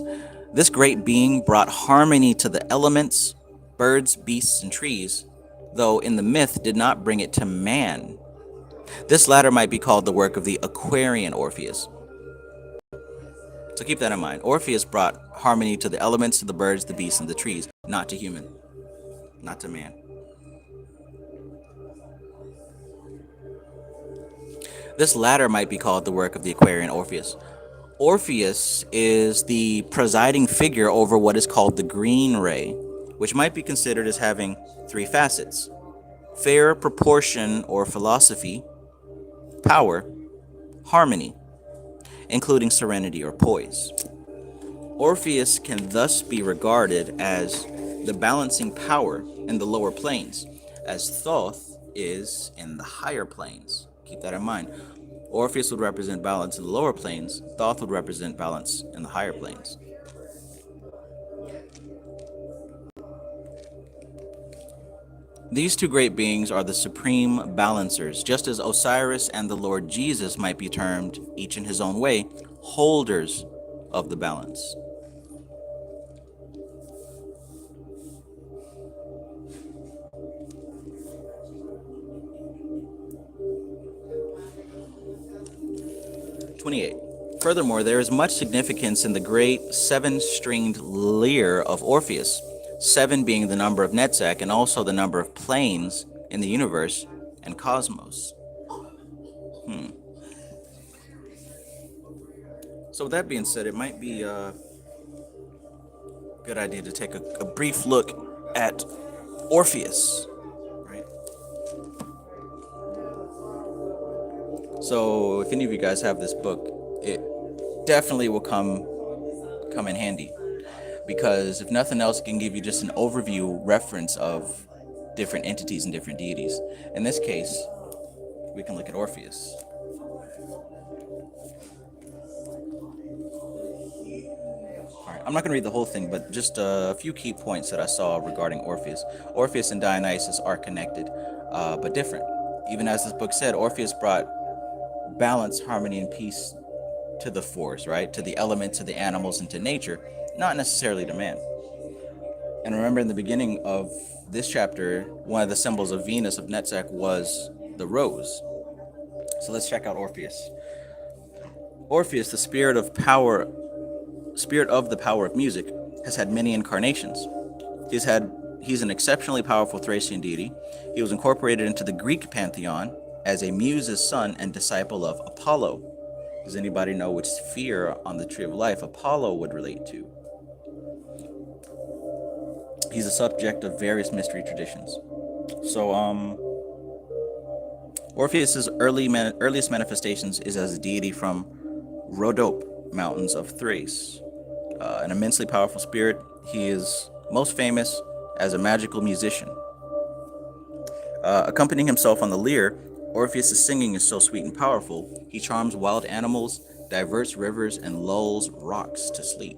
This great being brought harmony to the elements, birds, beasts, and trees, though in the myth did not bring it to man. This latter might be called the work of the Aquarian Orpheus. So keep that in mind. Orpheus brought harmony to the elements, to the birds, the beasts, and the trees, not to human, not to man. This latter might be called the work of the Aquarian Orpheus. Orpheus is the presiding figure over what is called the green ray, which might be considered as having three facets: fair proportion or philosophy, power, harmony, including serenity or poise. Orpheus can thus be regarded as the balancing power in the lower planes, as Thoth is in the higher planes. Keep that in mind. Orpheus would represent balance in the lower planes, Thoth would represent balance in the higher planes. These two great beings are the supreme balancers, just as Osiris and the Lord Jesus might be termed, each in his own way, holders of the balance. Furthermore, there is much significance in the great seven-stringed lyre of Orpheus, 7 being the number of Netsec and also the number of planes in the universe and cosmos. So with that being said, it might be a good idea to take a brief look at Orpheus, right? So if any of you guys have this book, it definitely will come in handy, because if nothing else, it can give you just an overview reference of different entities and different deities. In this case, we can look at Orpheus. Alright, I'm not going to read the whole thing, but just a few key points that I saw regarding Orpheus. Orpheus and Dionysus are connected, but different. Even as this book said, Orpheus brought balance, harmony, and peace to the force, right? To the elements, to the animals, and to nature, not necessarily to man. And remember, in the beginning of this chapter, one of the symbols of Venus, of Netsec, was the rose. So let's check out Orpheus. Orpheus, the spirit of the power of music, has had many incarnations. He's an exceptionally powerful Thracian deity. He was incorporated into the Greek pantheon as a muse's son and disciple of Apollo. Does anybody know which sphere on the Tree of Life Apollo would relate to? He's a subject of various mystery traditions. So, Orpheus's earliest manifestations is as a deity from Rhodope mountains of Thrace. An immensely powerful spirit, he is most famous as a magical musician. Accompanying himself on the lyre, Orpheus' singing is so sweet and powerful, he charms wild animals, diverts rivers, and lulls rocks to sleep.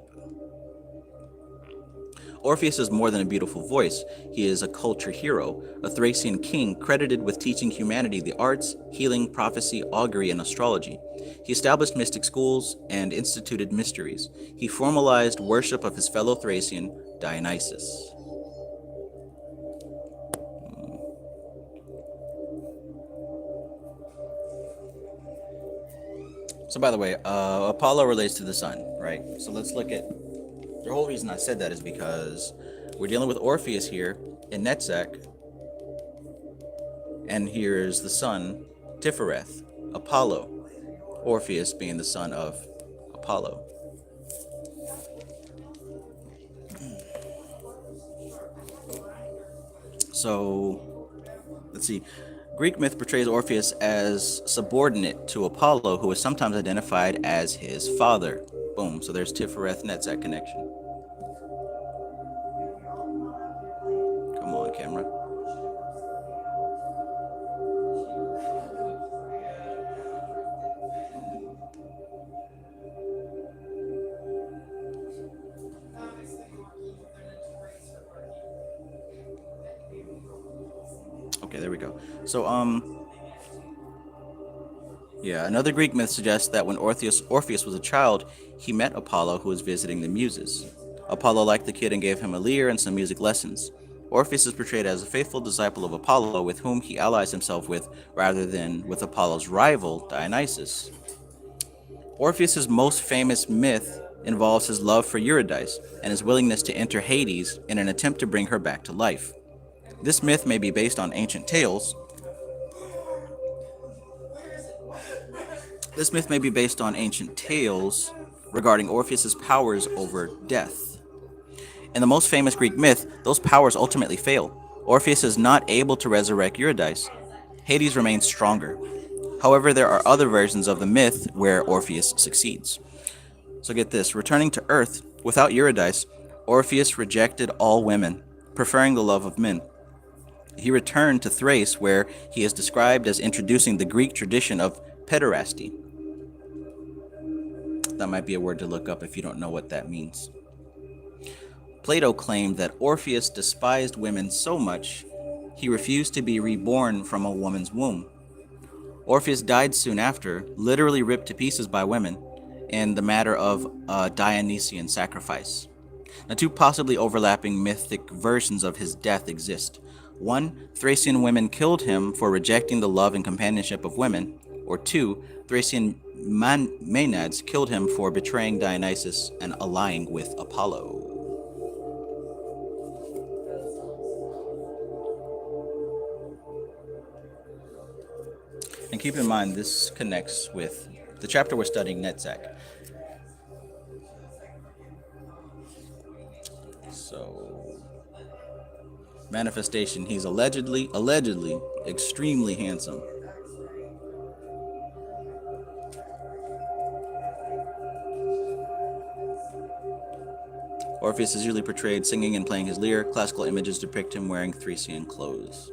Orpheus is more than a beautiful voice. He is a culture hero, a Thracian king credited with teaching humanity the arts, healing, prophecy, augury, and astrology. He established mystic schools and instituted mysteries. He formalized worship of his fellow Thracian, Dionysus. So by the way, Apollo relates to the sun, right? So let's look at, the whole reason I said that is because we're dealing with Orpheus here in Netsec, and here's the sun, Tifereth, Apollo, Orpheus being the son of Apollo. So, let's see. Greek myth portrays Orpheus as subordinate to Apollo, who is sometimes identified as his father. Boom. So there's Tifereth Netsec connection. Come on, camera. Okay, there we go. So, yeah, another Greek myth suggests that when Orpheus was a child, he met Apollo, who was visiting the Muses. Apollo liked the kid and gave him a lyre and some music lessons. Orpheus is portrayed as a faithful disciple of Apollo, with whom he allies himself with, rather than with Apollo's rival, Dionysus. Orpheus's most famous myth involves his love for Eurydice and his willingness to enter Hades in an attempt to bring her back to life. This myth may be based on ancient tales. This myth may be based on ancient tales regarding Orpheus's powers over death. In the most famous Greek myth, those powers ultimately fail. Orpheus is not able to resurrect Eurydice. Hades remains stronger. However, there are other versions of the myth where Orpheus succeeds. So get this, returning to Earth without Eurydice, Orpheus rejected all women, preferring the love of men. He returned to Thrace, where he is described as introducing the Greek tradition of pederasty. That might be a word to look up if you don't know what that means. Plato claimed that Orpheus despised women so much, he refused to be reborn from a woman's womb. Orpheus died soon after, literally ripped to pieces by women, in the matter of a Dionysian sacrifice. Now, two possibly overlapping mythic versions of his death exist. One, Thracian women killed him for rejecting the love and companionship of women, or two, Thracian Maenads killed him for betraying Dionysus and allying with Apollo. And keep in mind, this connects with the chapter we're studying, Netsec. So, manifestation, he's allegedly, extremely handsome. Orpheus is usually portrayed singing and playing his lyre. Classical images depict him wearing Thracian clothes.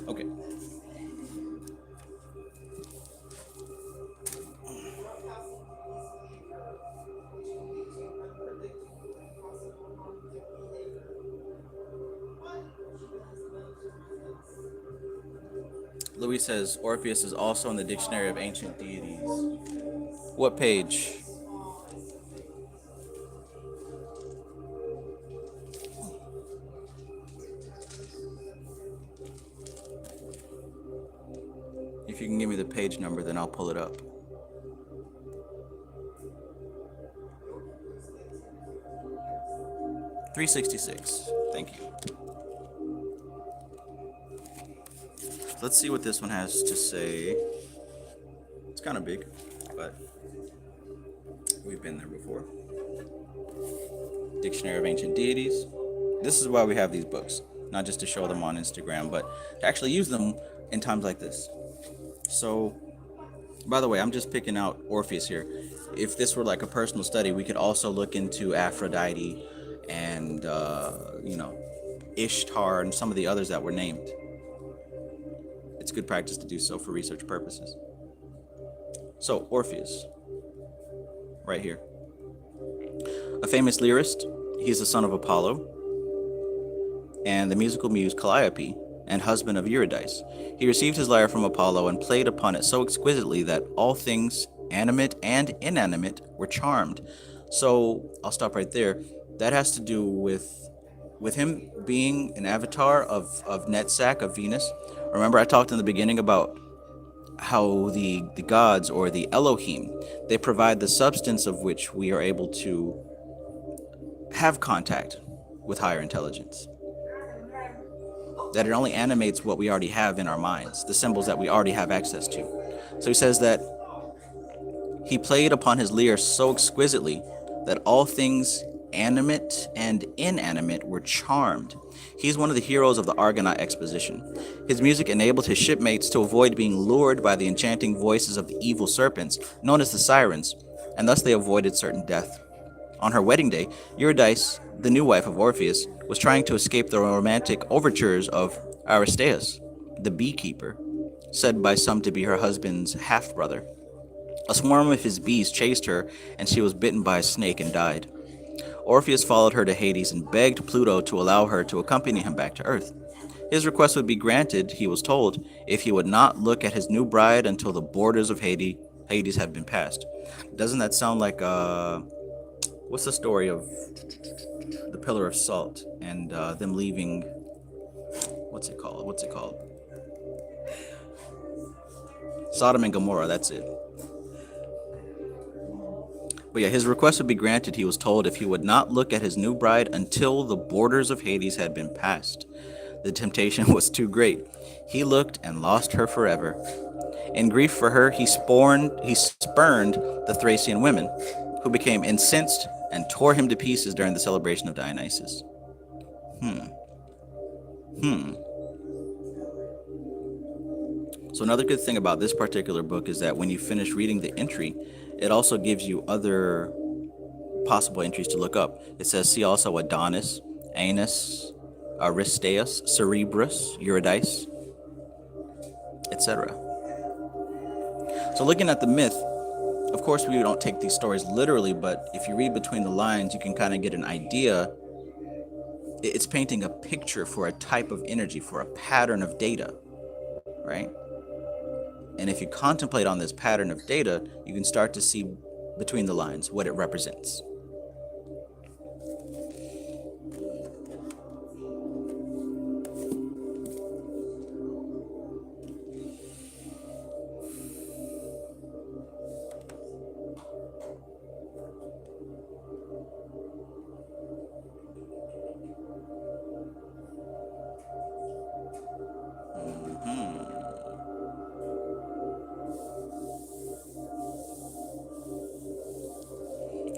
Okay. Louis says Orpheus is also in the Dictionary of Ancient Deities. What page? If you can give me the page number, then I'll pull it up. $366. Thank you. Let's see what this one has to say. It's kind of big, but we've been there before. Dictionary of Ancient Deities. This is why we have these books, not just to show them on Instagram, but to actually use them in times like this. So, by the way, I'm just picking out Orpheus here. If this were like a personal study, we could also look into Aphrodite and, Ishtar and some of the others that were named. It's good practice to do so for research purposes. So, Orpheus, right here. A famous lyrist, he's the son of Apollo and the musical muse Calliope, and husband of Eurydice. He received his lyre from Apollo and played upon it so exquisitely that all things, animate and inanimate, were charmed. So, I'll stop right there. That has to do with him being an avatar of Netzach, of Venus. Remember, I talked in the beginning about how the gods, or the Elohim, they provide the substance of which we are able to have contact with higher intelligence. That it only animates what we already have in our minds, the symbols that we already have access to. So he says that he played upon his lyre so exquisitely that all things animate and inanimate, were charmed. He's one of the heroes of the Argonaut exposition. His music enabled his shipmates to avoid being lured by the enchanting voices of the evil serpents, known as the Sirens, and thus they avoided certain death. On her wedding day, Eurydice, the new wife of Orpheus, was trying to escape the romantic overtures of Aristaeus, the beekeeper, said by some to be her husband's half-brother. A swarm of his bees chased her, and she was bitten by a snake and died. Orpheus followed her to Hades and begged Pluto to allow her to accompany him back to Earth. His request would be granted, he was told, if he would not look at his new bride until the borders of Hades had been passed. Doesn't that sound like, what's the story of the Pillar of Salt and them leaving, what's it called? Sodom and Gomorrah, that's it. But yeah, his request would be granted, he was told, if he would not look at his new bride until the borders of Hades had been passed. The temptation was too great. He looked and lost her forever. In grief for her, he spurned the Thracian women, who became incensed and tore him to pieces during the celebration of Dionysus. So another good thing about this particular book is that when you finish reading the entry, it also gives you other possible entries to look up. It says, see also Adonis, Anus, Aristaeus, Cerebrus, Eurydice, etc. So looking at the myth, of course we don't take these stories literally, but if you read between the lines, you can kind of get an idea. It's painting a picture for a type of energy, for a pattern of data, right? And if you contemplate on this pattern of data, you can start to see between the lines what it represents.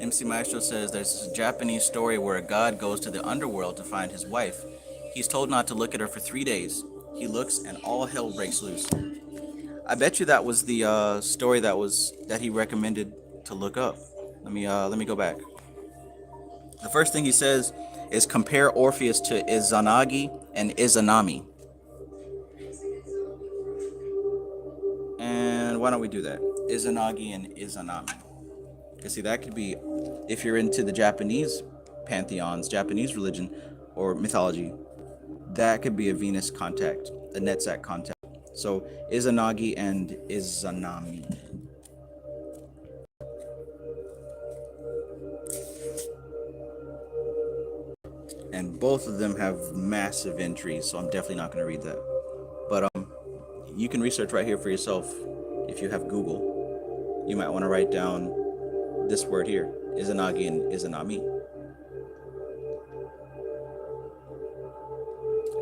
MC Maestro says there's a Japanese story where a god goes to the underworld to find his wife. He's told not to look at her for 3 days. He looks and all hell breaks loose. I bet you that was the story that he recommended to look up. Let me go back. The first thing he says is compare Orpheus to Izanagi and Izanami. And why don't we do that? Izanagi and Izanami. You see, that could be, if you're into the Japanese pantheons, Japanese religion or mythology, that could be a Venus contact, a Netsec contact. So Izanagi and Izanami. And both of them have massive entries, so I'm definitely not going to read that. But you can research right here for yourself if you have Google. You might want to write down this word here, Izanagi and Izanami.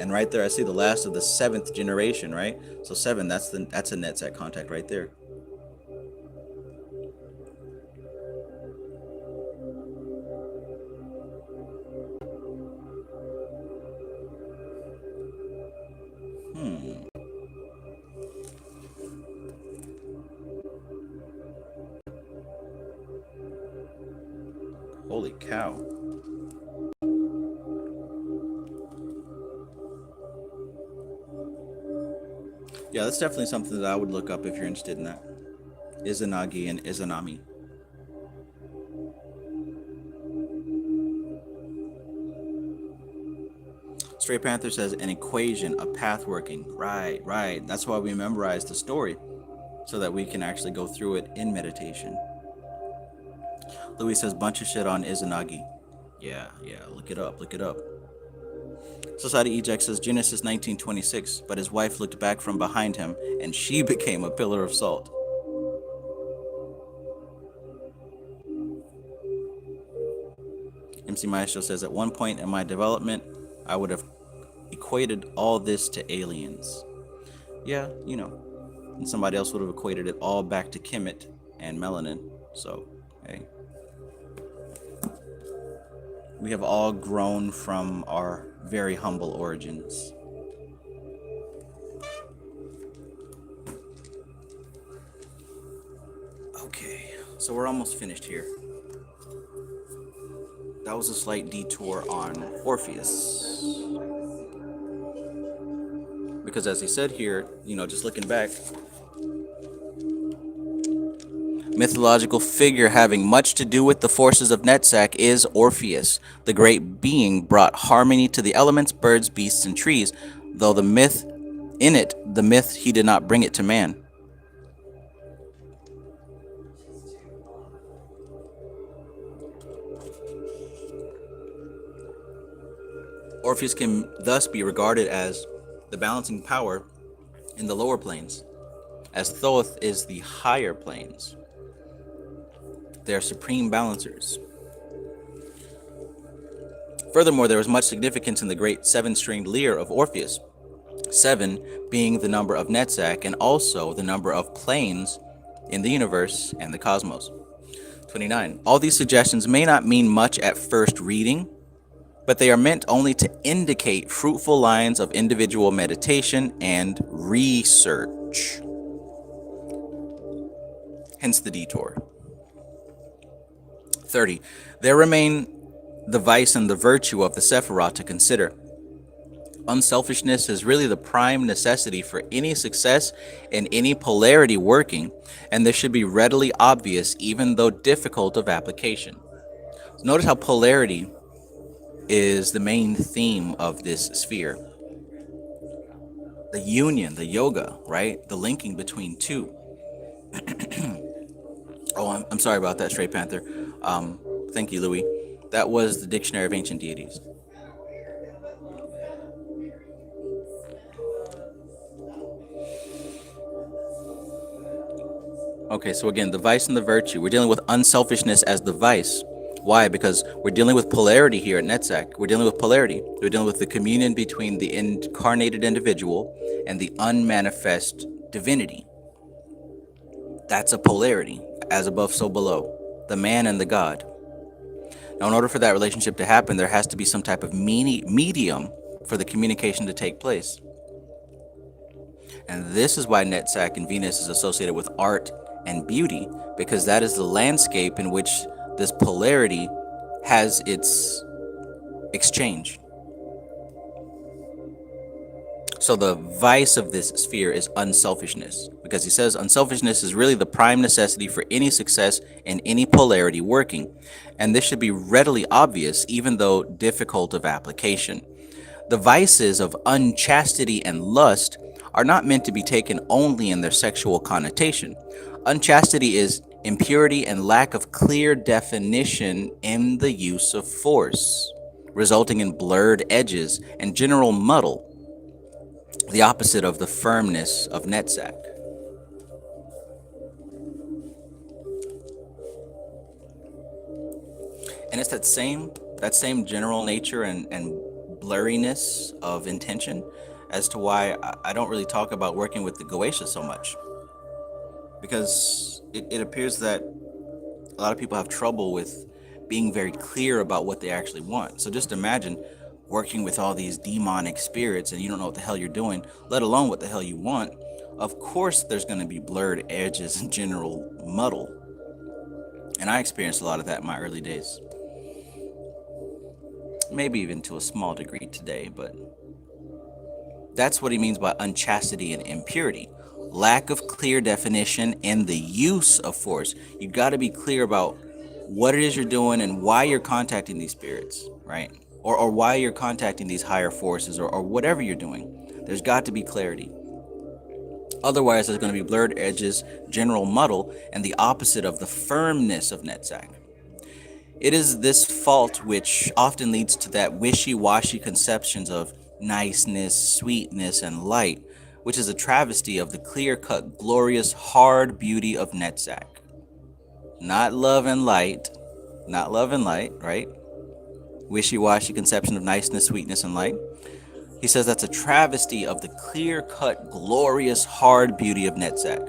And right there, I see the last of the 7th generation, right? So 7, that's a Netsec contact right there. Holy cow. Yeah, that's definitely something that I would look up if you're interested in that. Izanagi and Izanami. Stray Panther says an equation, a path working. Right. That's why we memorize the story, so that we can actually go through it in meditation. Louis says bunch of shit on Izanagi. Yeah, look it up. Society Eject says Genesis 19:26, but his wife looked back from behind him and she became a pillar of salt. MC Maestro says at one point in my development, I would have equated all this to aliens. Yeah, and somebody else would have equated it all back to Kemet and melanin. So, hey. We have all grown from our very humble origins. Okay, so we're almost finished here. That was a slight detour on Orpheus. Because as he said here, just looking back, mythological figure having much to do with the forces of Netsec is Orpheus. The great being brought harmony to the elements, birds, beasts, and trees, though the myth he did not bring it to man. Orpheus can thus be regarded as the balancing power in the lower planes, as Thoth is the higher planes. They are supreme balancers. Furthermore, there is much significance in the great seven-stringed lyre of Orpheus, 7 being the number of Netzach and also the number of planes in the universe and the cosmos. 29. All these suggestions may not mean much at first reading, but they are meant only to indicate fruitful lines of individual meditation and research. Hence the detour. 30. There remain the vice and the virtue of the Sephiroth to consider. Unselfishness is really the prime necessity for any success in any polarity working, and this should be readily obvious even though difficult of application. Notice how polarity is the main theme of this sphere. The union, the yoga, right? The linking between two. Oh, I'm sorry about that, Straight Panther. Thank you, Louis. That was the Dictionary of Ancient Deities. Okay, so again, the vice and the virtue. We're dealing with unselfishness as the vice. Why? Because we're dealing with polarity here at Netsec. We're dealing with polarity. We're dealing with the communion between the incarnated individual and the unmanifest divinity. That's a polarity, as above, so below. The man and the God. Now, in order for that relationship to happen, there has to be some type of medium for the communication to take place. And this is why Netzach and Venus is associated with art and beauty, because that is the landscape in which this polarity has its exchange. So the vice of this sphere is unselfishness, because he says unselfishness is really the prime necessity for any success in any polarity working, and this should be readily obvious even though difficult of application. The vices of unchastity and lust are not meant to be taken only in their sexual connotation. Unchastity is impurity and lack of clear definition in the use of force, resulting in blurred edges and general muddle, the opposite of the firmness of Netsec. And it's that same general nature and blurriness of intention as to why I don't really talk about working with the Goetia so much. Because it appears that a lot of people have trouble with being very clear about what they actually want. So just imagine working with all these demonic spirits and you don't know what the hell you're doing, let alone what the hell you want. Of course there's going to be blurred edges and general muddle. And I experienced a lot of that in my early days. Maybe even to a small degree today, but that's what he means by unchastity and impurity. Lack of clear definition in the use of force. You got to be clear about what it is you're doing and why you're contacting these spirits, right? Or why you're contacting these higher forces or whatever you're doing. There's got to be clarity. Otherwise, there's going to be blurred edges, general muddle, and the opposite of the firmness of Netzach. It is this fault which often leads to that wishy-washy conceptions of niceness, sweetness, and light, which is a travesty of the clear-cut, glorious, hard beauty of Netzach. Not love and light, right? Wishy-washy conception of niceness, sweetness, and light. He says that's a travesty of the clear-cut, glorious, hard beauty of Netzach.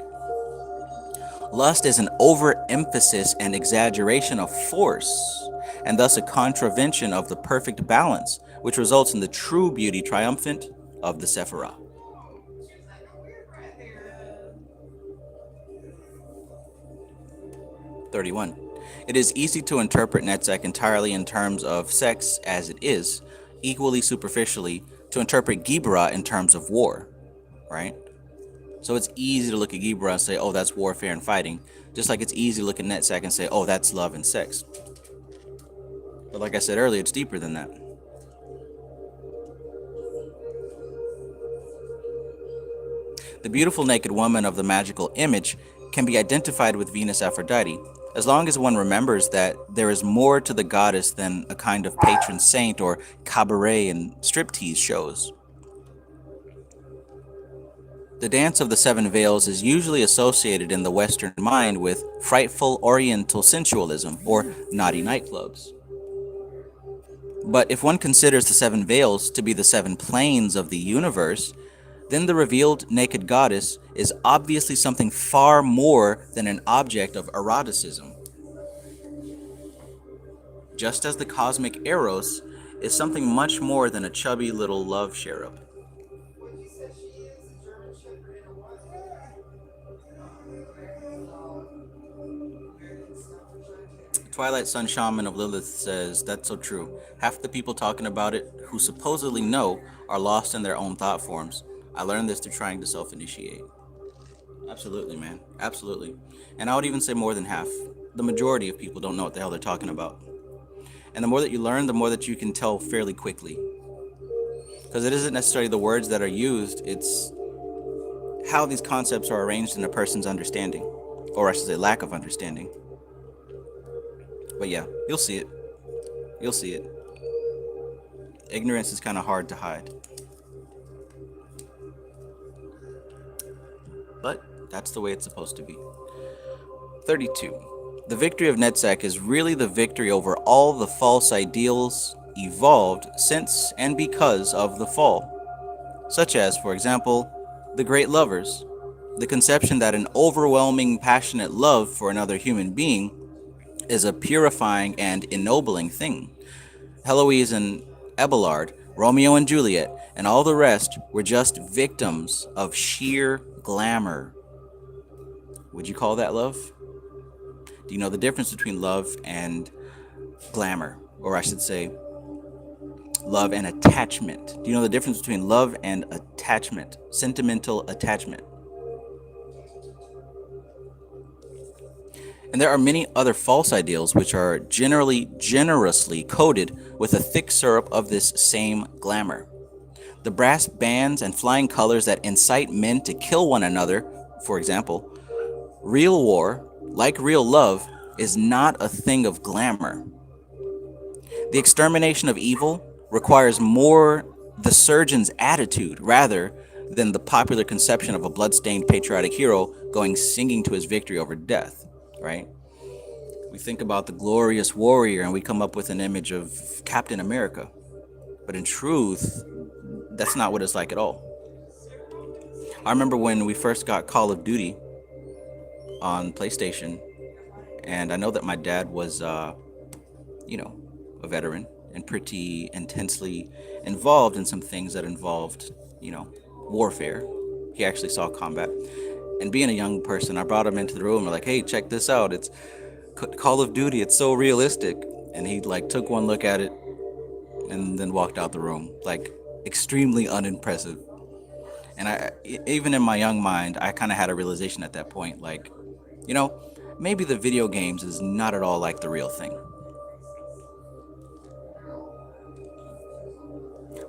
Lust is an overemphasis and exaggeration of force, and thus a contravention of the perfect balance, which results in the true beauty triumphant of the Sephirah. 31. It is easy to interpret Netsec entirely in terms of sex as it is, equally superficially to interpret Gibra in terms of war, right? So it's easy to look at Gibra and say, oh, that's warfare and fighting, just like it's easy to look at Netsec and say, oh, that's love and sex. But like I said earlier, it's deeper than that. The beautiful naked woman of the magical image can be identified with Venus Aphrodite, as long as one remembers that there is more to the goddess than a kind of patron saint or cabaret and striptease shows. The dance of the seven veils is usually associated in the Western mind with frightful Oriental sensualism or naughty nightclubs. But if one considers the seven veils to be the seven planes of the universe, then the revealed naked goddess is obviously something far more than an object of eroticism. Just as the cosmic Eros is something much more than a chubby little love cherub. Twilight Sun Shaman of Lilith says, that's so true. Half the people talking about it who supposedly know are lost in their own thought forms. I learned this through trying to self-initiate. Absolutely, man. Absolutely. And I would even say more than half. The majority of people don't know what the hell they're talking about. And the more that you learn, the more that you can tell fairly quickly. Because it isn't necessarily the words that are used, it's how these concepts are arranged in a person's understanding. Or I should say lack of understanding. But yeah, you'll see it. You'll see it. Ignorance is kind of hard to hide. But that's the way it's supposed to be. 32. The victory of Netsec is really the victory over all the false ideals evolved since and because of the fall. Such as, for example, the great lovers, the conception that an overwhelming passionate love for another human being is a purifying and ennobling thing. Heloise and Abelard, Romeo and Juliet, and all the rest were just victims of sheer glamour. Would you call that love? Do you know the difference between love and glamour? Or I should say, love and attachment. Do you know the difference between love and attachment? Sentimental attachment. And there are many other false ideals which are generously coated with a thick syrup of this same glamour. The brass bands and flying colors that incite men to kill one another, for example. Real war, like real love, is not a thing of glamour. The extermination of evil requires more the surgeon's attitude rather than the popular conception of a blood-stained patriotic hero going singing to his victory over death. Right? We think about the glorious warrior and we come up with an image of Captain America. But in truth, that's not what it's like at all. I remember when we first got Call of Duty on PlayStation, and I know that my dad was, a veteran and pretty intensely involved in some things that involved, warfare. He actually saw combat. And being a young person, I brought him into the room and like, hey, check this out. It's Call of Duty. It's so realistic. And he took one look at it and then walked out the room, extremely unimpressive. And even in my young mind, I kind of had a realization at that point, maybe the video games is not at all like the real thing.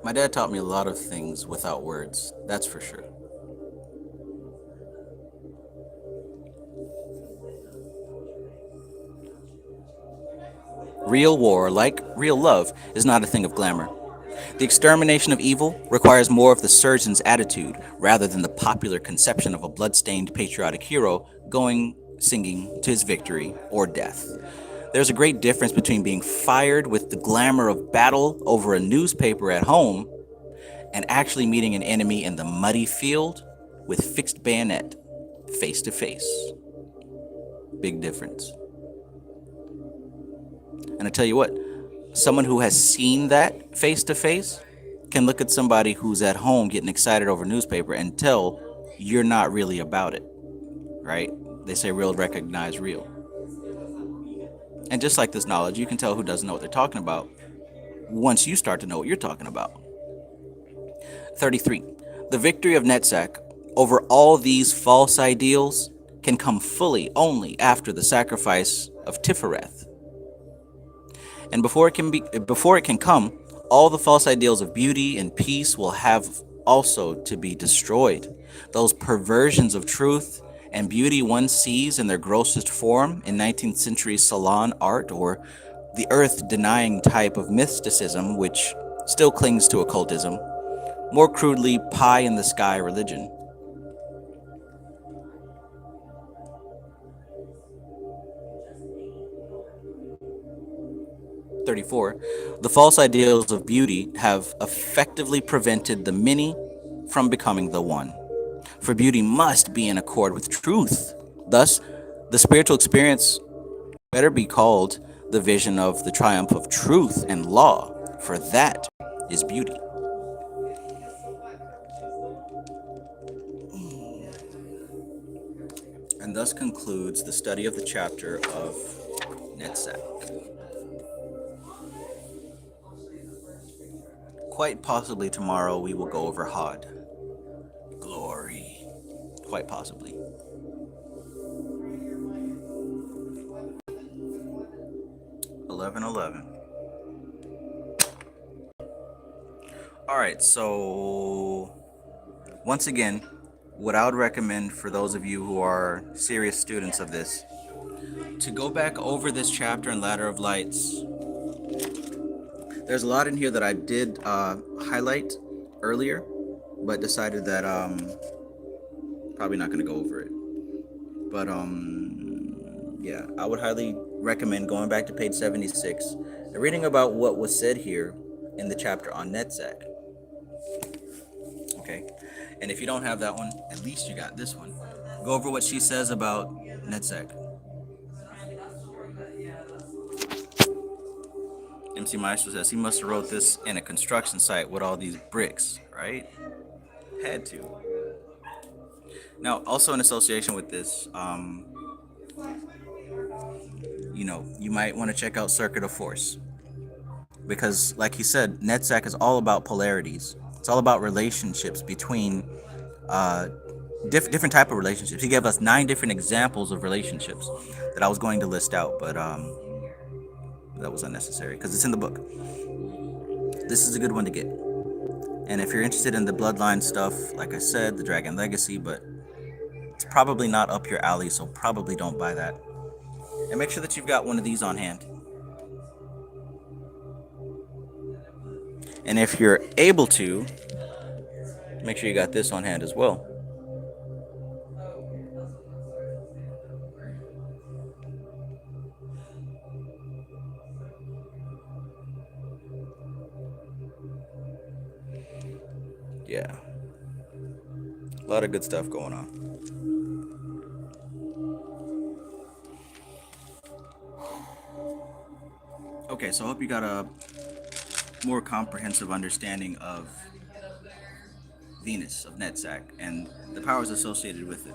My dad taught me a lot of things without words, that's for sure. Real war, like real love, is not a thing of glamour. The extermination of evil requires more of the surgeon's attitude rather than the popular conception of a blood-stained patriotic hero going singing to his victory or death. There's a great difference between being fired with the glamour of battle over a newspaper at home and actually meeting an enemy in the muddy field with fixed bayonet, face to face. Big difference. And I tell you what, someone who has seen that face to face can look at somebody who's at home getting excited over newspaper and tell you're not really about it, right? They say real recognize real. And just like this knowledge, you can tell who doesn't know what they're talking about once you start to know what you're talking about. 33. The victory of Netsec over all these false ideals can come fully only after the sacrifice of Tifereth. And before it can come, all the false ideals of beauty and peace will have also to be destroyed. Those perversions of truth and beauty one sees in their grossest form in 19th century salon art, or the earth denying type of mysticism which still clings to occultism, more crudely pie in the sky religion. 34. The false ideals of beauty have effectively prevented the many from becoming the one. For beauty must be in accord with truth. Thus, the spiritual experience better be called the vision of the triumph of truth and law, for that is beauty. And thus concludes the study of the chapter of Netsec. Quite possibly tomorrow we will go over Hod. Glory. Quite possibly. 11:11. All right, so once again, what I would recommend for those of you who are serious students of this, to go back over this chapter in Ladder of Lights. There's a lot in here that I did highlight earlier, but decided that probably not going to go over it. But yeah, I would highly recommend going back to page 76 and reading about what was said here in the chapter on Netsec. Okay, and if you don't have that one, at least you got this one. Go over what she says about Netsec. MC Maestro says he must have wrote this in a construction site with all these bricks, right? Had to. Now, also in association with this, you might want to check out Circuit of Force. Because, like he said, Netsec is all about polarities. It's all about relationships between different type of relationships. He gave us 9 different examples of relationships that I was going to list out, but that was unnecessary because it's in the book. This is a good one to get. And if you're interested in the bloodline stuff, like I said, the Dragon Legacy, but it's probably not up your alley, so probably don't buy that. And make sure that you've got one of these on hand. And if you're able to, make sure you got this on hand as well. Yeah. A lot of good stuff going on. Okay, so I hope you got a more comprehensive understanding of Venus, of Netsec, and the powers associated with it.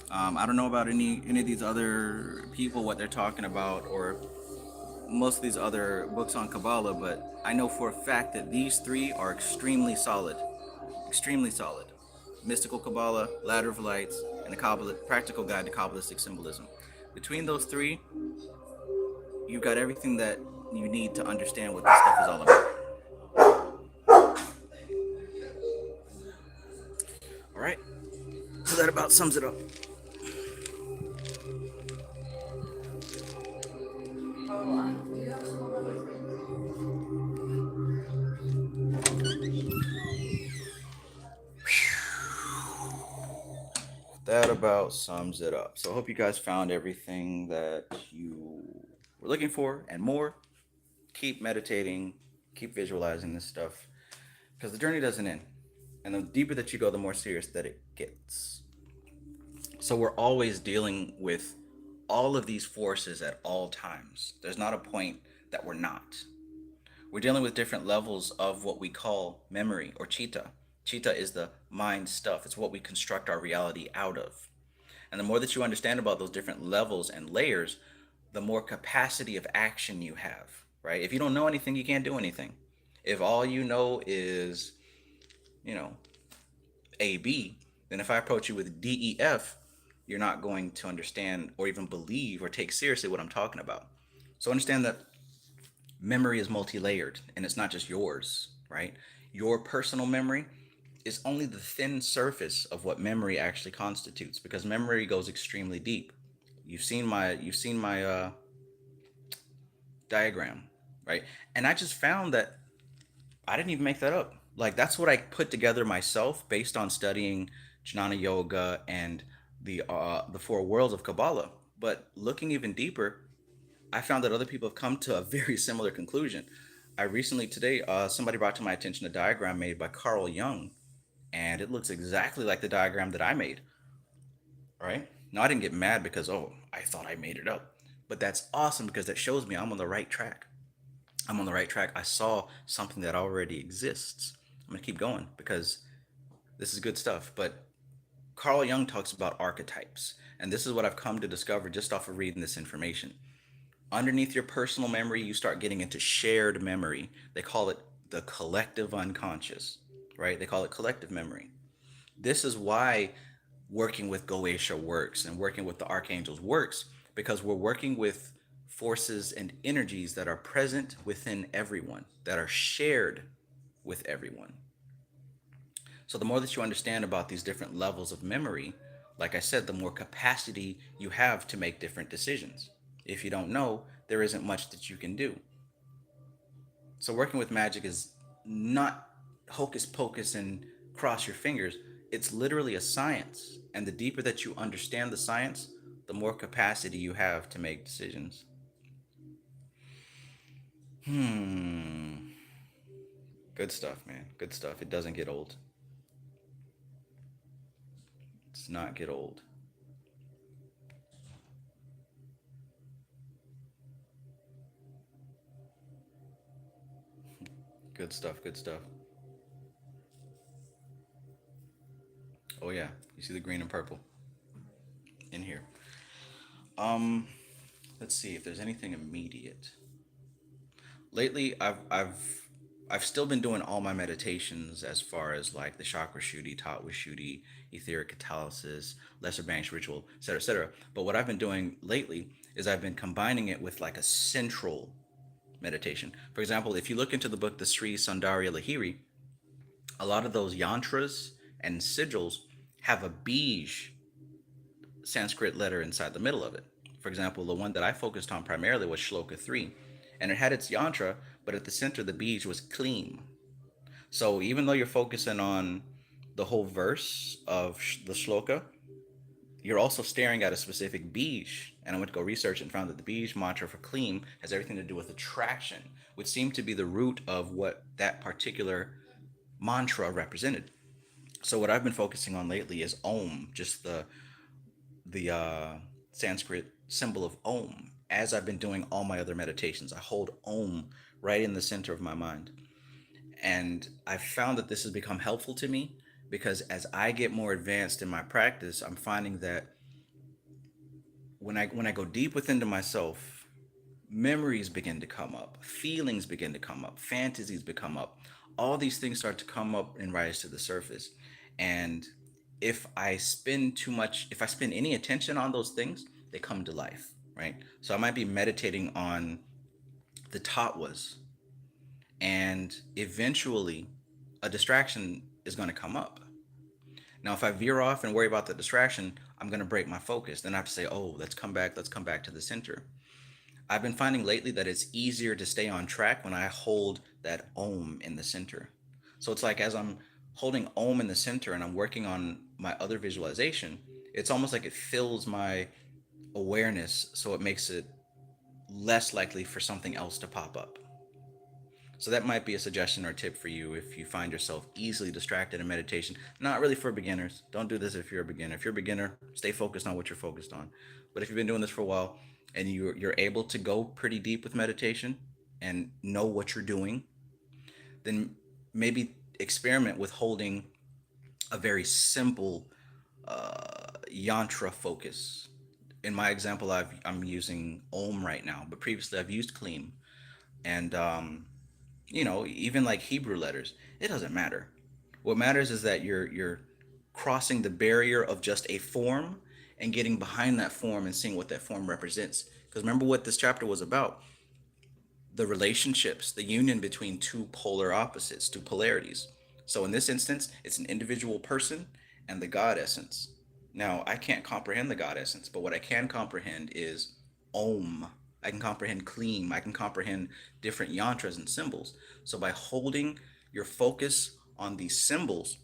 I don't know about any of these other people, what they're talking about, or most of these other books on Qabalah, but I know for a fact that these 3 are extremely solid. Extremely solid. Mystical Qabalah, Ladder of Lights, and the Qabbalah, Practical Guide to Kabbalistic Symbolism. Between those 3, you've got everything that you need to understand what this stuff is all about. All right, so that about sums it up. That about sums it up. So I hope you guys found everything that you were looking for and more. Keep meditating, keep visualizing this stuff, because the journey doesn't end. And the deeper that you go, the more serious that it gets. So we're always dealing with all of these forces at all times. There's not a point that we're not. We're dealing with different levels of what we call memory or chitta. Chitta is the mind stuff. It's what we construct our reality out of. And the more that you understand about those different levels and layers, the more capacity of action you have, right? If you don't know anything, you can't do anything. If all you know is, you know, AB, then if I approach you with DEF, you're not going to understand or even believe or take seriously what I'm talking about. So understand that memory is multi-layered and it's not just yours, right? Your personal memory is only the thin surface of what memory actually constitutes, because memory goes extremely deep. You've seen my diagram, right? And I just found that I didn't even make that up. Like, that's what I put together myself based on studying Jnana Yoga and the four worlds of Qabalah. But looking even deeper, I found that other people have come to a very similar conclusion. I recently today somebody brought to my attention a diagram made by Carl Jung, and it looks exactly like the diagram that I made. Right? Now I didn't get mad because, oh, I thought I made it up, but that's awesome because that shows me I'm on the right track. I'm on the right track. I saw something that already exists. I'm gonna keep going because this is good stuff. But Carl Jung talks about archetypes, and this is what I've come to discover just off of reading this information. Underneath your personal memory, you start getting into shared memory. They call it the collective unconscious, right? They call it collective memory. This is why working with Goetia works and working with the archangels works, because we're working with forces and energies that are present within everyone, that are shared with everyone. So the more that you understand about these different levels of memory, like I said, the more capacity you have to make different decisions. If you don't know, there isn't much that you can do. So working with magic is not hocus pocus and cross your fingers. It's literally a science. And the deeper that you understand the science, the more capacity you have to make decisions. Good stuff, man. Good stuff. It doesn't get old. It's not get old. Good stuff. Good stuff. Oh yeah, you see the green and purple in here. Um, let's see if there's anything immediate. Lately, I've still been doing all my meditations as far as like the chakra shuddhi, tattva shuddhi, etheric catalysis, lesser banks ritual, etc., etc. But what I've been doing lately is I've been combining it with like a central meditation. For example, if you look into the book The Sri Sundarya Lahiri, a lot of those yantras and sigils have a bij Sanskrit letter inside the middle of it. For example, the one that I focused on primarily was Shloka 3, and it had its yantra, but at the center, the bij was Kleem. So even though you're focusing on the whole verse of the shloka, you're also staring at a specific bij. And I went to go research and found that the bij mantra for Kleem has everything to do with attraction, which seemed to be the root of what that particular mantra represented. So what I've been focusing on lately is Om, just the Sanskrit symbol of Om. As I've been doing all my other meditations, I hold Om right in the center of my mind. And I've found that this has become helpful to me because as I get more advanced in my practice, I'm finding that when I go deep within myself, memories begin to come up, feelings begin to come up, fantasies become up. All these things start to come up and rise to the surface. And if I spend any attention on those things, they come to life, right? So I might be meditating on the tattvas, and eventually a distraction is going to come up. Now, if I veer off and worry about the distraction, I'm going to break my focus. Then I have to say, oh, let's come back to the center. I've been finding lately that it's easier to stay on track when I hold that Om in the center. So it's like as I'm holding Om in the center and I'm working on my other visualization, it's almost like it fills my awareness so it makes it less likely for something else to pop up. So that might be a suggestion or tip for you if you find yourself easily distracted in meditation. Not really for beginners. Don't do this if you're a beginner. If you're a beginner, stay focused on what you're focused on. But if you've been doing this for a while and you're able to go pretty deep with meditation and know what you're doing, then maybe experiment with holding a very simple yantra focus. In my example, I'm using Om right now, but previously I've used Kleem. And even like Hebrew letters, it doesn't matter. What matters is that you're crossing the barrier of just a form and getting behind that form and seeing what that form represents. Because remember what this chapter was about: the relationships, the union between two polar opposites, two polarities. So in this instance, it's an individual person and the God essence. Now, I can't comprehend the God essence, but what I can comprehend is Om. I can comprehend Kleem. I can comprehend different yantras and symbols. So by holding your focus on these symbols,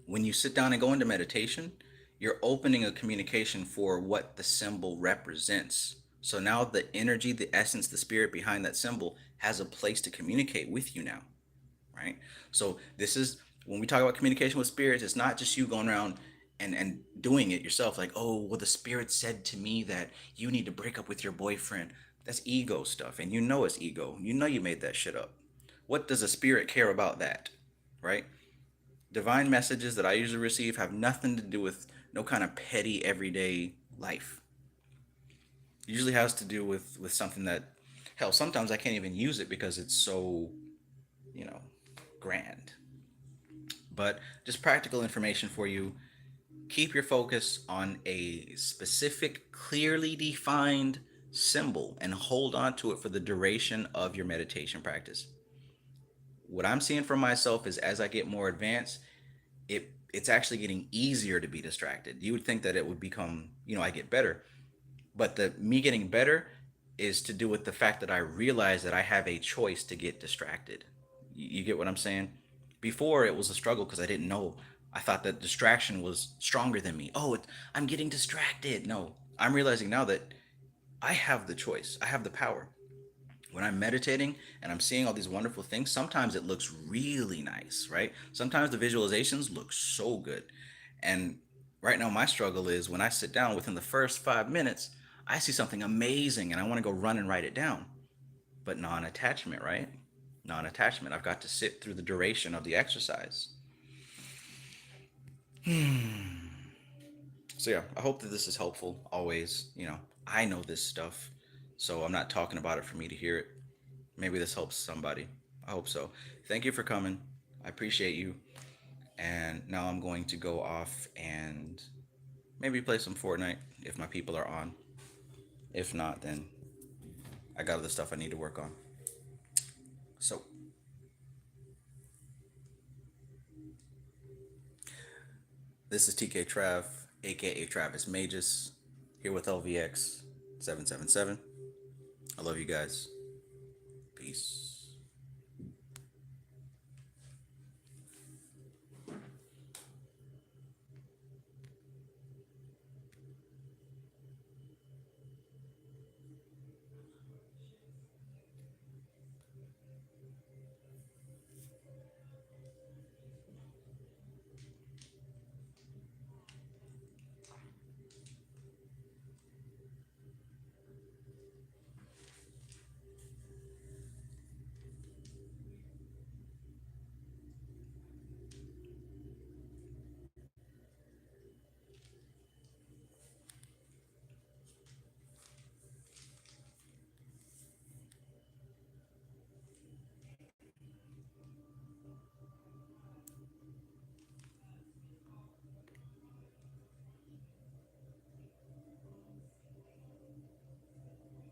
when you sit down and go into meditation, you're opening a communication for what the symbol represents. So now the energy, the essence, the spirit behind that symbol has a place to communicate with you now, right? So this is when we talk about communication with spirits, it's not just you going around and doing it yourself, like, oh, well, the spirit said to me that you need to break up with your boyfriend. That's ego stuff, and you know it's ego. You know you made that shit up. What does a spirit care about that, right? Divine messages that I usually receive have nothing to do with no kind of petty everyday life. It usually has to do with something that, hell, sometimes I can't even use it because it's so, you know, grand. But just practical information for you. Keep your focus on a specific, clearly defined symbol and hold on to it for the duration of your meditation practice. What I'm seeing for myself is as I get more advanced, it's actually getting easier to be distracted. You would think that it would become, I get better, but the me getting better is to do with the fact that I realize that I have a choice to get distracted. You get what I'm saying? Before it was a struggle because I didn't know. I thought that distraction was stronger than me. Oh, I'm getting distracted. No, I'm realizing now that I have the choice. I have the power. When I'm meditating and I'm seeing all these wonderful things, sometimes it looks really nice, right? Sometimes the visualizations look so good. And right now, my struggle is when I sit down within the first 5 minutes, I see something amazing and I want to go run and write it down. But non attachment, right? Non attachment. I've got to sit through the duration of the exercise. So, yeah, I hope that this is helpful always. I know this stuff, so I'm not talking about it for me to hear it. Maybe this helps somebody. I hope so. Thank you for coming. I appreciate you. And now I'm going to go off and maybe play some Fortnite if my people are on. If not, then I got other stuff I need to work on. So, this is TK Trav, aka Travis Magus, here with LVX777. I love you guys. Peace.